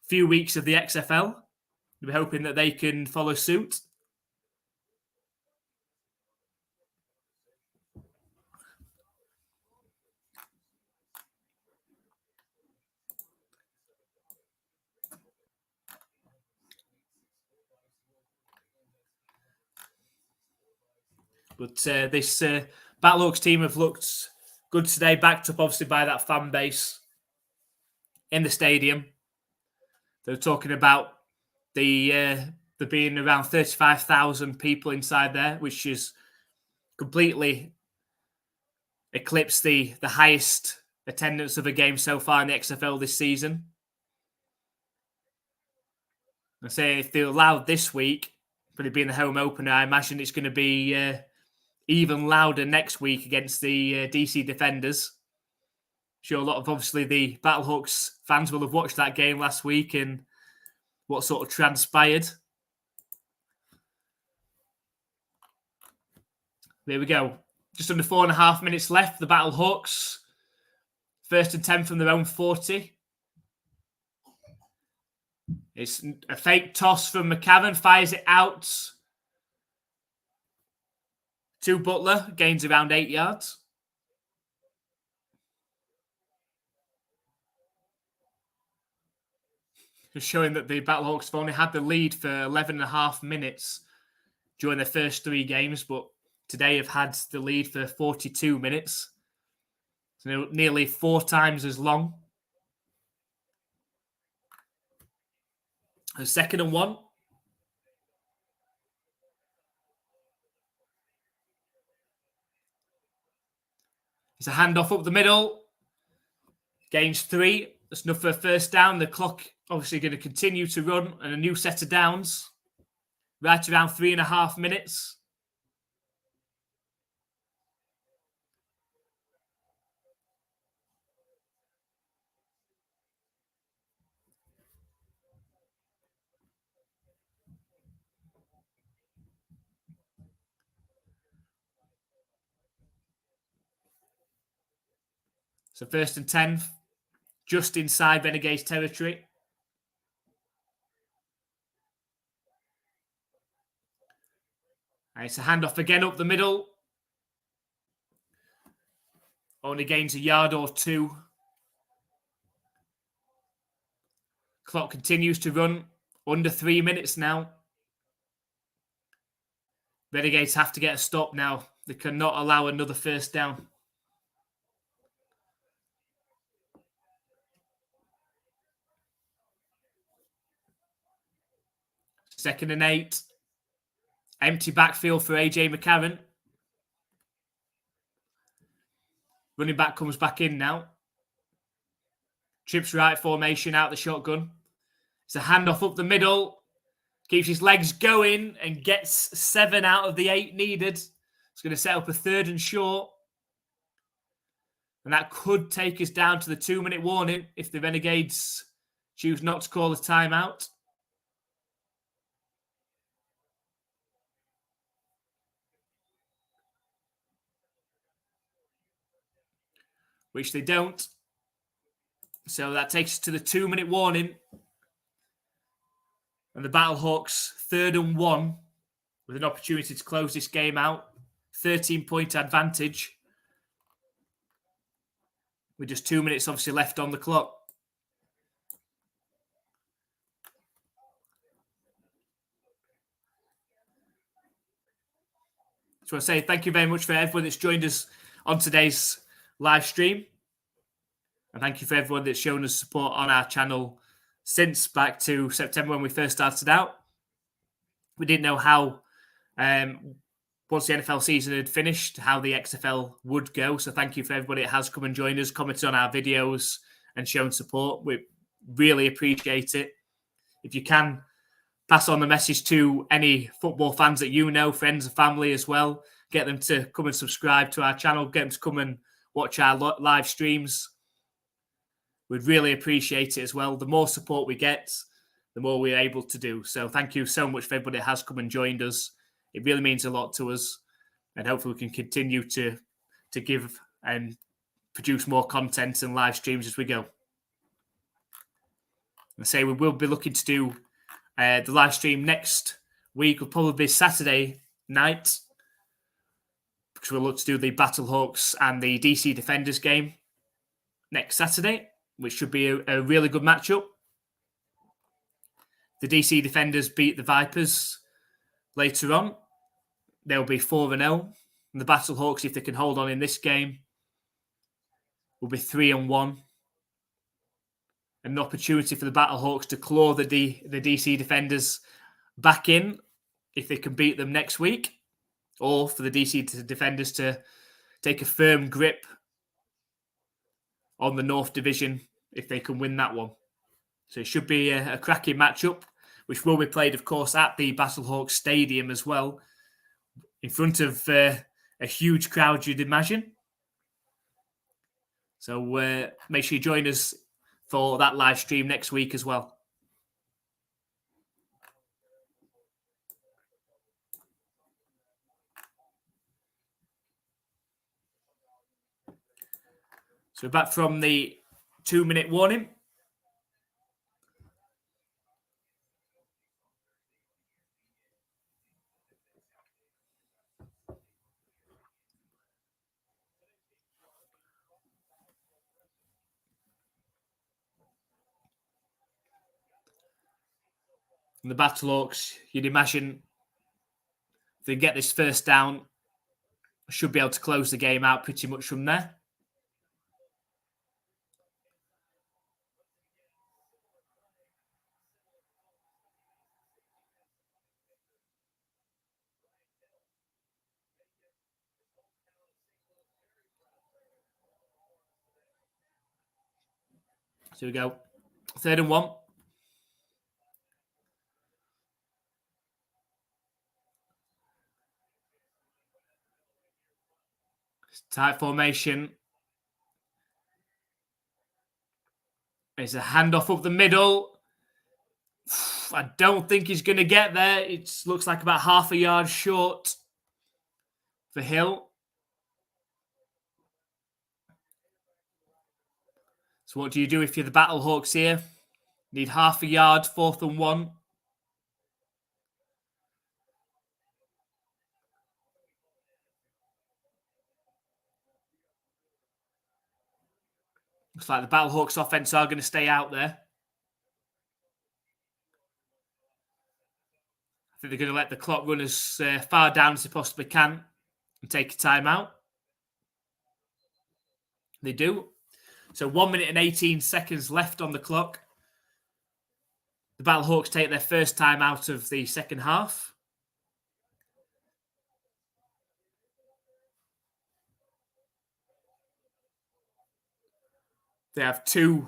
A: few weeks of the XFL. They'll be hoping that they can follow suit. But this Battlehawks team have looked good today, backed up obviously by that fan base in the stadium. They're talking about there being around 35,000 people inside there, which is completely eclipsed the highest attendance of a game so far in the XFL this season. I say if they're allowed this week, but it being the home opener, I imagine it's going to be even louder next week against the DC Defenders. Sure, a lot of obviously the Battlehawks fans will have watched that game last week and what sort of transpired. There we go. Just under 4.5 minutes left. The Battlehawks, 1st and 10 from their own 40. It's a fake toss from McCarron, fires it out to Butler, gains around 8 yards. Just showing that the Battlehawks have only had the lead for 11.5 minutes during their first 3 games, but today have had the lead for 42 minutes. So nearly 4 times as long. A 2nd and 1. It's a handoff up the middle. Gains 3. That's enough for a first down. The clock obviously going to continue to run and a new set of downs. Right around 3.5 minutes. So 1st and 10, just inside Renegades territory. And it's a handoff again up the middle. Only gains a yard or 2. Clock continues to run. Under 3 minutes now. Renegades have to get a stop now. They cannot allow another first down. 2nd and 8. Empty backfield for AJ McCarron. Running back comes back in now. Trips right formation out the shotgun. It's a handoff up the middle. Keeps his legs going and gets 7 out of the 8 needed. It's going to set up a 3rd and short. And that could take us down to the 2-minute warning if the Renegades choose not to call a timeout. Which they don't. So that takes us to the 2-minute warning. And the Battlehawks 3rd and 1 with an opportunity to close this game out. 13-point advantage. With just 2 minutes obviously left on the clock. So I say thank you very much for everyone that's joined us on today's live stream. And thank you for everyone that's shown us support on our channel since back to September when we first started out. We didn't know how, once the NFL season had finished, how the XFL would go. So thank you for everybody that has come and joined us, commented on our videos and shown support. We really appreciate it. If you can, pass on the message to any football fans that you know, friends and family as well. Get them to come and subscribe to our channel. Get them to come and watch our live streams. We'd really appreciate it as well. The more support we get, the more we're able to do. So thank you so much for everybody that has come and joined us. It really means a lot to us. And hopefully we can continue to give and produce more content and live streams as we go. I say we will be looking to do the live stream next week. Will probably be Saturday night, because we'll look to do the Battlehawks and the DC Defenders game next Saturday, which should be a really good matchup. The DC Defenders beat the Vipers later on. They'll be 4-0. And the Battlehawks, if they can hold on in this game, will be 3-1. An opportunity for the Battlehawks to claw the DC Defenders back in if they can beat them next week, or for the DC Defenders to take a firm grip on the North Division if they can win that one. So it should be a cracking matchup. which will be played, of course, at the Battlehawks Stadium as well, in front of a huge crowd, you'd imagine. So make sure you join us for that live stream next week as well. So we're back from the 2-minute warning. And the Battlehawks, you'd imagine, if they get this first down, should be able to close the game out pretty much from there. So we go. 3rd and 1. Tight formation. It's a handoff up the middle. I don't think he's going to get there. It looks like about half a yard short for Hill. So what do you do if you're the Battlehawks here? Need half a yard, 4th and 1. Looks like the Battlehawks offense are going to stay out there. I think they're going to let the clock run as far down as they possibly can and take a timeout. They do. So 1 minute and 18 seconds left on the clock. The Battlehawks take their first time out of the second half. They have 2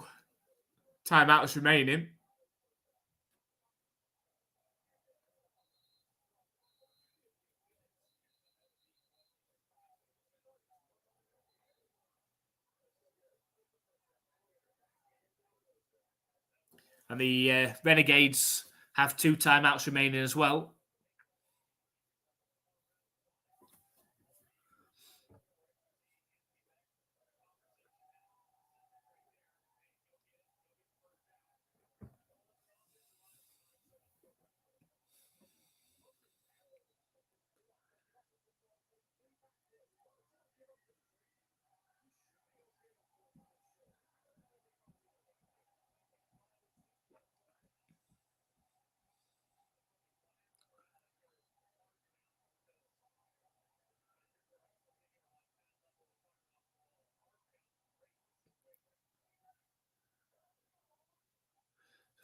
A: timeouts remaining. And the Renegades have 2 timeouts remaining as well.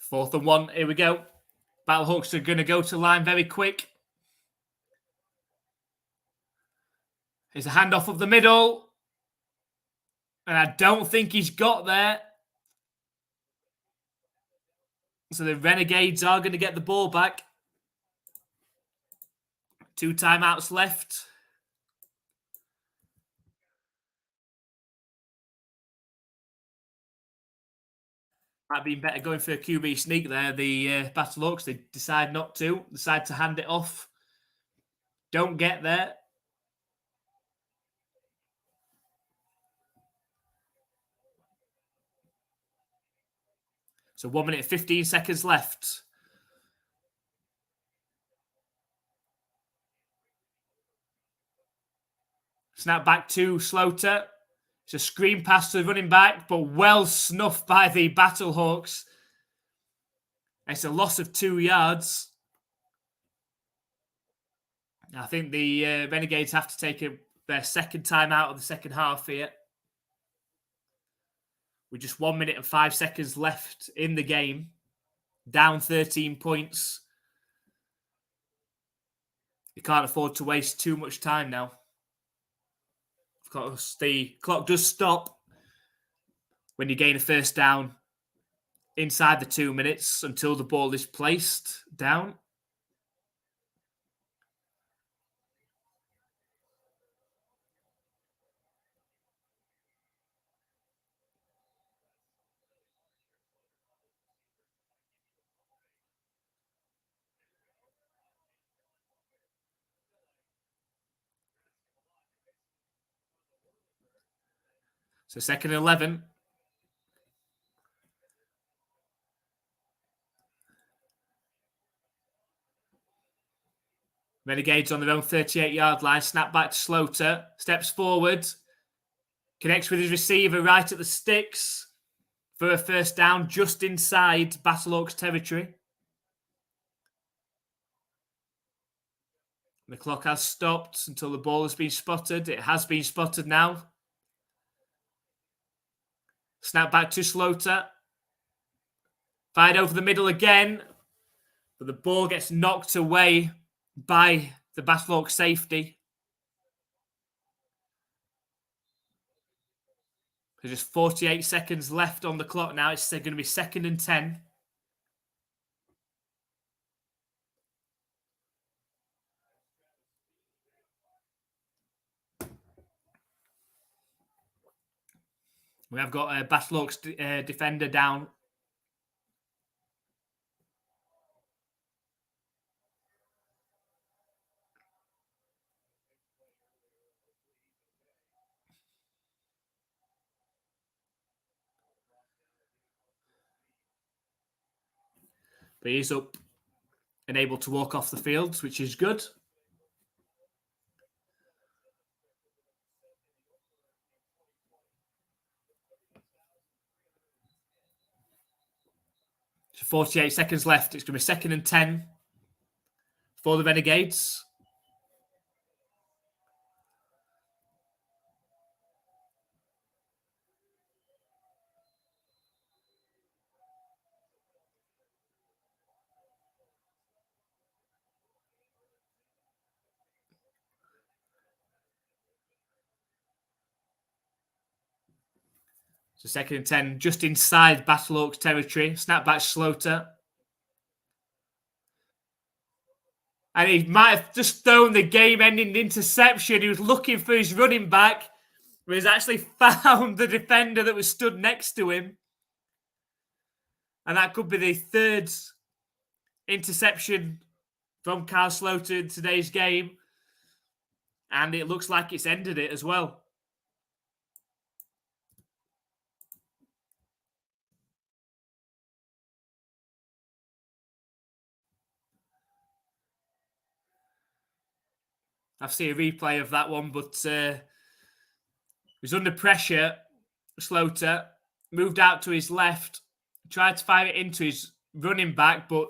A: Fourth and 1. Here we go. Battlehawks are going to go to line very quick. Here's a handoff up the middle. And I don't think he's got there. So the Renegades are going to get the ball back. 2 timeouts left. Might have been better going for a QB sneak there. The Battlehawks, they decide not to. Decide to hand it off. Don't get there. So 1 minute, 15 seconds left. Snap back to Slaughter. It's a screen pass to the running back, but well snuffed by the Battlehawks. It's a loss of 2 yards. I think the Renegades have to take their second time out of the second half here. With just 1 minute and 5 seconds left in the game. Down 13 points. You can't afford to waste too much time now. Of course, the clock does stop when you gain a first down inside the 2 minutes until the ball is placed down. So 2nd and 11. Renegades on their own 38-yard line. Snap back to Slaughter. Steps forward. Connects with his receiver right at the sticks for a first down just inside Battlehawks territory. The clock has stopped until the ball has been spotted. It has been spotted now. Snap back to Slaughter. Fired over the middle again. But the ball gets knocked away by the Battlehawks safety. There's just 48 seconds left on the clock now. It's going to be 2nd and 10. We have got a Battlehawks defender down. But he's up and able to walk off the field, which is good. So 48 seconds left. It's going to be 2nd and 10 for the Renegades. So 2nd and 10, just inside Battlehawks territory. Snap back Slaughter. And he might have just thrown the game-ending interception. He was looking for his running back, but he's actually found the defender that was stood next to him. And that could be the 3rd interception from Kyle Slaughter in today's game. And it looks like it's ended it as well. I've seen a replay of that one, but he was under pressure. Slaughter moved out to his left, tried to fire it into his running back, but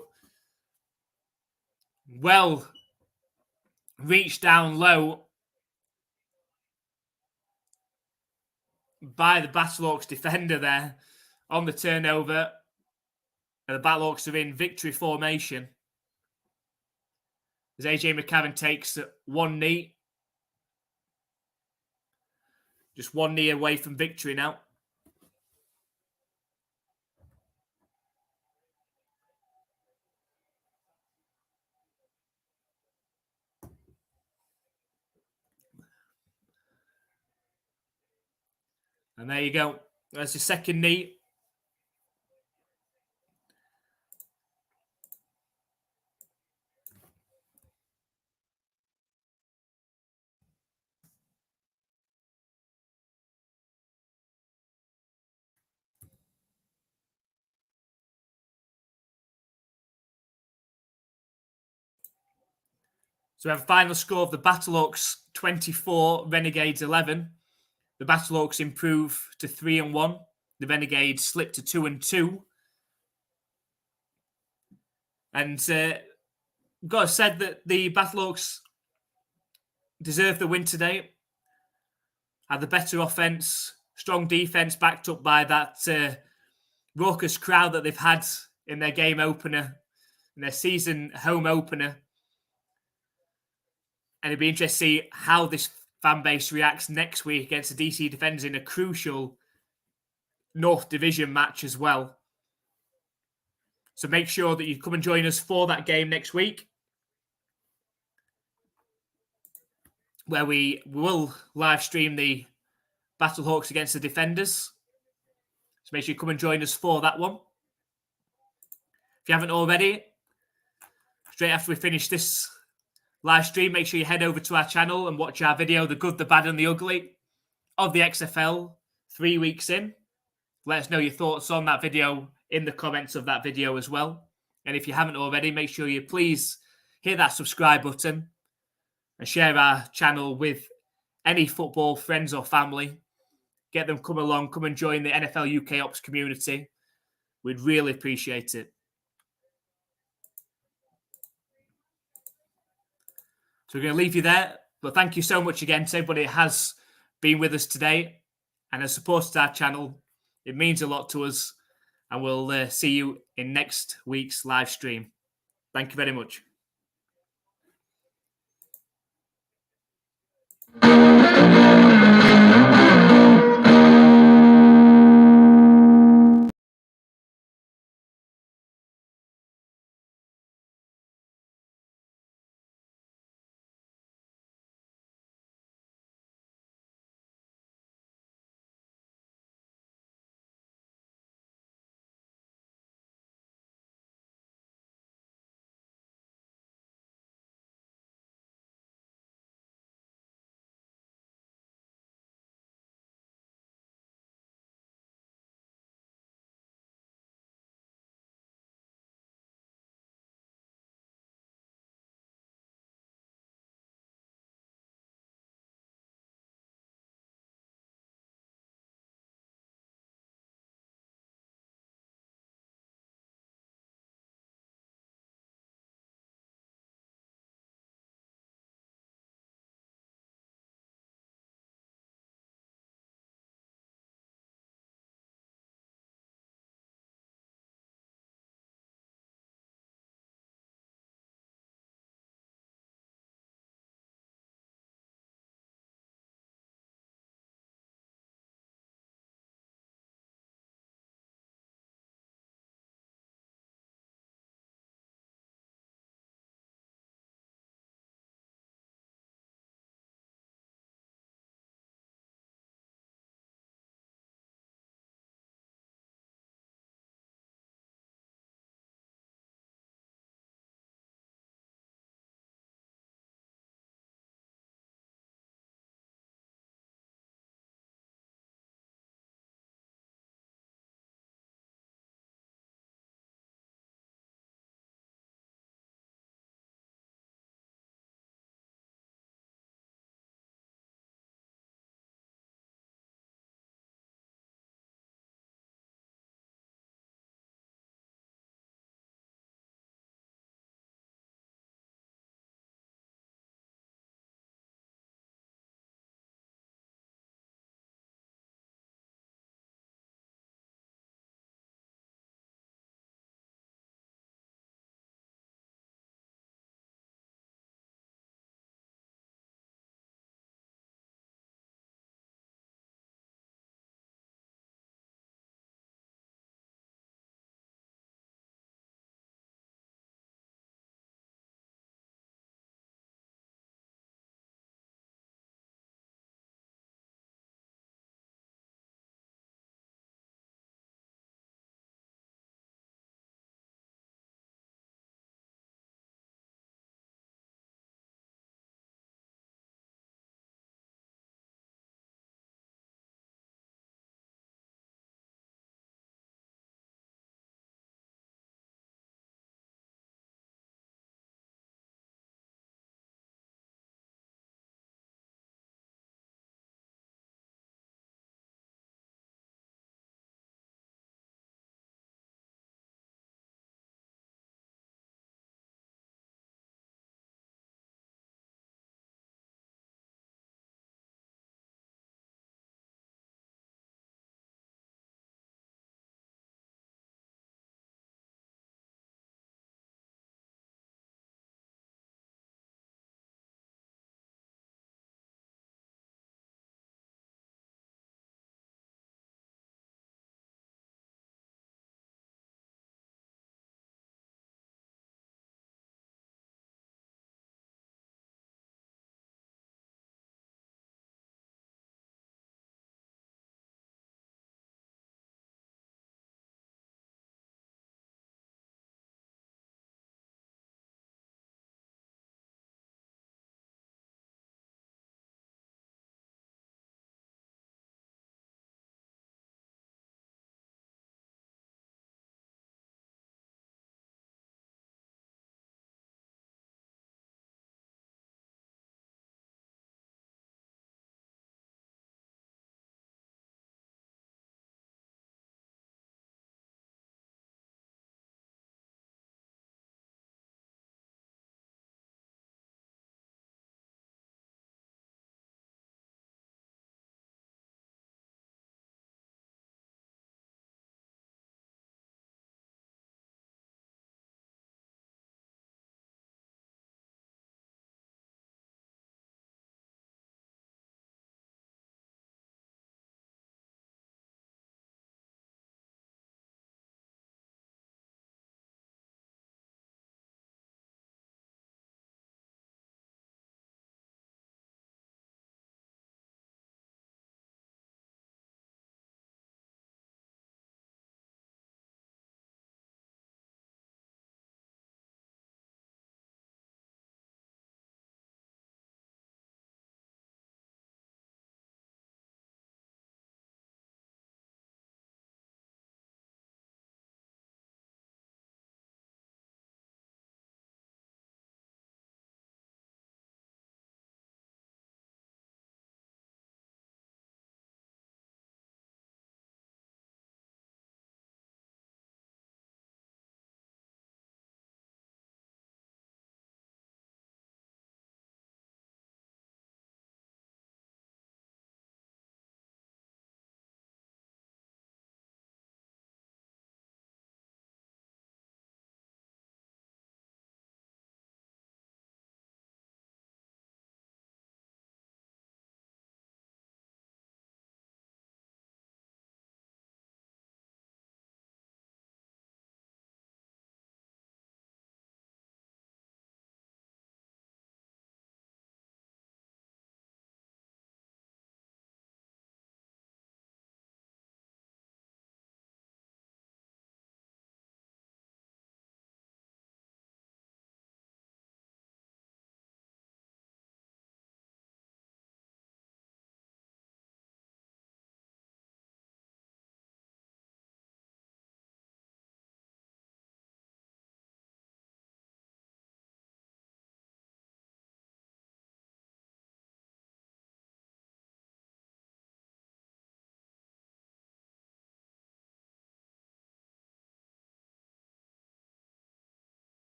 A: well reached down low by the Battlehawks defender there on the turnover. And the Battlehawks are in victory formation as AJ McCarron takes one knee. Just one knee away from victory now. And there you go. That's your second knee. So we have a final score of the Battlehawks 24, Renegades 11. The Battlehawks improve to 3-1. The Renegades slip to 2-2. And got to say that the Battlehawks deserve the win today. Had the better offense, strong defense backed up by that raucous crowd that they've had in their game opener, in their season home opener. And it'd be interesting to see how this fan base reacts next week against the DC Defenders in a crucial North Division match as well. So make sure that you come and join us for that game next week, where we will live stream the Battlehawks against the Defenders. So make sure you come and join us for that one. If you haven't already, straight after we finish this live stream, make sure you head over to our channel and watch our video, The Good, the Bad and the Ugly of the XFL 3 weeks in. Let us know your thoughts on that video in the comments of that video as well. And if you haven't already, make sure you please hit that subscribe button and share our channel with any football friends or family. Get them come along, come and join the NFL UK Ops community. We'd really appreciate it. So we're going to leave you there. But thank you so much again to everybody who has been with us today and has supported our channel. It means a lot to us. And we'll see you in next week's live stream. Thank you very much.